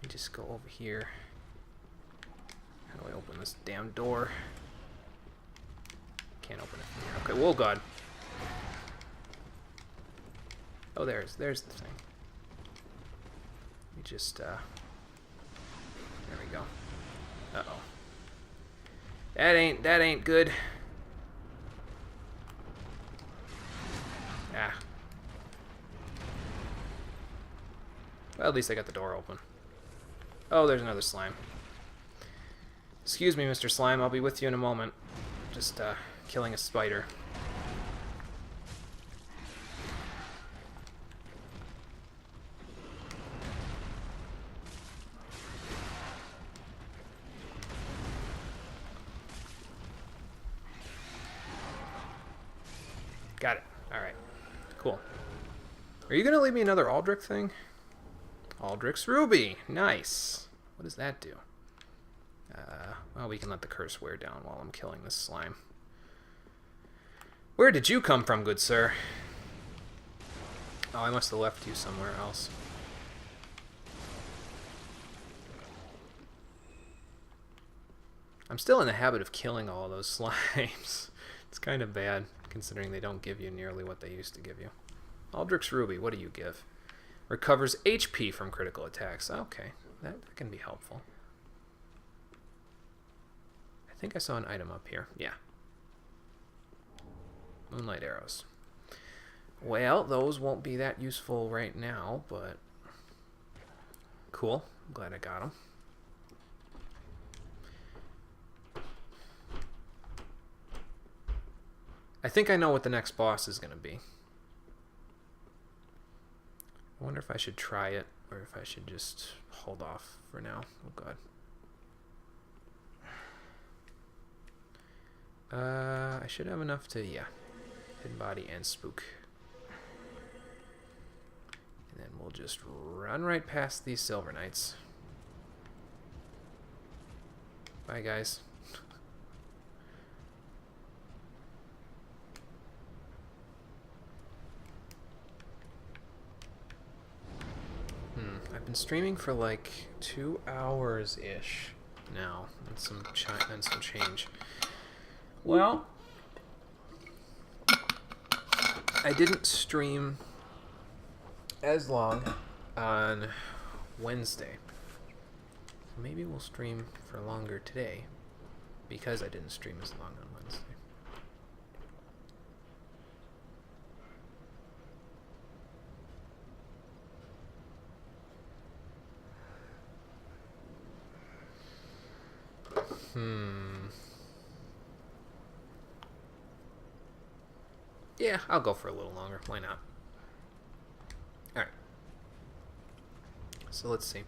me just go over here. How do I open this damn door? Can't open it from here. Okay, whoa, God. Oh, there's the thing. Let me just, there we go. Uh-oh. That ain't good. Ah. Well, at least I got the door open. Oh, there's another slime. Excuse me, Mr. Slime. I'll be with you in a moment. Just, killing a spider. Got it. Alright. Cool. Are you gonna leave me another Aldrich thing? Aldrich's Ruby. Nice. What does that do? Well, we can let the curse wear down while I'm killing this slime. Where did you come from, good sir? Oh, I must have left you somewhere else. I'm still in the habit of killing all those slimes. It's kind of bad, considering they don't give you nearly what they used to give you. Aldrich's Ruby, what do you give? Recovers HP from critical attacks. Okay, that can be helpful. I think I saw an item up here. Yeah. Moonlight arrows. Well, those won't be that useful right now, but cool. I'm glad I got them. I think I know what the next boss is going to be. I wonder if I should try it or if I should just hold off for now. Oh god. I should have enough to, yeah. Hidden Body and Spook. And then we'll just run right past these Silver Knights. Bye, guys. I've been streaming for like 2 hours-ish now, and some change. Well, I didn't stream as long on Wednesday. Maybe we'll stream for longer today, because I didn't stream as long on Wednesday. Yeah, I'll go for a little longer. Why not? Alright. So let's see.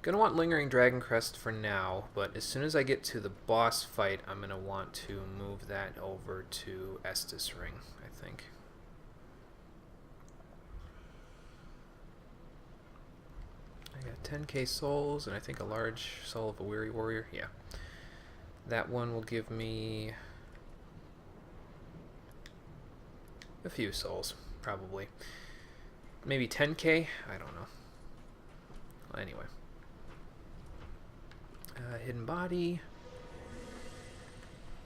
Gonna want Lingering Dragon Crest for now, but as soon as I get to the boss fight, I'm gonna want to move that over to Estus Ring, I think. I got 10k souls, and I think a large soul of a weary warrior. Yeah. That one will give me a few souls, probably. Maybe 10k? I don't know. Well, anyway. Hidden Body.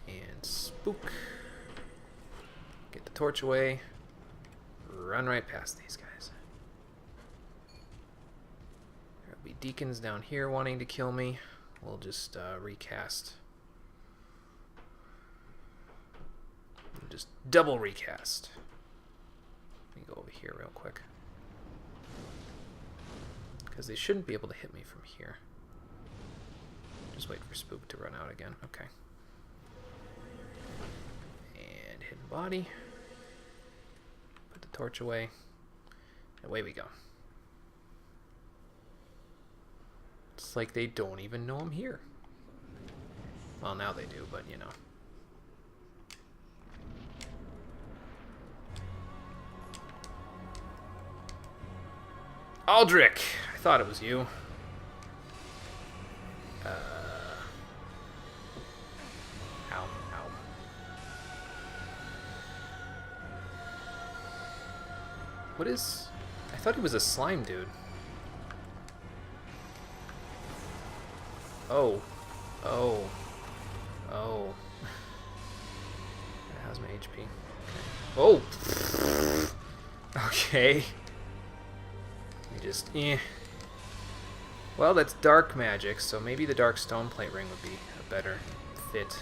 And Spook. Get the torch away. Run right past these guys. There'll be deacons down here wanting to kill me. We'll just recast. Just double recast. Let me go over here real quick. Because they shouldn't be able to hit me from here. Just wait for Spook to run out again. Okay. And hidden body. Put the torch away. Away we go. It's like they don't even know I'm here. Well, now they do, but you know. Aldrich! I thought it was you. Ow, ow. What is... I thought he was a slime dude. Oh. Oh. Oh. How's my HP? Okay. Oh! Okay. Let me just... Well, that's dark magic, so maybe the dark stone plate ring would be a better fit.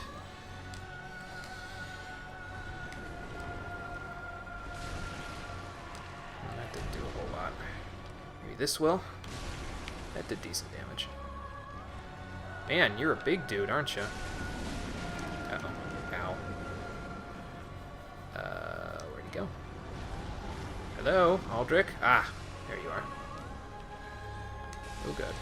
That didn't do a whole lot. Maybe this will? That did decent damage. Man, you're a big dude, aren't you? Uh-oh. Ow. Where'd he go? Hello, Aldrich? Ah, there you are. Oh, good.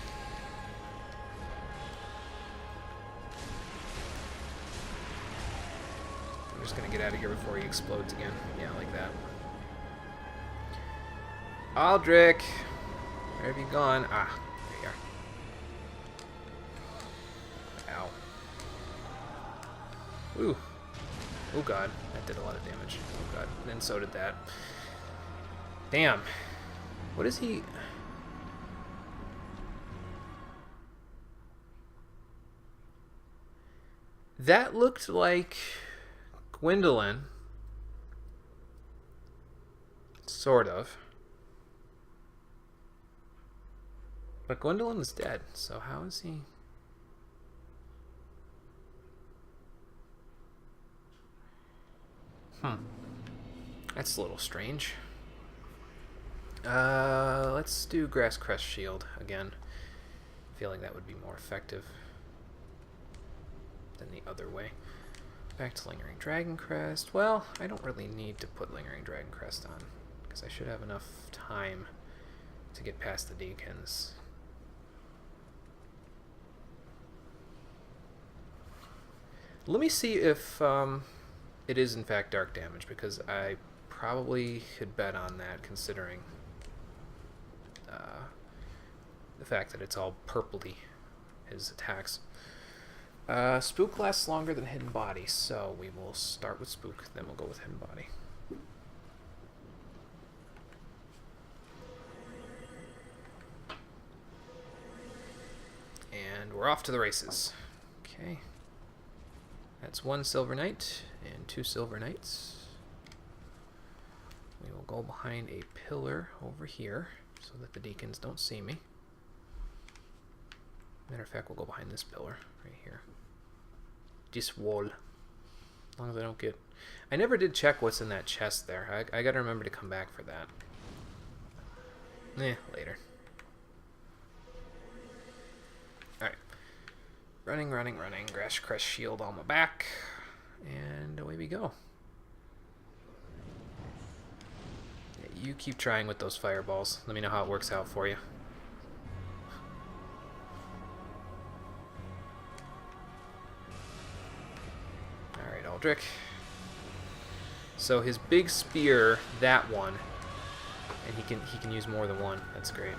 I'm just gonna get out of here before he explodes again. Yeah, like that. Aldrich! Where have you gone? Ah, there you are. Ow. Ooh. Oh god, that did a lot of damage. Oh god, and then so did that. Damn. What is he... That looked like Gwendolyn. Sort of. But Gwendolyn is dead, so how is he... That's a little strange. Let's do Grass Crest Shield again. Feeling that would be more effective than the other way. Back to Lingering Dragon Crest. Well, I don't really need to put Lingering Dragon Crest on, because I should have enough time to get past the deacons. Let me see if it is in fact dark damage, because I probably could bet on that, considering the fact that it's all purpley, his attacks. Spook lasts longer than Hidden Body, so we will start with Spook, then we'll go with Hidden Body. And we're off to the races. Okay. That's 1 Silver Knight and 2 Silver Knights. We will go behind a pillar over here so that the deacons don't see me. Matter of fact, we'll go behind this pillar right here. This wall. As long as I don't get... I never did check what's in that chest there. I gotta remember to come back for that. Later. Alright. Running, running, running. Grass Crest Shield on my back. And away we go. Yeah, you keep trying with those fireballs. Let me know how it works out for you. Alright, Aldrich. So his big spear, that one, and he can use more than one. That's great.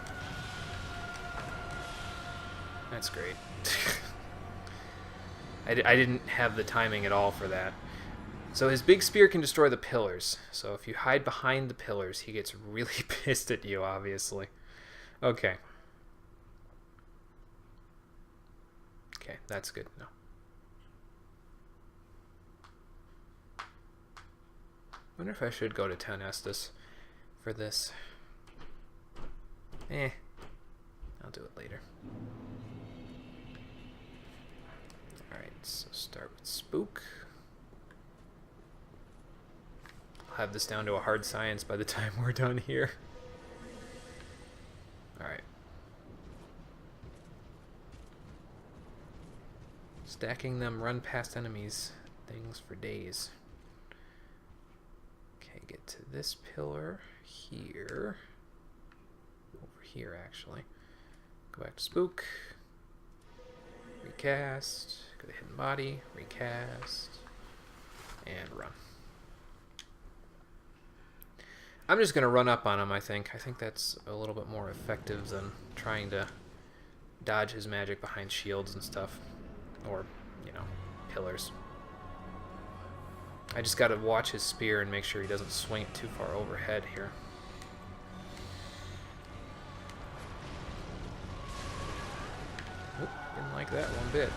That's great. I didn't have the timing at all for that. So his big spear can destroy the pillars. So if you hide behind the pillars, he gets really pissed at you, obviously. Okay. Okay, that's good. No. Wonder if I should go to Town Estus for this. I'll do it later. Alright, so start with Spook. I'll have this down to a hard science by the time we're done here. Alright. Stacking them run past enemies things for days. Okay, get to this pillar here. Over here, actually. Go back to Spook. Recast. Go to Hidden Body. Recast. And run. I'm just going to run up on him, I think. I think that's a little bit more effective than trying to dodge his magic behind shields and stuff. Or, you know, pillars. I just got to watch his spear and make sure he doesn't swing it too far overhead here. Oop, didn't like that one bit.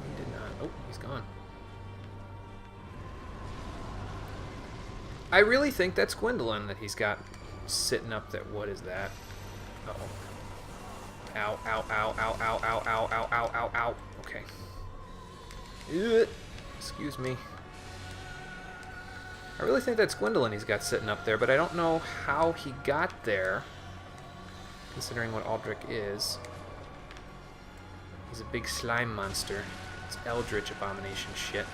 He did not. Oh, he's gone. I really think that's Gwendolyn that he's got sitting up there. What is that? Uh-oh. Ow, ow, ow, ow, ow, ow, ow, ow, ow, ow, ow. Okay. Ugh. Excuse me. I really think that's Gwendolyn he's got sitting up there, but I don't know how he got there, considering what Aldrich is. He's a big slime monster. It's Eldritch Abomination shit.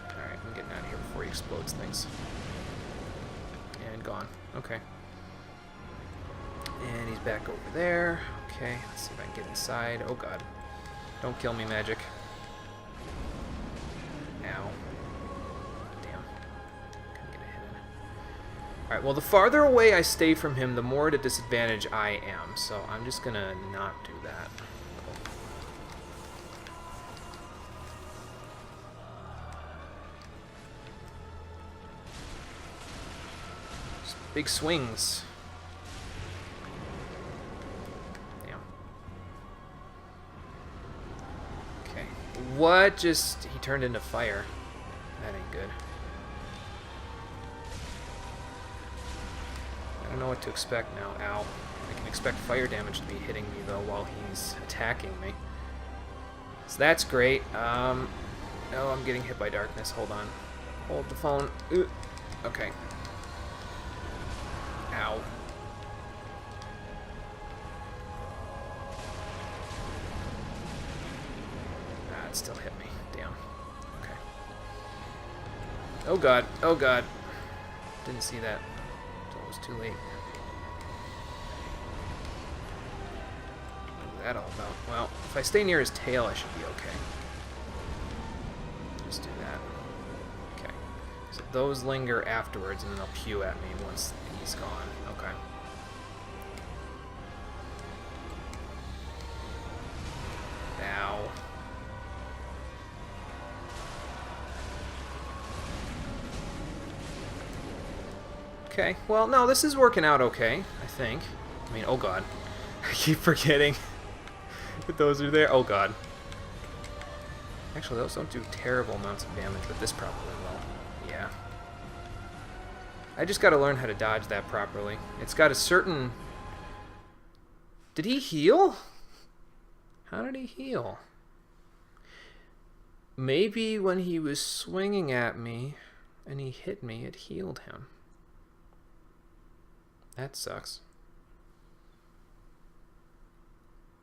Alright, I'm getting out of here before he explodes things. And gone. Okay. And he's back over there. Okay, let's see if I can get inside. Oh god. Don't kill me, magic. Ow. Damn. Couldn't get a hit in. Alright, well, the farther away I stay from him, the more at a disadvantage I am. So I'm just gonna not do that. Just big swings. What just... he turned into fire. That ain't good. I don't know what to expect now. Ow. I can expect fire damage to be hitting me, though, while he's attacking me. So that's great. Oh, I'm getting hit by darkness. Hold on. Hold the phone. Okay. Ow. It still hit me. Damn. Okay. Oh god. Oh god. Didn't see that until it was too late. What was that all about? Well, if I stay near his tail, I should be okay. Just do that. Okay. So those linger afterwards, and then they'll pew at me once he's gone. Okay. Ow. Okay, well, no, this is working out okay, I think. I mean, oh god. I keep forgetting that those are there. Oh god. Actually, those don't do terrible amounts of damage, but this probably will. Yeah. I just gotta learn how to dodge that properly. It's got a certain... Did he heal? How did he heal? Maybe when he was swinging at me and he hit me, it healed him. That sucks.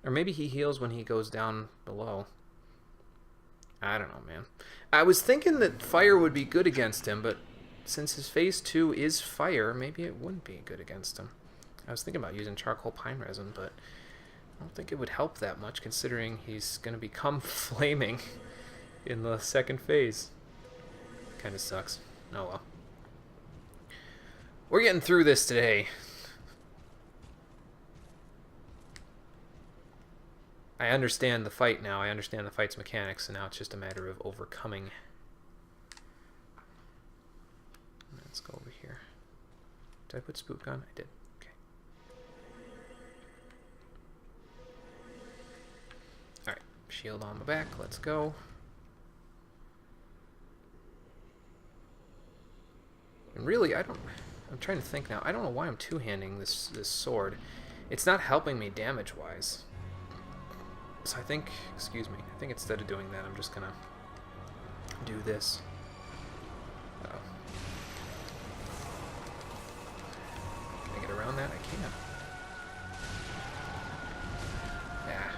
Or maybe he heals when he goes down below. I don't know, man. I was thinking that fire would be good against him, but since his phase 2 is fire, maybe it wouldn't be good against him. I was thinking about using charcoal pine resin, but I don't think it would help that much, considering he's going to become flaming in the second phase. Kind of sucks. Oh well. We're getting through this today. I understand the fight now. I understand the fight's mechanics, and now it's just a matter of overcoming. Let's go over here. Did I put Spook on? I did. Okay. Alright. Shield on my back. Let's go. And really, I'm trying to think now. I don't know why I'm two-handing this sword. It's not helping me damage-wise. So I think, excuse me, I think instead of doing that, I'm just gonna do this. Uh-oh. around that? I can. Yeah.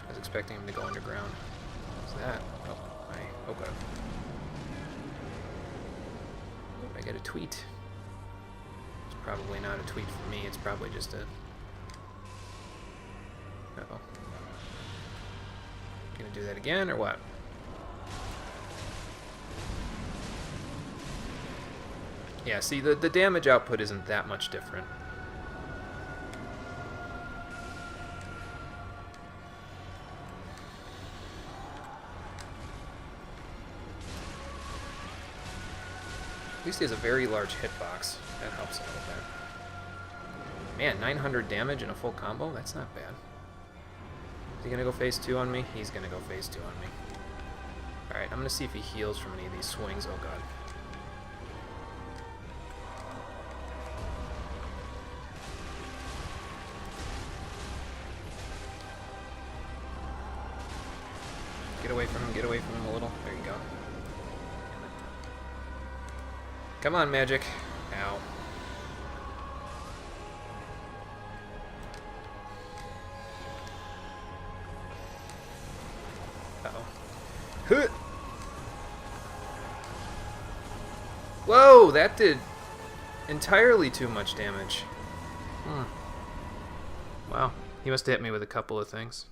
I was expecting him to go underground. What's that? Oh, okay. I get a tweet. It's probably not a tweet from me. It's probably just a... Uh-oh. Gonna do that again, or what? Yeah, see, the damage output isn't that much different. At least he has a very large hitbox. That helps a little bit. Man, 900 damage in a full combo? That's not bad. Is he gonna go phase 2 on me? He's gonna go phase 2 on me. Alright, I'm gonna see if he heals from any of these swings. Oh god. Get away from him a little. There you go. Come on, magic. Ow. Uh-oh. Huh. Whoa, that did entirely too much damage. Wow. He must have hit me with a couple of things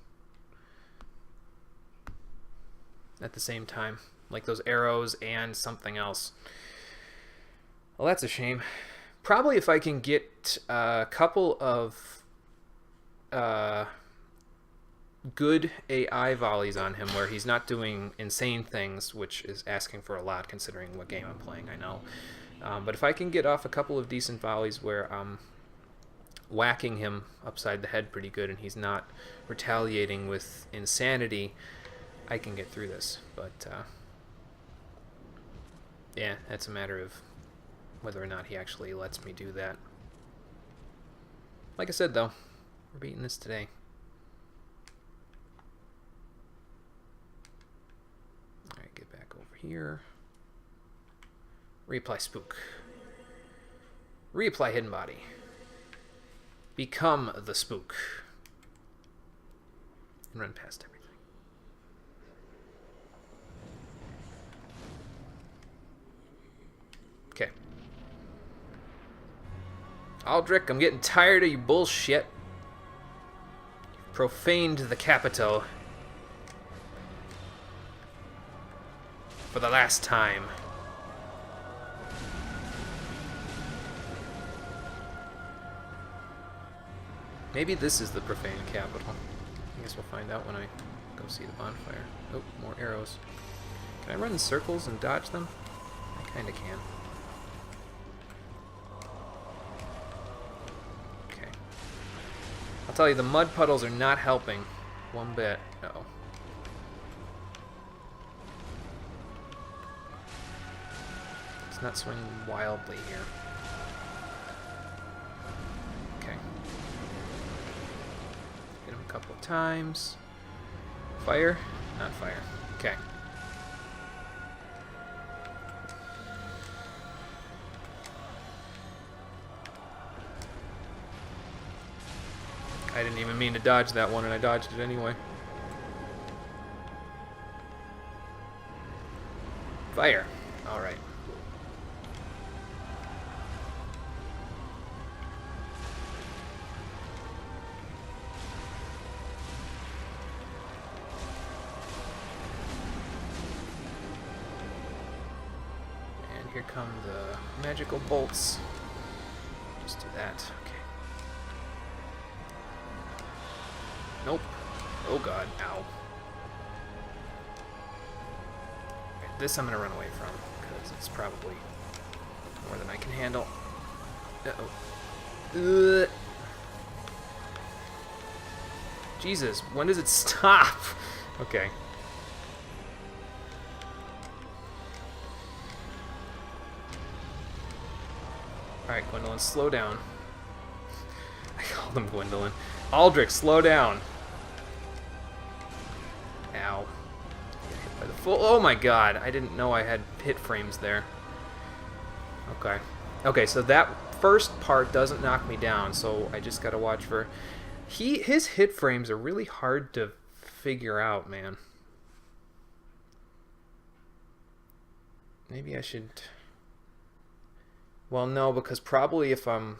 at the same time. Like those arrows and something else. Well, that's a shame. Probably if I can get a couple of good AI volleys on him where he's not doing insane things, which is asking for a lot considering what game I'm playing, I know. But if I can get off a couple of decent volleys where I'm whacking him upside the head pretty good and he's not retaliating with insanity, I can get through this. But yeah, that's a matter of whether or not he actually lets me do that. Like I said, though, we're beating this today. Alright, get back over here. Reapply Spook. Reapply Hidden Body. Become the Spook. And run past everything. Okay. Aldrich, I'm getting tired of your bullshit. You've profaned the capital. For the last time. Maybe this is the profaned capital. I guess we'll find out when I go see the bonfire. Oh, more arrows. Can I run in circles and dodge them? I kinda can. I'll tell you, the mud puddles are not helping one bit. Uh-oh. Let's not swing wildly here. Okay. Hit him a couple of times. Fire? Not fire. Okay. I didn't even mean to dodge that one, and I dodged it anyway. Fire. Alright. And here come the magical bolts. Just do that. Okay. Nope. Oh god, ow. Right, this I'm gonna run away from, because it's probably more than I can handle. Uh-oh. Jesus, when does it stop? Okay. Alright, Gwendolyn, slow down. I called him Gwendolyn. Aldrich, slow down. Ow. Hit by the full. Oh my god, I didn't know I had hit frames there. Okay. Okay, so that first part doesn't knock me down, so I just gotta watch for... His hit frames are really hard to figure out, man. Maybe I should... Well, no, because probably if I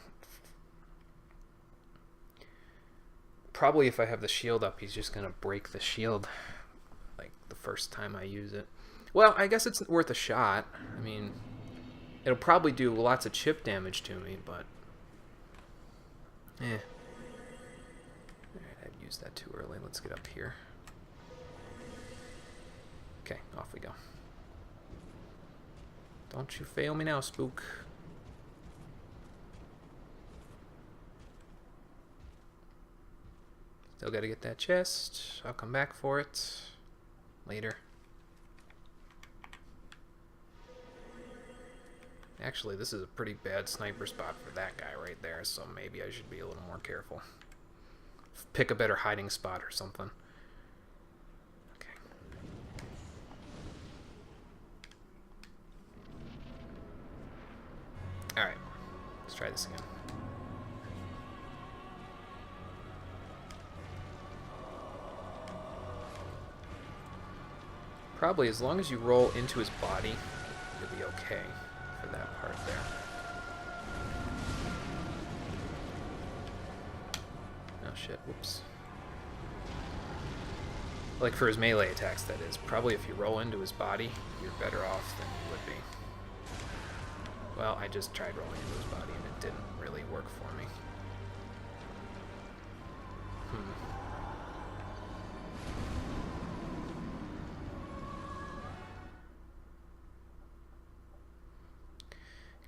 have the shield up, he's just gonna break the shield, like, the first time I use it. Well, I guess it's worth a shot. I mean, it'll probably do lots of chip damage to me, but... Alright, I've used that too early. Let's get up here. Okay, off we go. Don't you fail me now, Spook. Still gotta get that chest. I'll come back for it later. Actually, this is a pretty bad sniper spot for that guy right there, so maybe I should be a little more careful. Pick a better hiding spot or something. Okay. Alright. Let's try this again. Probably as long as you roll into his body, you'll be okay for that part there. Oh shit, whoops. Like for his melee attacks, that is. Probably if you roll into his body, you're better off than you would be. Well, I just tried rolling into his body and it didn't really work for me.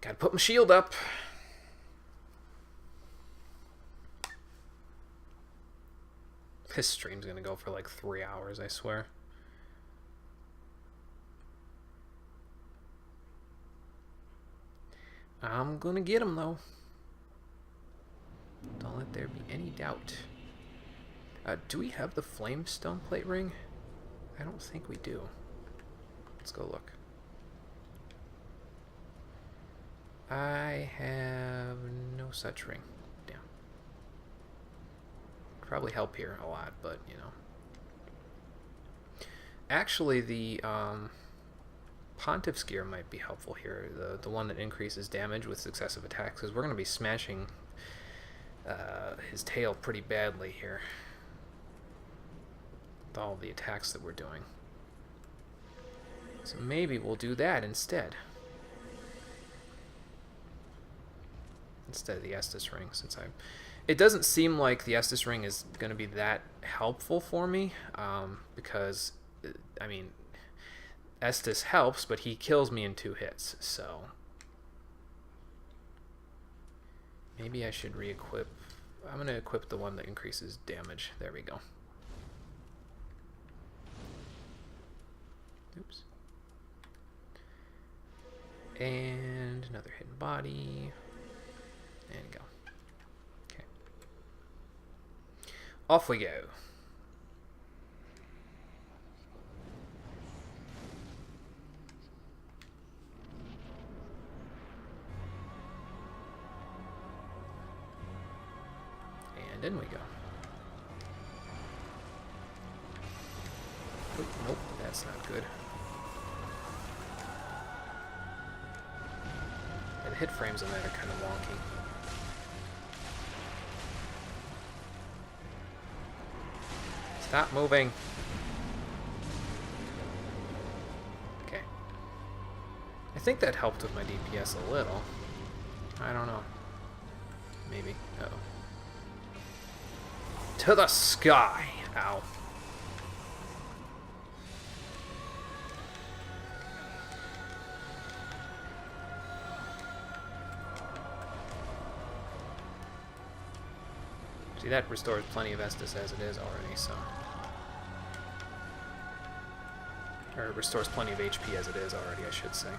Gotta put my shield up. This stream's gonna go for like 3 hours, I swear. I'm gonna get him though. Don't let there be any doubt. Do we have the Flamestone plate ring? I don't think we do. Let's go look. I have no such ring. Damn. Probably help here a lot, but you know. Actually, the Pontiff's Gear might be helpful here. The one that increases damage with successive attacks, because we're going to be smashing his tail pretty badly here. With all the attacks that we're doing. So maybe we'll do that instead. Instead of the Estus ring, since it doesn't seem like the Estus ring is going to be that helpful for me, because, I mean, Estus helps, but he kills me in 2 hits, so maybe I should re-equip. I'm going to equip the one that increases damage. There we go. Oops. And another hidden body. And go. Okay. Off we go. And in we go. Oop, nope, that's not good. And the hit frames on that are kind of wonky. Stop moving. Okay. I think that helped with my DPS a little. I don't know. Maybe. Uh-oh. To the sky! Ow. See, that restores plenty of Estus as it is already, so... Or it restores plenty of HP as it is already, I should say.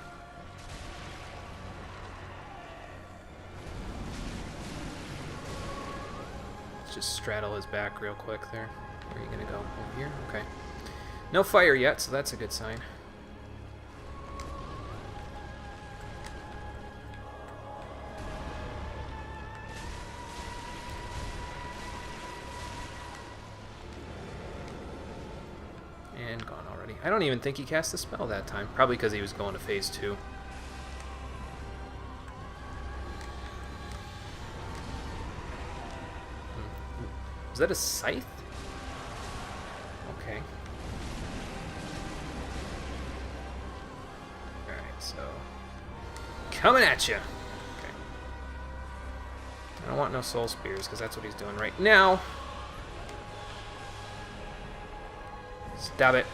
Let's just straddle his back real quick there. Where are you gonna go? Over here? Okay. No fire yet, so that's a good sign. I don't even think he cast a spell that time. Probably because he was going to phase 2. Is that a scythe? Okay. Alright, so... coming at you! Okay. I don't want no soul spears, because that's what he's doing right now. Stop it.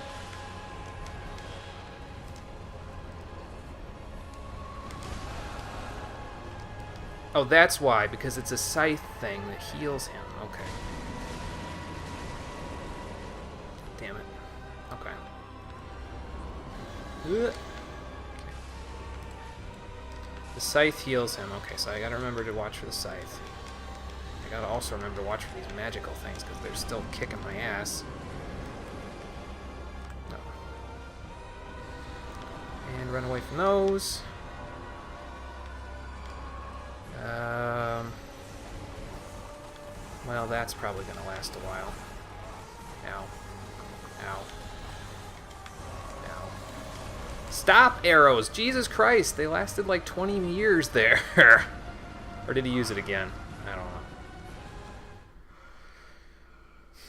Oh, that's why, because it's a scythe thing that heals him. Okay. Damn it. Okay. Ugh. The scythe heals him. Okay, so I gotta remember to watch for the scythe. I gotta also remember to watch for these magical things, because they're still kicking my ass. No. And run away from those. Well, that's probably gonna last a while. Ow. Ow. Ow. Stop arrows! Jesus Christ! They lasted like 20 years there. Or did he use it again? I don't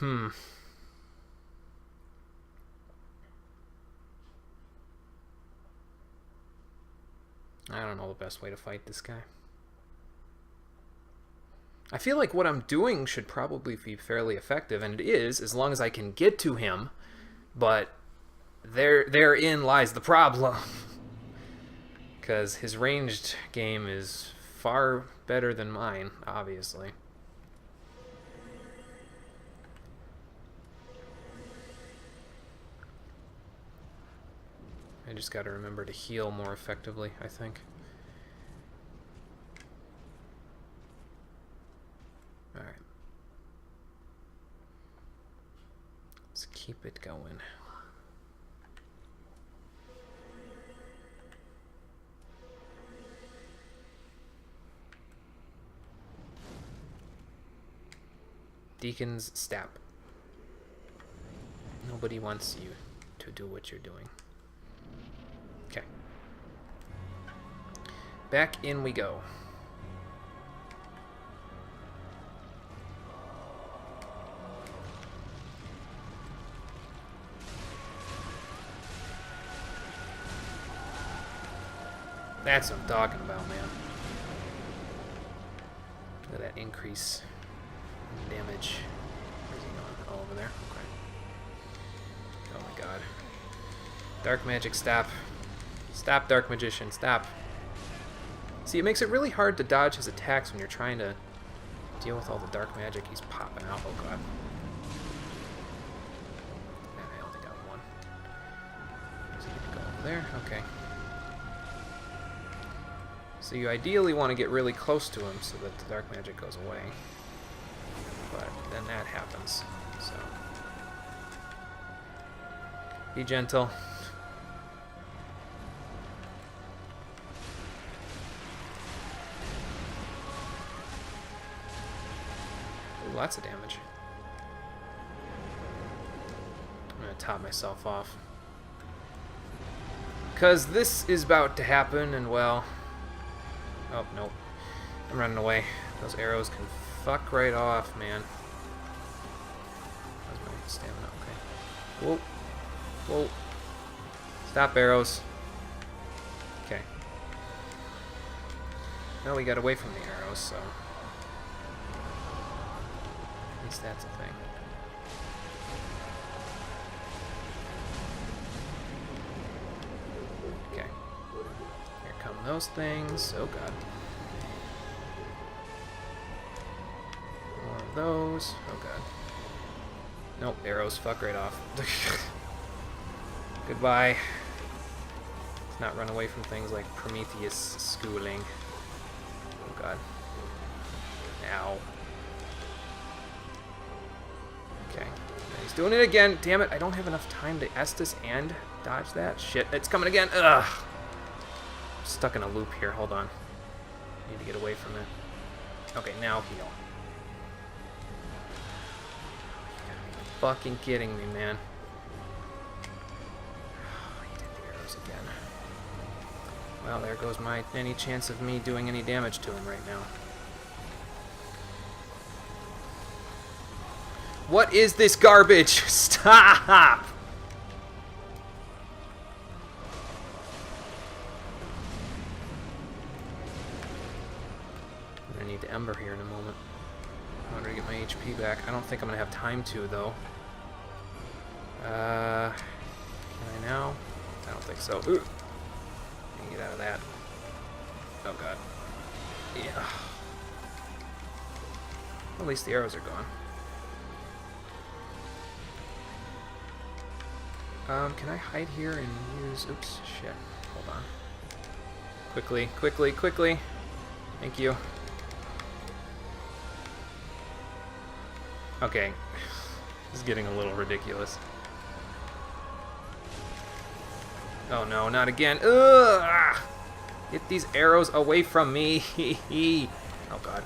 know. I don't know the best way to fight this guy. I feel like what I'm doing should probably be fairly effective, and it is, as long as I can get to him, but therein lies the problem. Because his ranged game is far better than mine, obviously. I just gotta remember to heal more effectively, I think. Alright. Let's keep it going. Deacon's Stap. Nobody wants you to do what you're doing. Okay. Back in we go. That's what I'm talking about, man. Look at that increase in damage. Where's he going? Oh, over there? Okay. Oh my god. Dark magic, stop. Stop, Dark Magician, stop. See, it makes it really hard to dodge his attacks when you're trying to deal with all the dark magic he's popping out. Oh god. And I only got one. So you can go over there. Okay. So you ideally want to get really close to him so that the dark magic goes away. But then that happens, so... be gentle. Ooh, lots of damage. I'm gonna top myself off. Because this is about to happen, and well... oh, nope. I'm running away. Those arrows can fuck right off, man. How's my stamina? Okay. Whoa. Whoa. Stop arrows. Okay. No, we got away from the arrows, so... at least that's a thing. Okay. Here come those things. Oh god. More of those. Oh god. Nope, arrows fuck right off. Goodbye. Let's not run away from things like Prometheus schooling. Oh god. Ow. Okay. He's doing it again. Damn it, I don't have enough time to Estus and dodge that. Shit, it's coming again. Ugh. I'm stuck in a loop here. Hold on. Need to get away from it. Okay, now heal. You gotta be fucking kidding me, man. Well, there goes my any chance of me doing any damage to him right now. What is this garbage? Stop! I'm gonna need the Ember here in a moment in order to get my HP back. I don't think I'm gonna have time to, though. Can I now? I don't think so. Ooh. Get out of that. Oh god. Yeah. At least the arrows are gone. Can I hide here and use... Oops, shit. Hold on. Quickly, quickly, quickly. Thank you. Okay. This is getting a little ridiculous. Oh no, not again. Ugh! Get these arrows away from me. Oh god.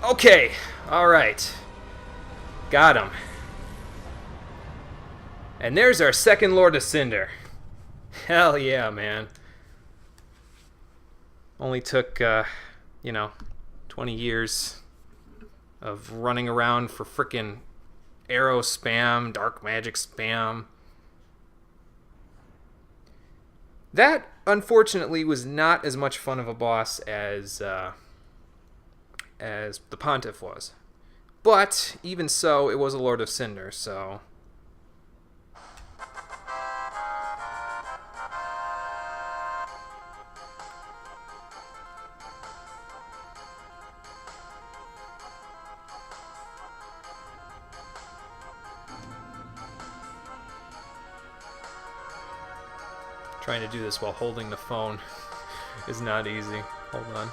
Okay, alright. Got him. And there's our second Lord of Cinder. Hell yeah, man. Only took, 20 years of running around for frickin' arrow spam, dark magic spam. That, unfortunately, was not as much fun of a boss as the Pontiff was. But, even so, it was a Lord of Cinder, so... Trying to do this while holding the phone is not easy. Hold on.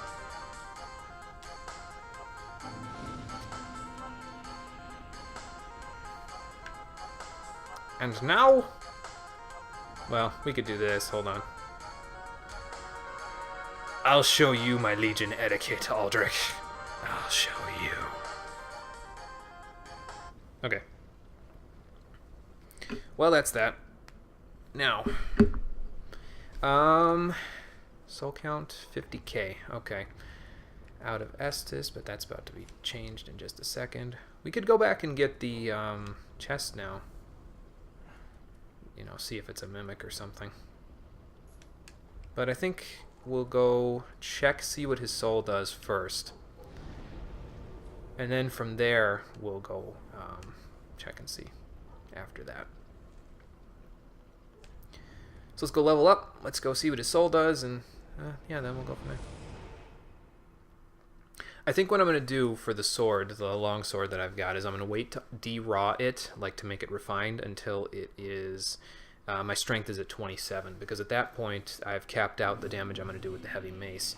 And now? Well, we could do this. Hold on. I'll show you my Legion etiquette, Aldrich. I'll show you. Okay. Well, that's that. Now. Soul count 50k. Okay. Out of Estus, but that's about to be changed in just a second. We could go back and get the chest now. You know, see if it's a mimic or something. But I think we'll go check, see what his soul does first. And then from there, we'll go check and see after that. So let's go level up. Let's go see what his soul does, and yeah, then we'll go from there. I think what I'm going to do for the sword, the long sword that I've got, is I'm going to wait to de-raw it, like to make it refined, until it is, my strength is at 27, because at that point I've capped out the damage I'm going to do with the heavy mace,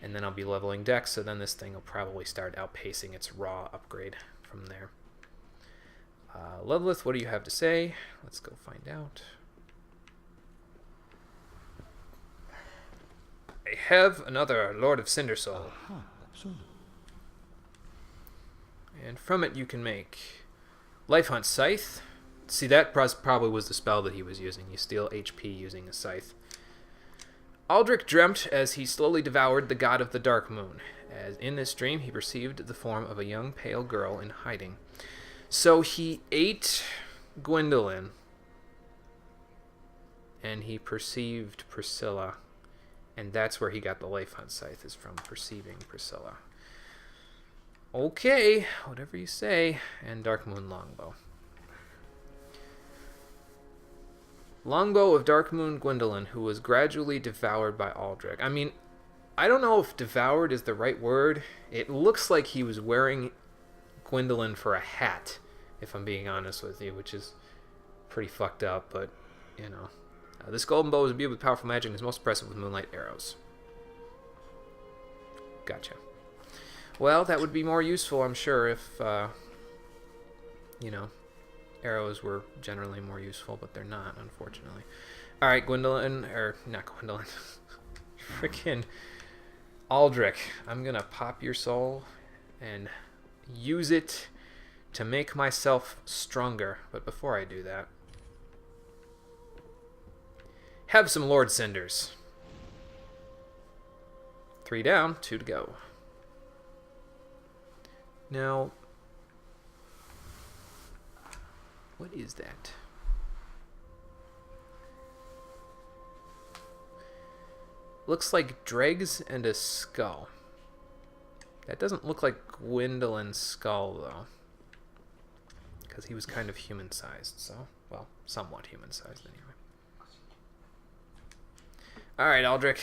and then I'll be leveling dex, so then this thing will probably start outpacing its raw upgrade from there. Lovelith, what do you have to say? Let's go find out. I have another Lord of Cindersoul. And from it you can make Life Hunt Scythe. See, that probably was the spell that he was using. You steal HP using a scythe. Aldrich dreamt as he slowly devoured the god of the dark moon. As in this dream he perceived the form of a young pale girl in hiding. So he ate Gwendolyn. And he perceived Priscilla. And that's where he got the Life Hunt Scythe, is from perceiving Priscilla. Okay, whatever you say. And Dark Moon Longbow. Longbow of Dark Moon Gwendolyn, who was gradually devoured by Aldrich. I mean, I don't know if devoured is the right word. It looks like he was wearing Gwendolyn for a hat, if I'm being honest with you, which is pretty fucked up, but, you know. This golden bow is imbued with powerful magic and is most impressive with moonlight arrows. Gotcha. Well, that would be more useful, I'm sure, if, you know, arrows were generally more useful, but they're not, unfortunately. Alright, Gwendolyn, or not Gwendolyn, frickin' Aldrich, I'm gonna pop your soul and use it to make myself stronger. But before I do that, have some Lord Cinders. 3 down, 2 to go. Now, what is that? Looks like dregs and a skull. That doesn't look like Gwendolyn's skull, though. Because he was kind of human-sized, so... Well, somewhat human-sized, anyway. Alright, Aldrich.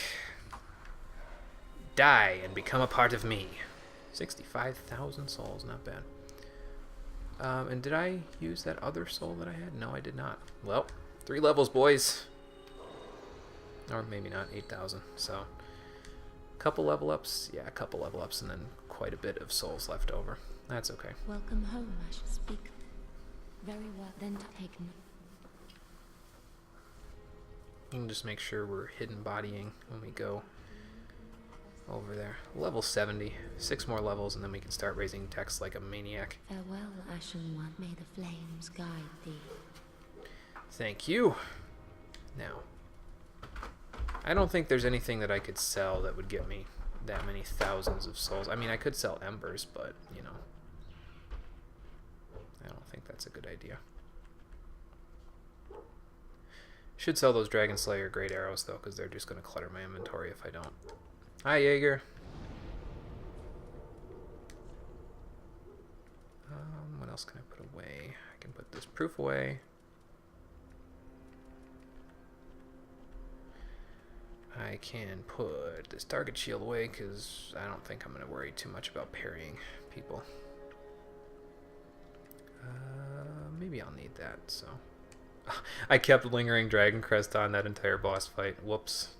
Die and become a part of me. 65,000 souls, not bad. And did I use that other soul that I had? No, I did not. Well, 3 levels, boys. Or maybe not, 8,000. So, a couple level ups. Yeah, a couple level ups, and then quite a bit of souls left over. That's okay. Welcome home, I shall speak. Very well, then taken. You can just make sure we're hidden bodying when we go over there. Level 70. 6 more levels, and then we can start raising text like a maniac. Farewell, Ashen One. May the flames guide thee. Thank you. Now, I don't think there's anything that I could sell that would get me that many thousands of souls. I mean, I could sell embers, but, you know, I don't think that's a good idea. Should sell those Dragon Slayer Great Arrows, though, because they're just going to clutter my inventory if I don't. Hi, Jaeger. What else can I put away? I can put this proof away. I can put this target shield away because I don't think I'm going to worry too much about parrying people. Maybe I'll need that, so... I kept lingering Dragon Crest on that entire boss fight. Whoops.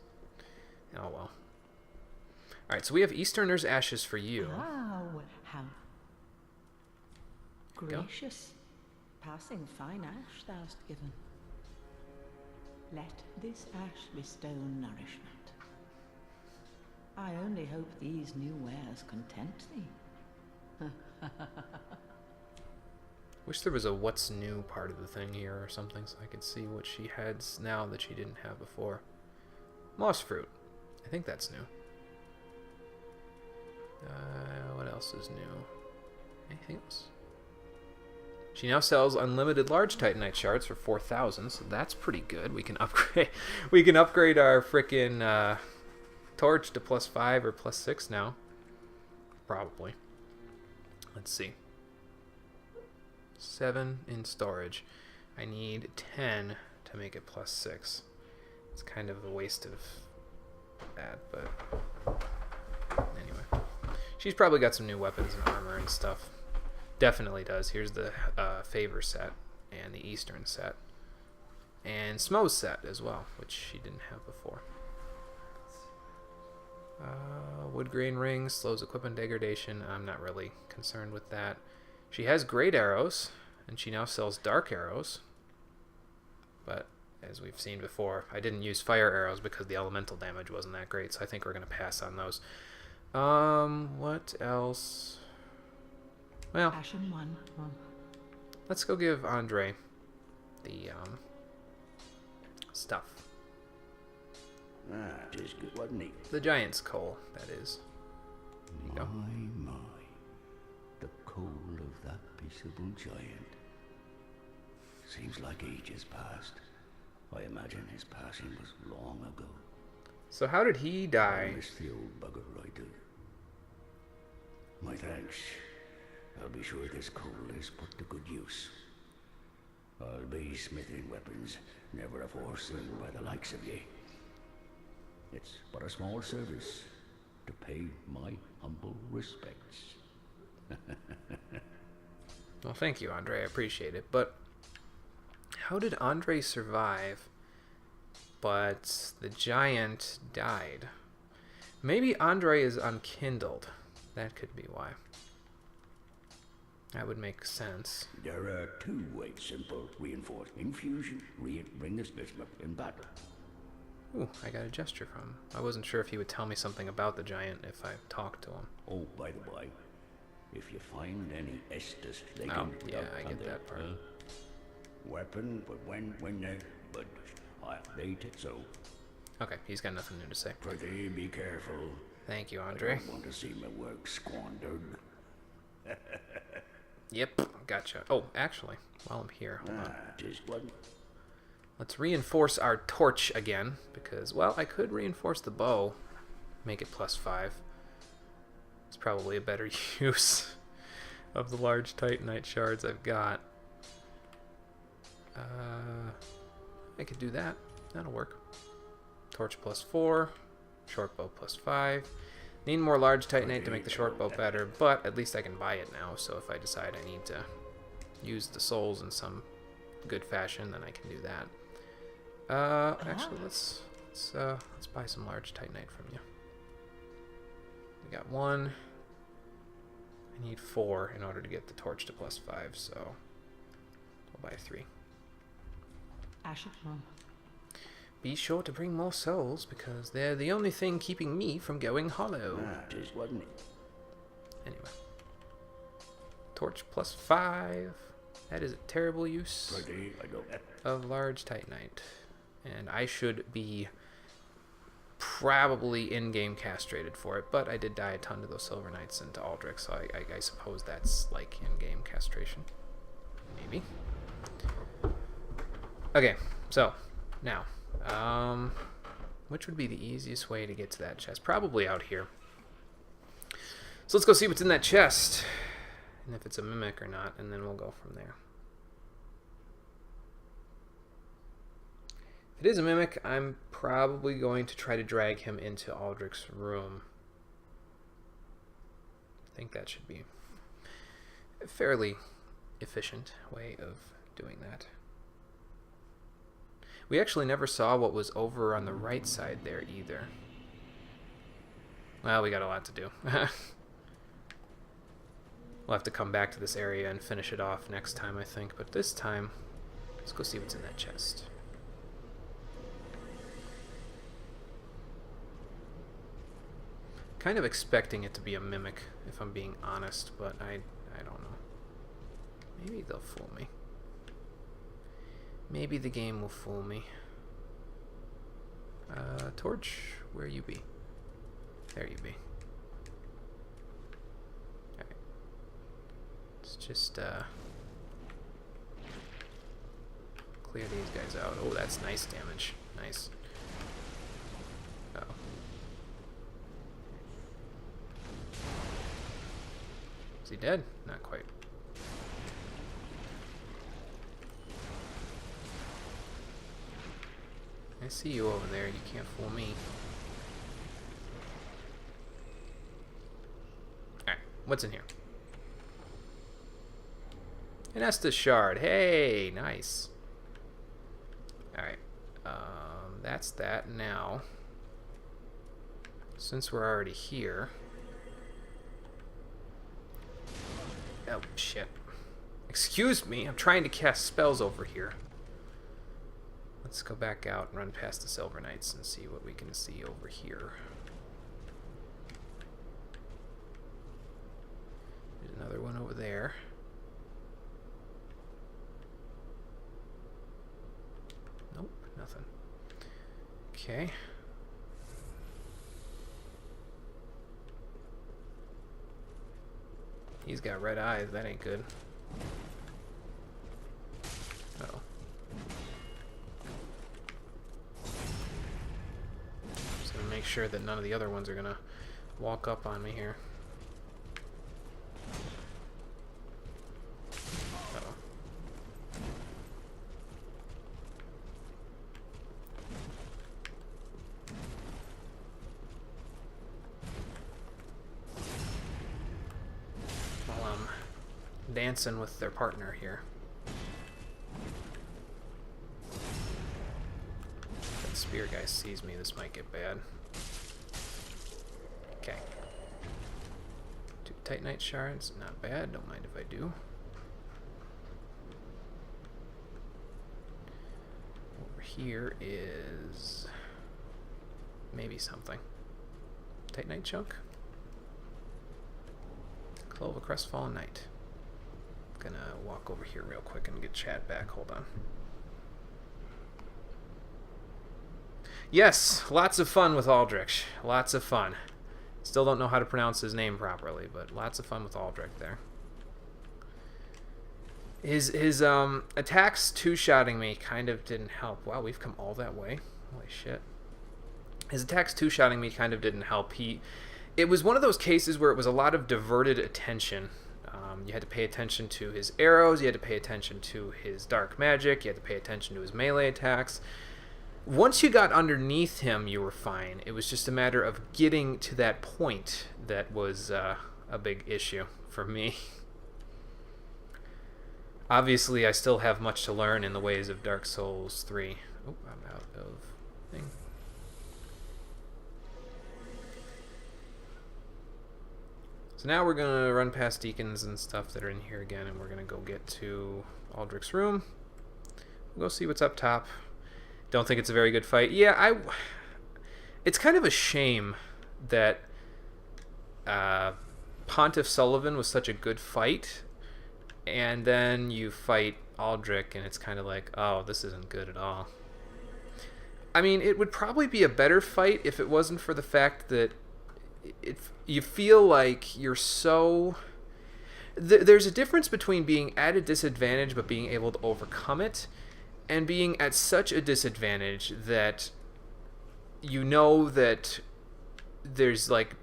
Oh well. Alright, so we have Easterner's Ashes for you. Ah, how gracious. Passing fine ash thou'st given. Let this ash bestow nourishment. I only hope these new wares content thee. Wish there was a what's new part of the thing here or something so I could see what she has now that she didn't have before. Moss fruit. I think that's new. What else is new? Anything else? She now sells unlimited large Titanite shards for 4,000, so that's pretty good. We can upgrade. We can upgrade our frickin' torch to +5 or +6 now. Probably. Let's see. 7 in storage. I need 10 to make it +6. It's kind of a waste of that, but anyway. She's probably got some new weapons and armor and stuff. Definitely does. Here's the Favor set and the Eastern set. And Smo's set as well, which she didn't have before. Wood grain rings, slows equipment degradation. I'm not really concerned with that. She has great arrows, and she now sells dark arrows. But, as we've seen before, I didn't use fire arrows because the elemental damage wasn't that great, so I think we're going to pass on those. What else? Well, Ashen One. let's go give Andre the, stuff. Ah, tis good, wasn't he? The Giant's Coal, that is. There you go. My. The coal of that peaceable giant. Seems like ages passed. I imagine his passing was long ago. So how did he die? I miss the old bugger, I do. My thanks. I'll be sure this coal is put to good use. I'll be smithing weapons never afore seen by the likes of ye. It's but a small service to pay my humble respects. Well, thank you, Andre. I appreciate it. But how did Andre survive, but the giant died? Maybe Andre is unkindled. That could be why. That would make sense. There are two ways simple. Reinforce infusion, bring the Smith in battle. Ooh, I got a gesture from him. I wasn't sure if he would tell me something about the giant if I talked to him. Oh, by the way, if you find any Estus, they Oh, can yeah, I get that part. Weapon, but when they, but I update it, so Okay, he's got nothing new to say. pretty be careful. Thank you, I Andre. don't want to see my work squandered. Yep, gotcha. Oh, actually, while I'm here, hold on. Just one. Let's reinforce our torch again, because, well, I could reinforce the bow, make it +5. It's probably a better use of the large Titanite shards I've got. I could do that. That'll work. Torch +4, short bow +5. Need more large Titanite to make the short bow better, but at least I can buy it now, so if I decide I need to use the souls in some good fashion, then I can do that. Actually, let's buy some large Titanite from you. We got 1. I need 4 in order to get the torch to +5, so I'll buy 3. Ashikman. Be sure to bring more souls, because they're the only thing keeping me from going hollow. Just wasn't it? Anyway. Torch +5. That is a terrible use Pretty, I don't. of large Titanite. And I should be probably in-game castrated for it, but I did die a ton to those Silver Knights and to Aldrich, so I suppose that's like in-game castration. Maybe. Okay, so, now, which would be the easiest way to get to that chest? Probably out here. So let's go see what's in that chest, and if it's a mimic or not, and then we'll go from there. If it is a mimic, I'm probably going to try to drag him into Aldrich's room. I think that should be a fairly efficient way of doing that. We actually never saw what was over on the right side there either. Well, we got a lot to do. We'll have to come back to this area and finish it off next time, I think. But this time, let's go see what's in that chest. Kind of expecting it to be a mimic, if I'm being honest, but I don't know. Maybe they'll fool me. Maybe the game will fool me. Torch, where you be? There you be. Alright. Let's just, clear these guys out. Oh, that's nice damage. Nice. Uh-oh. Is he dead? Not quite. I see you over there. You can't fool me. Alright, what's in here? An Estus shard. Hey, nice. Alright, that's that. Now, since we're already here... Oh, shit. Excuse me, I'm trying to cast spells over here. Let's go back out and run past the Silver Knights and see what we can see over here. There's another one over there. Nope, nothing. Okay. He's got red eyes, that ain't good. Uh-oh. Just gonna make sure that none of the other ones are gonna walk up on me here. Uh-oh. While I'm dancing with their partner here. Spear guy sees me, this might get bad. Okay. Titanite shards, not bad. Don't mind if I do. Over here is maybe something. Titanite chunk. Clove of Crestfallen Knight. Gonna walk over here real quick and get Chad back. Hold on. Yes, lots of fun with Aldrich. Lots of fun. Still don't know how to pronounce his name properly, but lots of fun with Aldrich there. His attacks two-shotting me kind of didn't help. Wow, we've come all that way. Holy shit. His attacks two-shotting me kind of didn't help. It was one of those cases where it was a lot of diverted attention. You had to pay attention to his arrows, you had to pay attention to his dark magic, you had to pay attention to his melee attacks. Once you got underneath him, you were fine. It was just a matter of getting to that point that was a big issue for me. Obviously, I still have much to learn in the ways of Dark Souls 3. Oh, I'm out of thing. So now we're going to run past deacons and stuff that are in here again, and we're going to go get to Aldrich's room. We'll go see what's up top. Don't think it's a very good fight. Yeah, it's kind of a shame that Pontiff Sullivan was such a good fight, and then you fight Aldrich, and it's kind of like, oh, this isn't good at all. I mean, it would probably be a better fight if it wasn't for the fact that you feel like you're so... There's a difference between being at a disadvantage but being able to overcome it, and being at such a disadvantage that you know that there's like...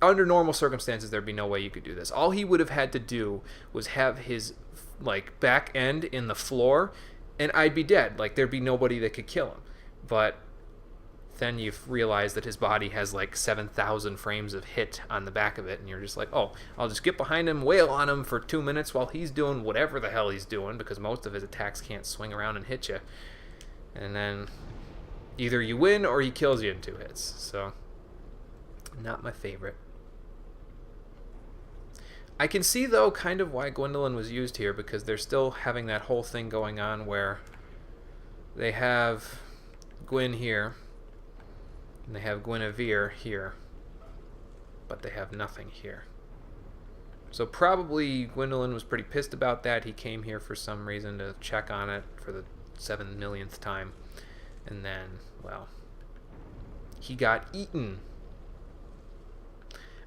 under normal circumstances, there'd be no way you could do this. All he would have had to do was have his like back end in the floor, and I'd be dead. Like, there'd be nobody that could kill him. But then you realize that his body has like 7,000 frames of hit on the back of it, and you're just like, oh, I'll just get behind him, wail on him for 2 minutes while he's doing whatever the hell he's doing, because most of his attacks can't swing around and hit you. And then either you win or he kills you in 2 hits. So, not my favorite. I can see, though, kind of why Gwendolyn was used here, because they're still having that whole thing going on where they have Gwyn here, and they have Guinevere here, but they have nothing here. So probably Gwendolyn was pretty pissed about that. He came here for some reason to check on it for the 7 millionth time, and then, well, he got eaten.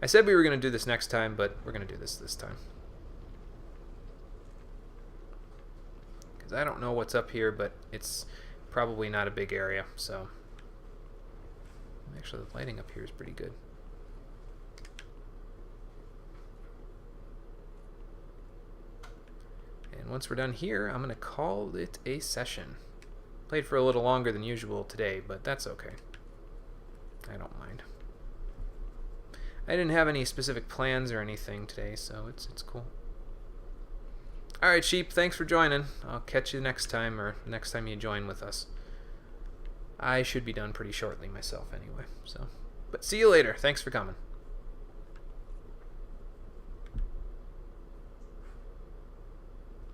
I said we were going to do this next time, but we're going to do this time. Because I don't know what's up here, but it's probably not a big area, so... Actually, the lighting up here is pretty good. And once we're done here, I'm going to call it a session. Played for a little longer than usual today, but that's okay. I don't mind. I didn't have any specific plans or anything today, so it's cool. Alright, Sheep, thanks for joining. I'll catch you next time, or next time you join with us. I should be done pretty shortly myself anyway, so. But see you later. Thanks for coming.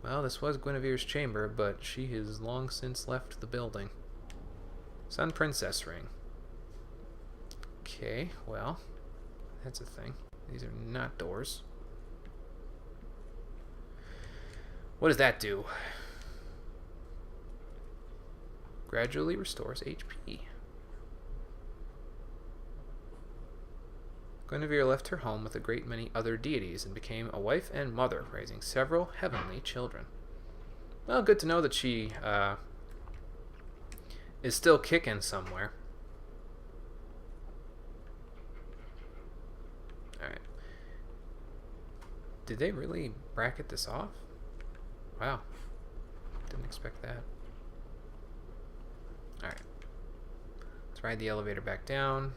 Well, this was Guinevere's chamber, but she has long since left the building. Sun Princess ring. Okay, well, that's a thing. These are not doors. What does that do? Gradually restores HP. Guinevere left her home with a great many other deities and became a wife and mother, raising several heavenly children. Well, good to know that she is still kicking somewhere. Alright. Did they really bracket this off? Wow. Didn't expect that. Alright. Let's ride the elevator back down.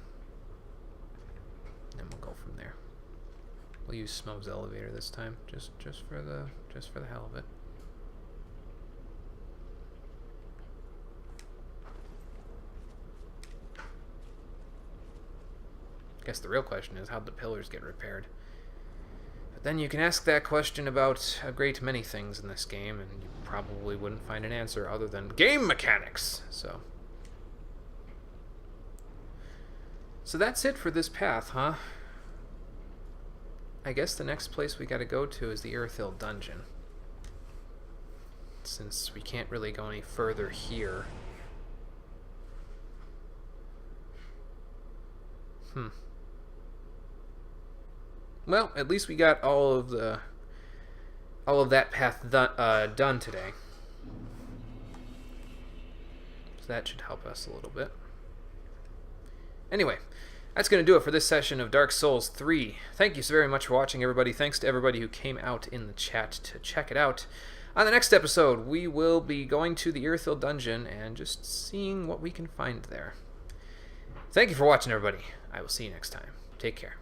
And we'll go from there. We'll use Smo's elevator this time, just for the hell of it. Guess the real question is, how'd the pillars get repaired? then you can ask that question about a great many things in this game, and you probably wouldn't find an answer other than game mechanics. So that's it for this path, huh? I guess the next place we gotta go to is the Irithyll dungeon, since we can't really go any further here. Well, at least we got all of that path done today. So that should help us a little bit. Anyway, that's going to do it for this session of Dark Souls 3. Thank you so very much for watching, everybody. Thanks to everybody who came out in the chat to check it out. On the next episode, we will be going to the Irithyll dungeon and just seeing what we can find there. Thank you for watching, everybody. I will see you next time. Take care.